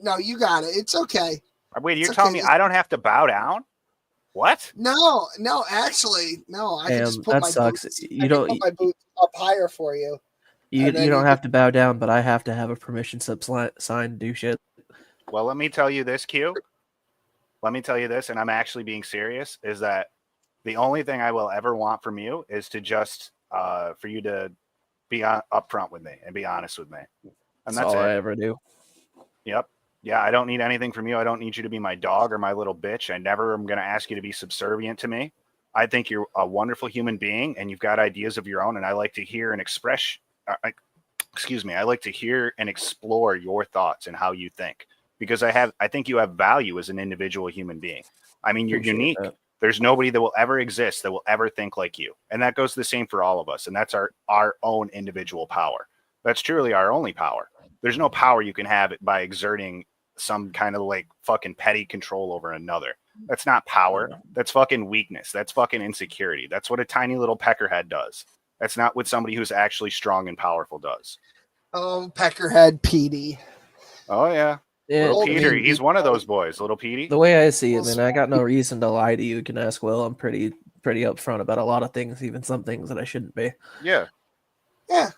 no, you got it. It's okay. Wait, you're telling me I don't have to bow down? What? No, actually, no. I can just put that my sucks. Boots, Don't. Put my boots up higher for you. You don't have to bow down, but I have to have a permission slip signed to do shit. Well, let me tell you this, Q. Let me tell you this, and I'm actually being serious, is that the only thing I will ever want from you is to just for you to be upfront with me and be honest with me. And that's all it. I ever do. Yep. Yeah, I don't need anything from you. I don't need you to be my dog or my little bitch. I never am going to ask you to be subservient to me. I think you're a wonderful human being and you've got ideas of your own. And I like to hear and express, I like to hear and explore your thoughts and how you think, because I think you have value as an individual human being. I mean, you're unique. There's nobody that will ever exist that will ever think like you. And that goes the same for all of us. And that's our own individual power. That's truly our only power. There's no power you can have by exerting some kind of like fucking petty control over another. That's not power. That's fucking weakness. That's fucking insecurity. That's what a tiny little peckerhead does. That's not what somebody who's actually strong and powerful does. Oh, peckerhead Petey. Oh yeah. Little Peter, he's one of those boys, little Petey. The way I see it, man, I got no reason to lie to you. You can ask Will. I'm pretty upfront about a lot of things, even some things that I shouldn't be. Yeah. Yeah.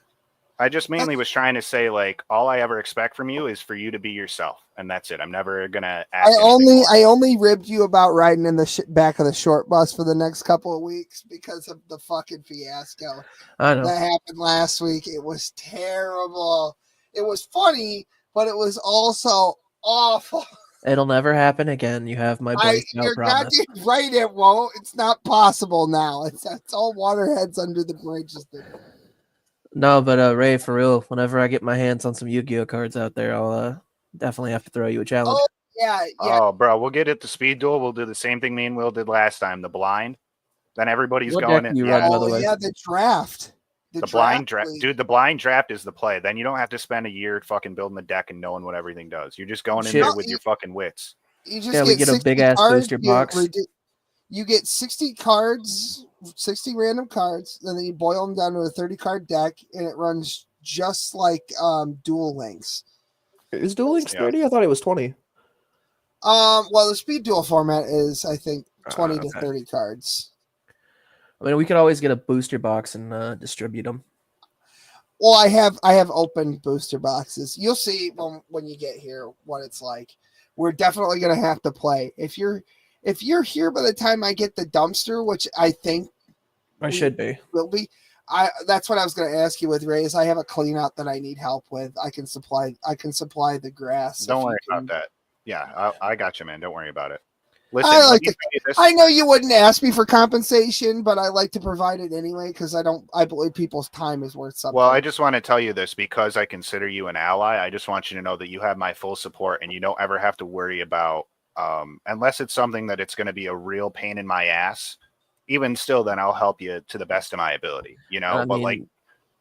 I just mainly was trying to say, like, all I ever expect from you is for you to be yourself, and that's it. I'm never gonna ask. I only ribbed you about riding in the back of the short bus for the next couple of weeks because of the fucking fiasco I know that happened last week. It was terrible. It was funny, but it was also awful. It'll never happen again. You have my Boy Scout You're promise. goddamn right. It won't. It's not possible now. It's all waterheads under the bridge. No, but Ray, for real, whenever I get my hands on some Yu-Gi-Oh cards out there, I'll definitely have to throw you a challenge. Oh yeah. Oh, bro, we'll get it the speed duel. We'll do the same thing me and Will did last time. The blind. Then everybody's What going deck in. do you run, by the Oh way? yeah, the draft. The blind draft, league. dude. The blind draft is the play. Then you don't have to spend a year fucking building the deck and knowing what everything does. You're just going in Shit. there with your fucking wits. You just Yeah, we get a 60 big-ass cards, booster box. You get 60 cards, 60 random cards, and then you boil them down to a 30 card deck, and it runs just like Duel Links. Is Duel Links Yeah. 30? I thought it was 20. Well, the speed duel format is, I think, 20 to okay. 30 cards. I mean, we could always get a booster box and distribute them. Well, I have open booster boxes. You'll see when you get here what it's like. We're definitely gonna have to play. If you're here by the time I get the dumpster, which I think I should be. will be. That's what I was going to ask you with Ray. Is I have a clean out that I need help with. I can supply the grass. Don't if you worry can- about that. Yeah, I got you, man. Don't worry about it. Listen, I let like me to- tell you this. I know you wouldn't ask me for compensation, but I like to provide it anyway because I believe people's time is worth something. Well, I just want to tell you this because I consider you an ally. I just want you to know that you have my full support and you don't ever have to worry about, unless it's something that it's going to be a real pain in my ass. Even still, then I'll help you to the best of my ability, I but like mean-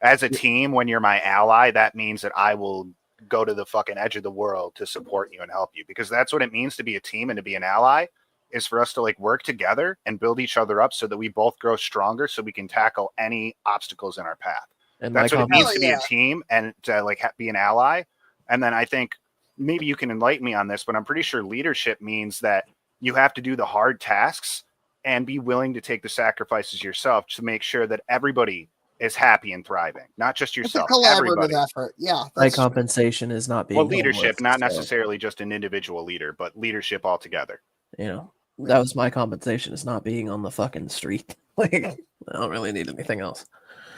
as a team, when you're my ally, that means that I will go to the fucking edge of the world to support you and help you because that's what it means to be a team and to be an ally is for us to like work together and build each other up so that we both grow stronger so we can tackle any obstacles in our path. And That's what it means to be yeah. a team and to like be an ally. And then I think maybe you can enlighten me on this, but I'm pretty sure leadership means that you have to do the hard tasks and be willing to take the sacrifices yourself to make sure that everybody is happy and thriving, not just it's a yourself. collaborative Everybody. effort. Yeah, My that's compensation is not being Well, leadership, homeless, not so, necessarily just an individual leader, but leadership altogether. You know, that was my compensation is not being on the fucking street. Like, I don't really need anything else.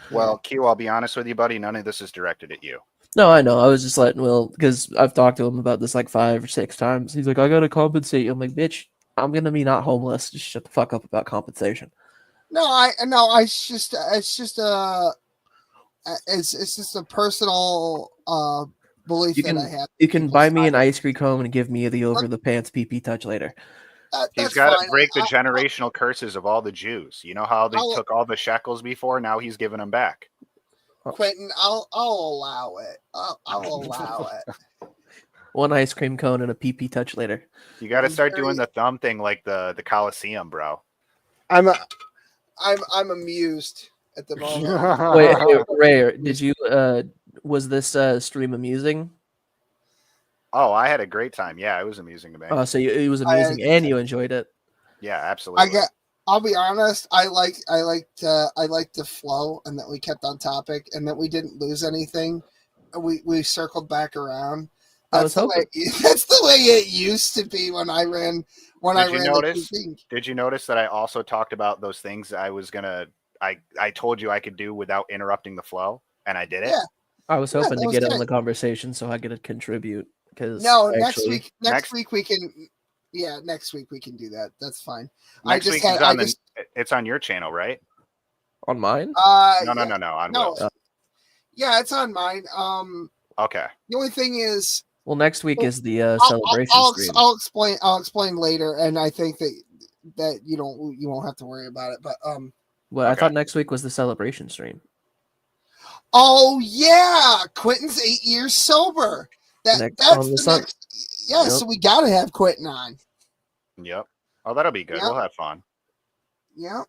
Well, Q, I'll be honest with you, buddy. None of this is directed at you. No, I know. I was just letting Will because I've talked to him about this like 5 or 6 times. He's like, I gotta compensate you. I'm like, bitch, I'm gonna be not homeless. Just shut the fuck up about compensation. it's just a personal belief You that can I have. you can People's buy me an time. ice cream cone and give me the over the pants PP touch later. He's That's got to fine. break the I- generational curses of all the Jews. You know how they I'll- took all the shekels before? Now he's giving them back. Quentin, I'll allow it. I'll allow it. One ice cream cone and a PP touch later. You got to He's start very- doing the thumb thing like the Coliseum, bro. I'm amused at the moment. Wait, hey, Ray, did you was this stream amusing? Oh, I had a great time. Yeah, it was amusing to me. Oh, so it was I amusing and you enjoyed it. Yeah, absolutely. I'll be honest. I liked the flow and that we kept on topic and that we didn't lose anything. We circled back around. That's the way it used to be when I ran. Did you notice that I also talked about those things I was gonna? I told you I could do without interrupting the flow, and I did it. Yeah. I was hoping that to was get in good. the conversation so I could contribute because No, actually, next week we can. Yeah, next week we can do that. That's fine. Next week is on it's on your channel, right? On mine? No. On no. Will's. Yeah, it's on mine. Okay. The only thing is, Well, next week is the celebration stream. I'll explain later, and I think that you won't have to worry about it. But Well, I thought next week was the celebration stream. oh yeah, Quentin's 8 years sober. On That's the the sun- next. Yeah, Yep. so we gotta have Quentin on. Yep. Oh, that'll be good. Yep. We'll have fun. Yeah.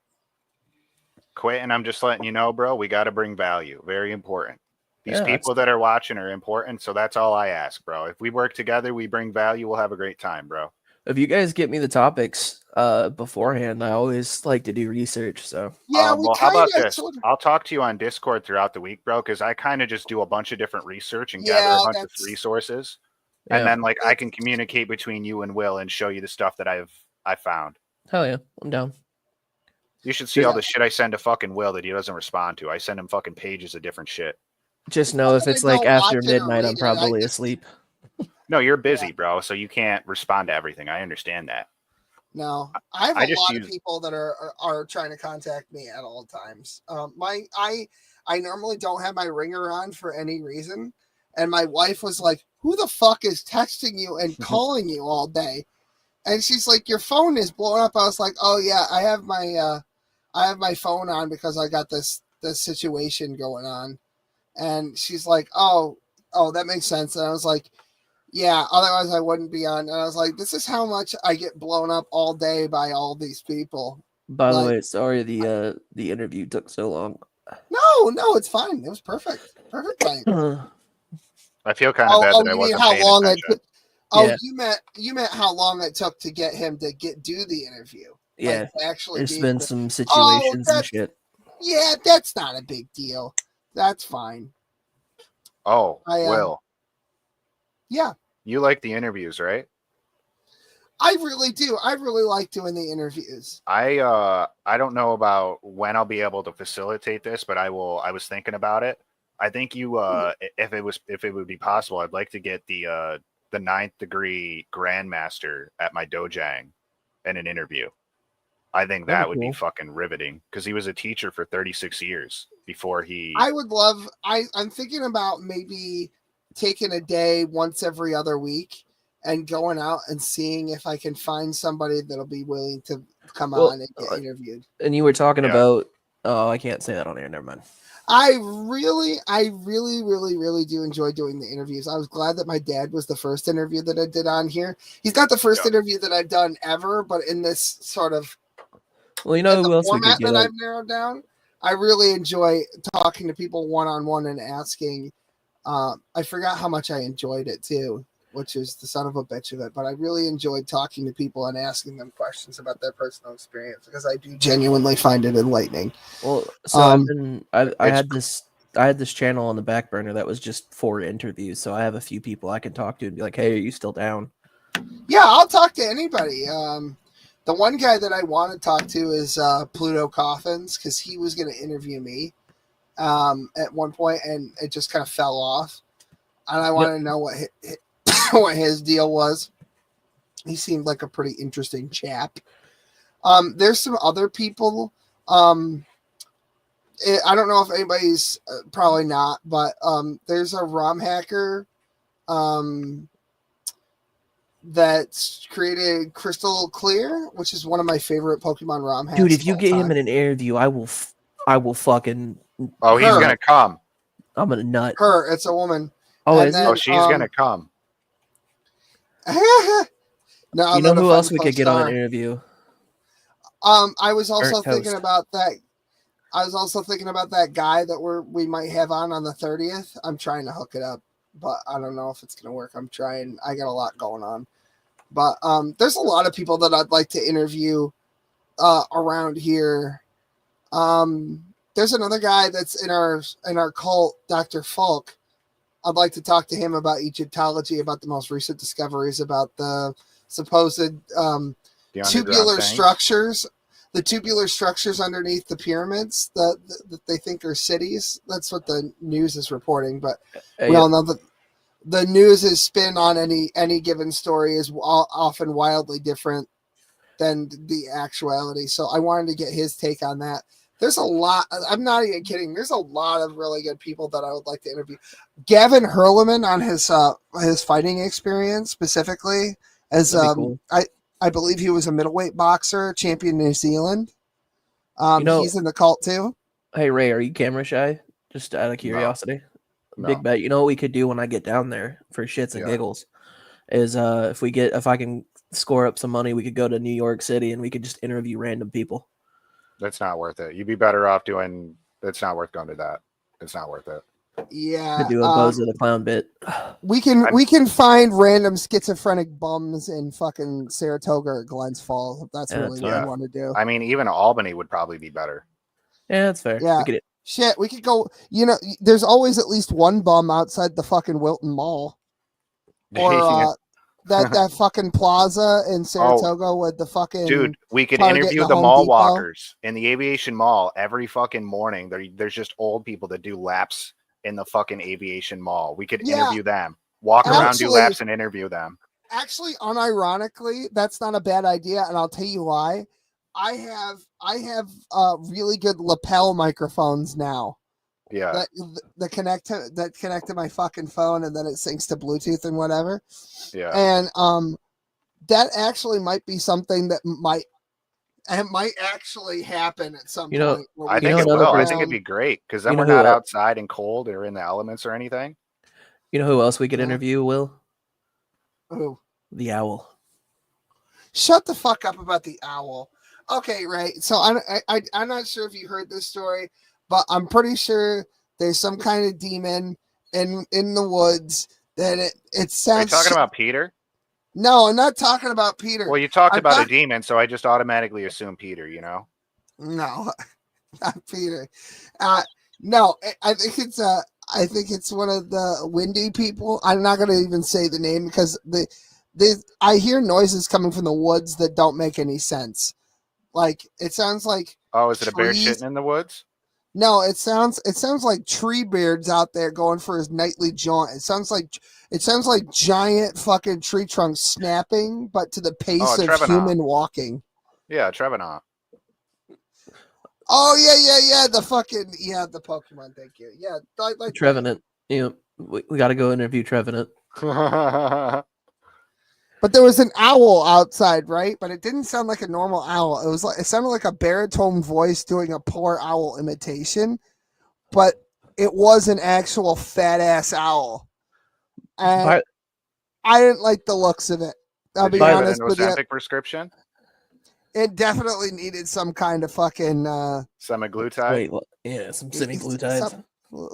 Quentin, I'm just letting you know, bro. We got to bring value. Very important. These Yeah, people that are watching are important, so that's all I ask, bro. If we work together, we bring value. We'll have a great time, bro. If you guys get me the topics beforehand, I always like to do research. So Yeah, well, how about this? I'll talk to you on Discord throughout the week, bro, because I kind of just do a bunch of different research and gather a bunch of resources, and Yeah. then like I can communicate between you and Will and show you the stuff that I found. Hell yeah, I'm down. You should see all the shit I send to fucking Will that he doesn't respond to. I send him fucking pages of different shit. Just know if it's like don't after watch it or midnight, I'm read it, I probably just- asleep. No, you're busy, bro, so you can't respond to everything. I understand that. No, I have I a just lot of use- people that are trying to contact me at all times. I normally don't have my ringer on for any reason, and my wife was like, "Who the fuck is texting you and calling you all day?" And she's like, "Your phone is blowing up." I was like, "Oh yeah, I have my phone on because I got this situation going on." And she's like, "Oh, that makes sense." And I was like, "Yeah, otherwise I wouldn't be on." And I was like, "This is how much I get blown up all day by all these people." By the Like- way, sorry the interview took so long. No, it's fine. It was perfect. Perfect time. I feel kind of bad that I you mean wasn't how paying long it attention. took? Oh, Yeah. you meant how long it took to get him to do the interview. Yeah, Like, to actually there's be been able to- some situations and that's- shit. Yeah, that's not a big deal. That's fine. Oh, I, Will, Yeah, you like the interviews, right? I really do. I really like doing the interviews. I don't know about when I'll be able to facilitate this, but I will. I was thinking about it. I think you if it would be possible, I'd like to get the 9th degree grandmaster at my dojang in an interview. I think that would be cool. fucking riveting because he was a teacher for 36 years before he. I would love. I'm thinking about maybe taking a day once every other week and going out and seeing if I can find somebody that'll be willing to come Well, on and get interviewed. And you were talking Yeah. about. Oh, I can't say that on air. Never mind. I really do enjoy doing the interviews. I was glad that my dad was the first interview that I did on here. He's not the first Yeah. interview that I've done ever, but in this sort of Well, you know in who the else we format could that get? I've narrowed down, I really enjoy talking to people one-on-one and asking. I forgot how much I enjoyed it too, which is the son of a bitch of it. But I really enjoyed talking to people and asking them questions about their personal experience because I do genuinely find it enlightening. Well, so I it's- had this channel on the back burner that was just for interviews. So I have a few people I can talk to and be like, "Hey, are you still down?" Yeah, I'll talk to anybody. The one guy that I want to talk to is Pluto Coffins because he was going to interview me at one point, and it just kind of fell off. And I want to know what what his deal was. He seemed like a pretty interesting chap. There's some other people. I don't know if anybody's probably not, but there's a ROM hacker that's created Crystal Clear, which is one of my favorite Pokemon ROM hacks. Dude, if of you all get him time. in an interview, I will fucking. Oh, he's Her. gonna come. I'm gonna nut. Her, it's a woman. Oh, And is then- it? Oh, she's gonna come. No, You know who else we could get on an an interview? I was also Burnt thinking toast. about that. I was also thinking about that guy that we might have on the 30th. I'm trying to hook it up, but I don't know if it's gonna work. I'm trying. I got a lot going on, but there's a lot of people that I'd like to interview around here. There's another guy that's in our cult, Dr. Falk. I'd like to talk to him about Egyptology, about the most recent discoveries, about the supposed The underground tubular things. structures, the tubular structures underneath the pyramids that they think are cities. That's what the news is reporting. But Hey, we all know that the news' spin on any given story is often wildly different than the actuality. So I wanted to get his take on that. There's a lot. I'm not even kidding. There's a lot of really good people that I would like to interview. Gavin Hurleman on his fighting experience specifically, as That'd be cool. I believe he was a middleweight boxer, champion New Zealand. He's in the cult too. Hey Ray, are you camera shy? Just out of curiosity. No. Big bet. You know what we could do when I get down there for shits and Yeah. giggles is if I can score up some money, we could go to New York City and we could just interview random people. That's not worth it. You'd be better off doing. It's not worth going to that. It's not worth it. Yeah, Could do a Bozo the Clown bit. we can find random schizophrenic bums in fucking Saratoga or Glens Falls. If that's Yeah, really that's what fine. you want to do. I mean, even Albany would probably be better. Yeah, that's fair. Yeah. We could, Shit, we could go. You know, there's always at least one bum outside the fucking Wilton Mall, or that fucking plaza in Saratoga with the fucking Dude, we could Target interview and the Home mall Depot. walkers in the aviation mall every fucking morning. There's just old people that do laps in the fucking aviation mall. We could Yeah. interview them. Walk around, do Actually- laps, and interview them. Actually, unironically, that's not a bad idea, and I'll tell you why. I have really good lapel microphones now Yeah. that connect to my fucking phone, and then it syncs to Bluetooth and whatever. Yeah. And that actually might be something that might actually happen at some You know- point. where I we think know it can another will. I go think it'd around- be great because then You know we're who not el- outside and cold or in the elements or anything. You know who else we could Yeah. interview, Will? Ooh. The owl. Shut the fuck up about the owl. Okay, right. So I'm not sure if you heard this story, but I'm pretty sure there's some kind of demon in the woods that it Are you sounds. talking about Peter? No, I'm not talking about Peter. Well, you talked I'm about a not- demon, so I just automatically assume Peter. You know. No, not Peter. No, I think it's one of the windy people. I'm not gonna even say the name because I hear noises coming from the woods that don't make any sense. Like it sounds like Oh, is it a bear trees- shitting in the woods? No, it sounds like Treebeard's out there going for his nightly jaunt. It sounds like giant fucking tree trunks snapping, but to the pace Oh, of Trevenant. human walking. Yeah, Trevenant. Oh yeah, the Pokemon. Thank you. Yeah, like Trevenant. You know, we got to go interview Trevenant. But there was an owl outside, right? But it didn't sound like a normal owl. It sounded like a baritone voice doing a poor owl imitation, but it was an actual fat ass owl. And By- I didn't like the looks of it. I'll Did be you have an honest with you. Ozempic prescription? It definitely needed some kind of fucking Semaglutide. Wait, what? Yeah, some semi-glutides.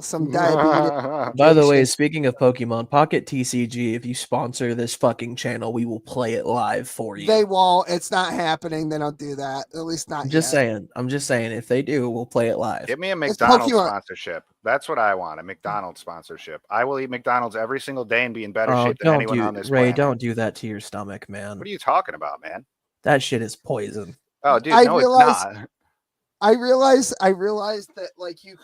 some diabetes. By the way, Patient. speaking of Pokemon, Pocket TCG, if you sponsor this fucking channel, we will play it live for you. They won't. It's not happening. They don't do that. At least not I'm just yet. saying. I'm just saying. If they do, we'll play it live. Give me a It's McDonald's Pokemon. sponsorship. That's what I want. A McDonald's sponsorship. I will eat McDonald's every single day and be in better Oh, shape than don't anyone do on this Ray. planet. Don't do that to your stomach, man. What are you talking about, man? That shit is poison. Oh, dude, I no, realize- it's not. I realized that like you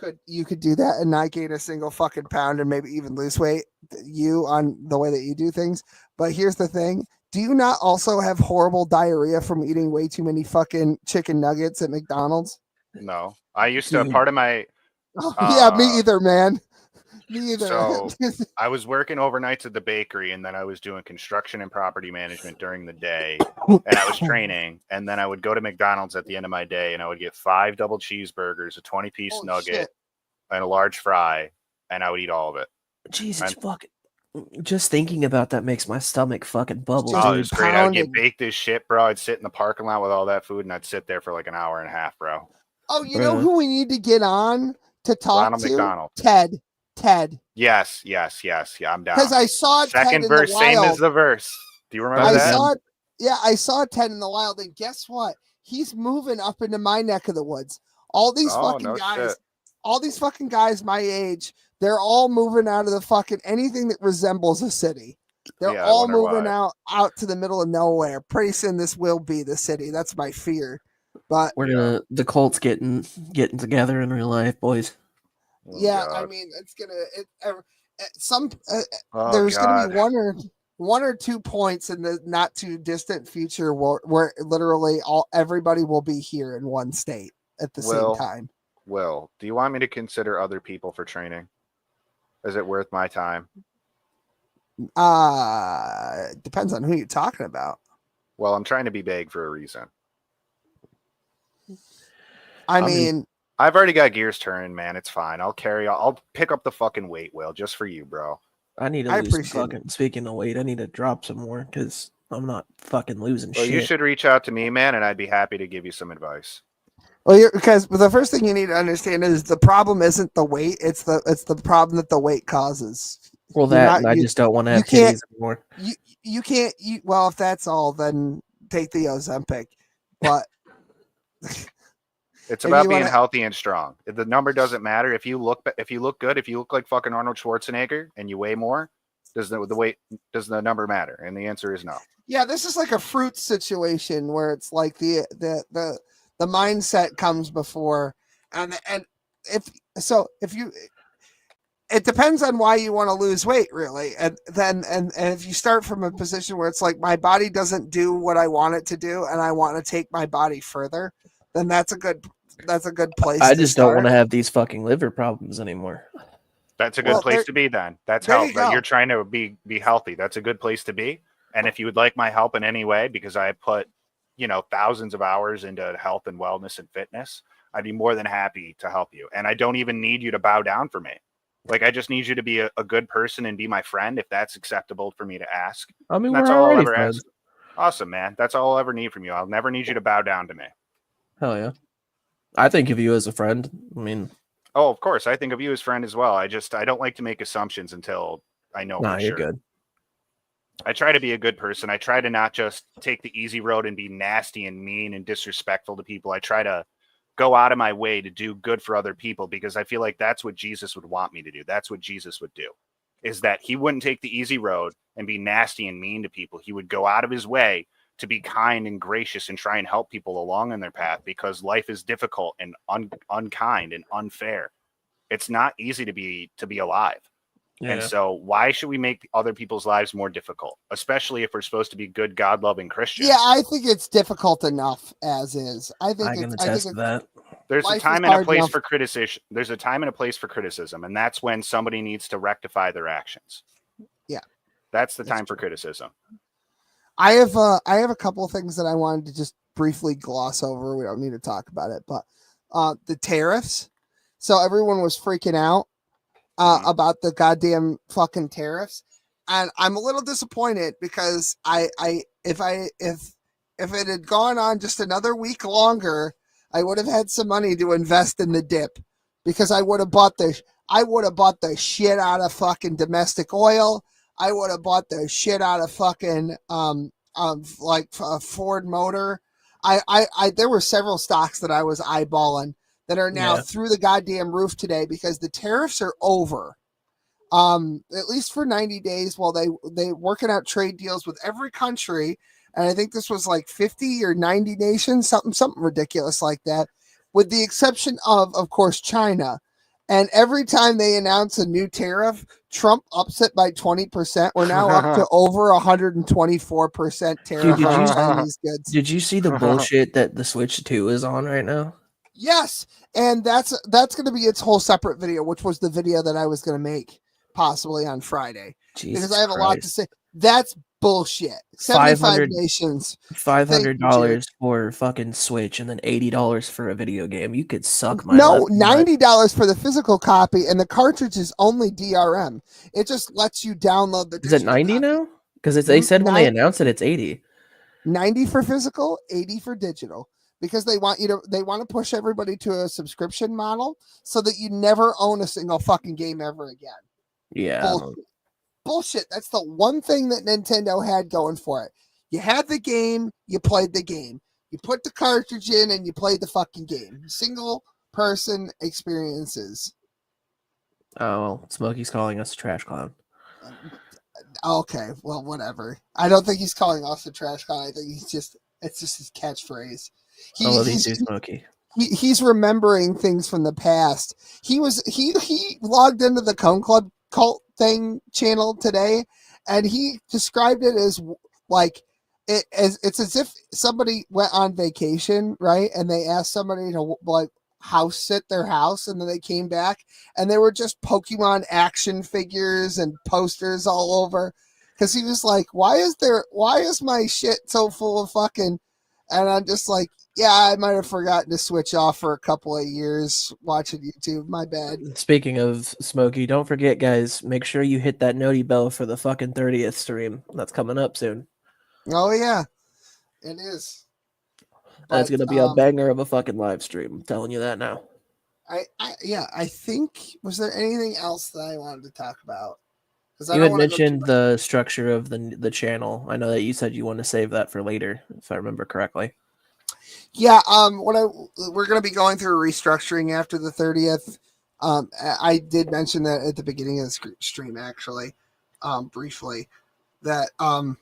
could do that and not gain a single fucking pound and maybe even lose weight. You on the way that you do things. But here's the thing: do you not also have horrible diarrhea from eating way too many fucking chicken nuggets at McDonald's? No, I used to. Dude. Part of my, Oh, yeah, me either, man. Me either. So- I was working overnights at the bakery, and then I was doing construction and property management during the day, and I was training. And then I would go to McDonald's at the end of my day, and I would get 5 double cheeseburgers, a 20-piece Holy nugget, shit. and a large fry, and I would eat all of it. Jesus I'm- fucking. Just thinking about that makes my stomach fucking bubble. Just Oh, it dude. was great. I would get pounded. baked as shit, bro. I'd sit in the parking lot with all that food, and I'd sit there for like an hour and a half, bro. Oh, you know Bruh. who we need to get on to talk Ronald to? McDonald. Ted. Yes. Yeah, I'm down. Because I saw Ted Second in verse, the same wild. as the verse. Do you remember I that? saw it. Yeah, I saw Ted in the wild, and guess what? He's moving up into my neck of the woods. All these Oh, fucking no guys, shit. all these fucking guys my age, they're all moving out of the fucking anything that resembles a city. They're Yeah, I all wonder moving why. out to the middle of nowhere. Pretty soon, this will be the city. That's my fear. But We're gonna the Colts getting together in real life, boys. Oh, yeah, I God. mean, it's gonna Oh, there's God. gonna be one or 2 points in the not too distant future where literally everybody will be here in one state at the Will. same time. Will, do you want me to consider other people for training? Is it worth my time? Depends on who you're talking about. Well, I'm trying to be big for a reason. I mean- mean, I've already got gears turning, man. It's fine. I'll pick up the fucking weight, Will, just for you, bro. I need to I lose some appreciate it. fucking. Speaking of weight, I need to drop some more because I'm not fucking losing Well, shit. you should reach out to me, man, and I'd be happy to give you some advice. well, because the first thing you need to understand is the problem isn't the weight; it's the problem that the weight causes. Well, You're that not- and I you- just don't want to you have can't- kitties anymore. You can't. Well, if that's all, then take the Ozempic. But It's If about you being wanna- healthy and strong. The number doesn't matter. If you look good, if you look like fucking Arnold Schwarzenegger and you weigh more, does the number matter? And the answer is no. yeah, this is like a fruit situation where it's like the mindset comes before, and if you it depends on why you want to lose weight, really. And then, and if you start from a position where it's like my body doesn't do what I want it to do, and I want to take my body further, then that's a good place. I to just don't start. want to have these fucking liver problems anymore. That's a good place to be then. That's there help. you go. You're trying to be healthy. That's a good place to be. And if you would like my help in any way, because I put, thousands of hours into health and wellness and fitness, I'd be more than happy to help you. And I don't even need you to bow down for me. Like, I just need you to be a good person and be my friend, if that's acceptable for me to ask. I mean, That's we're all I'll already ever friends. ask. Awesome, man. That's all I'll ever need from you. I'll never need you to bow down to me. Hell yeah. I think of you as a friend. I mean, Oh, of course. I think of you as friend as well. I don't like to make assumptions until I know nah, for you're sure. good. I try to be a good person. I try to not just take the easy road and be nasty and mean and disrespectful to people. I try to go out of my way to do good for other people, because I feel like that's what Jesus would want me to do. That's what Jesus would do, is that he wouldn't take the easy road and be nasty and mean to people. He would go out of his way to be kind and gracious and try and help people along in their path, because life is difficult and unkind and unfair. It's not easy to be alive. Yeah. And so why should we make other people's lives more difficult, especially if we're supposed to be good, God-loving Christians? Yeah, I think it's difficult enough as is. I think I can it's, I think attest to that. There's a life is time and a hard place enough. for criticism. There's a time and a place for criticism, and that's when somebody needs to rectify their actions. Yeah. That's the time for criticism. I have a couple of things that I wanted to just briefly gloss over. We don't need to talk about it, but the tariffs. So everyone was freaking out about the goddamn fucking tariffs, and I'm a little disappointed because if it had gone on just another week longer, I would have had some money to invest in the dip, because I would have bought the shit out of fucking domestic oil. I would have bought the shit out of fucking Ford Motor. I there were several stocks that I was eyeballing that are now through the goddamn roof today, because the tariffs are over. At least for 90 days while they working out trade deals with every country. And I think this was like 50 or 90 nations, something ridiculous like that, with the exception of course, China. And every time they announce a new tariff, Trump ups it by 20%. We're now up to over 124% tariff on Chinese goods. Did you see the bullshit that the Switch 2 is on right now? Yes, and that's going to be its whole separate video, which was the video that I was going to make possibly on Friday. Jesus because I have a lot to Christ. say. That's bullshit. 75 nations. $500 for fucking Switch and then $80 for a video game. You could suck my No, left nut. $90 for the physical copy, and the cartridge is only DRM. It just lets you download the. Is it 90 now? Because they said when they announced it, it's 80. 90 for physical, 80 for digital, because they want to push everybody to a subscription model so that you never own a single fucking game ever again. Yeah. Bullshit. That's the one thing that Nintendo had going for it. You had the game, you played the game. You put the cartridge in and you played the fucking game. Single person experiences. Oh, well, Smokey's calling us a trash clown. Okay, well, whatever. I don't think he's calling us a trash clown. I think it's just his catchphrase. I love you too, Smokey. He's remembering things from the past. He logged into the Cone Club cult thing channel today, and he described it as like it's as if somebody went on vacation, right? And they asked somebody to like house sit their house, and then they came back and they were just Pokemon action figures and posters all over. Because he was like, why is my shit so full of fucking? And I'm just like, yeah, I might have forgotten to switch off for a couple of years watching YouTube. My bad. Speaking of Smokey, don't forget, guys, make sure you hit that noti bell for the fucking 30th stream. That's coming up soon. Oh, yeah. It is. That's going to be a banger of a fucking live stream. I'm telling you that now. I think, was there anything else that I wanted to talk about? You had mentioned the structure of the channel. I know that you said you want to save that for later, if I remember correctly. Yeah, we're going to be going through a restructuring after the 30th. I did mention that at the beginning of the stream, actually, briefly, that I'm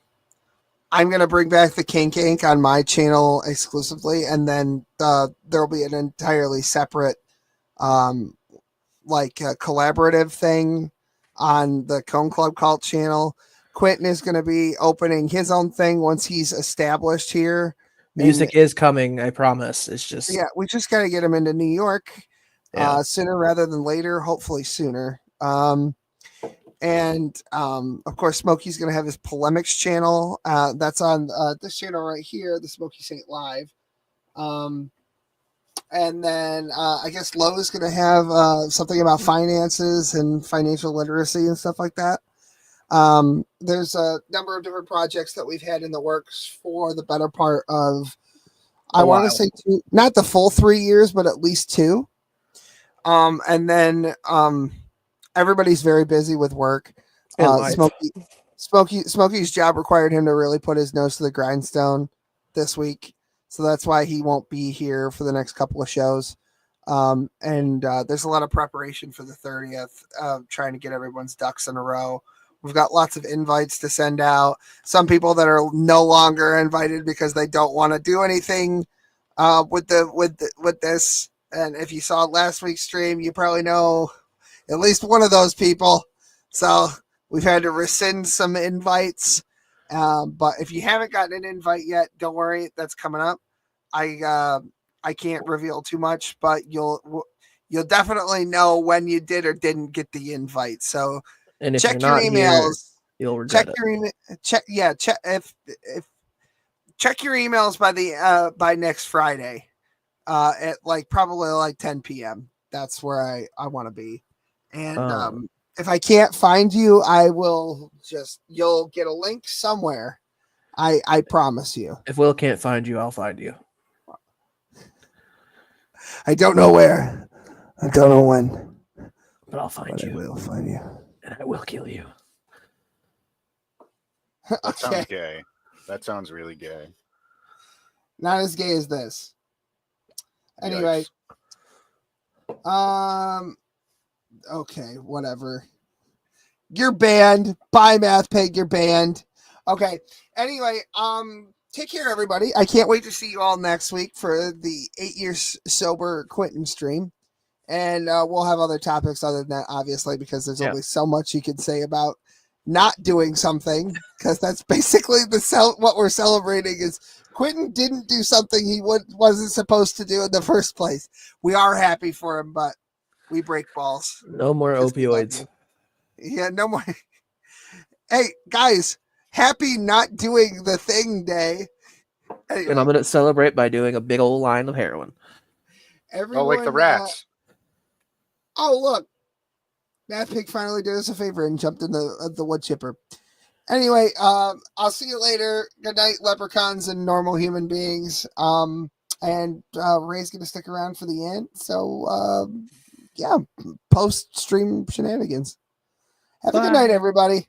going to bring back the Kink Ink on my channel exclusively, and then there'll be an entirely separate like a collaborative thing on the Cone Club Cult channel. Quentin is going to be opening his own thing once he's established here. Music is coming, I promise. It's just Yeah, we just got to get him into New York Yeah. sooner rather than later, hopefully sooner. Of course, Smokey's going to have his Polemics channel. That's on this channel right here, the Smokey Saint Live. And then I guess Lowe is going to have something about finances and financial literacy and stuff like that. There's a number of different projects that we've had in the works for the better part of, I want to say two, not the full 3 years, but at least 2. And then everybody's very busy with work. Smokey's job required him to really put his nose to the grindstone this week. So that's why he won't be here for the next couple of shows. There's a lot of preparation for the 30th, trying to get everyone's ducks in a row. We've got lots of invites to send out. Some people that are no longer invited because they don't want to do anything with this. And if you saw last week's stream, you probably know at least one of those people. So we've had to rescind some invites. But if you haven't gotten an invite yet, don't worry, that's coming up. I can't reveal too much, but you'll definitely know when you did or didn't get the invite. So and if check you're your not emails. Here, you'll regret Check your email. Check your emails by next Friday, at probably 10 p.m. That's where I want to be. And if I can't find you, I will you'll get a link somewhere. I promise you. If Will can't find you, I'll find you. I don't know where. I don't know when. But I'll find you. I will find you. And I will kill you. That sounds gay. That sounds really gay. Not as gay as this. Anyway. Okay, whatever. You're banned. Bye, Math Pig. You're banned. Okay. Anyway, take care, everybody. I can't wait to see you all next week for the 8 years sober Quentin stream. And we'll have other topics other than that, obviously, because there's only so much you can say about not doing something, because that's basically what we're celebrating is Quentin didn't do something he wasn't supposed to do in the first place. We are happy for him, but we break balls. No more opioids. Yeah, no more. Hey, guys, happy not doing the thing day. Anyway, And I'm going to celebrate by doing a big old line of heroin. everyone, like the rats. Oh, look. Math Pig finally did us a favor and jumped in the wood chipper. Anyway, I'll see you later. Good night, leprechauns and normal human beings. And Ray's going to stick around for the end. So, yeah, post-stream shenanigans. Have a good night, everybody.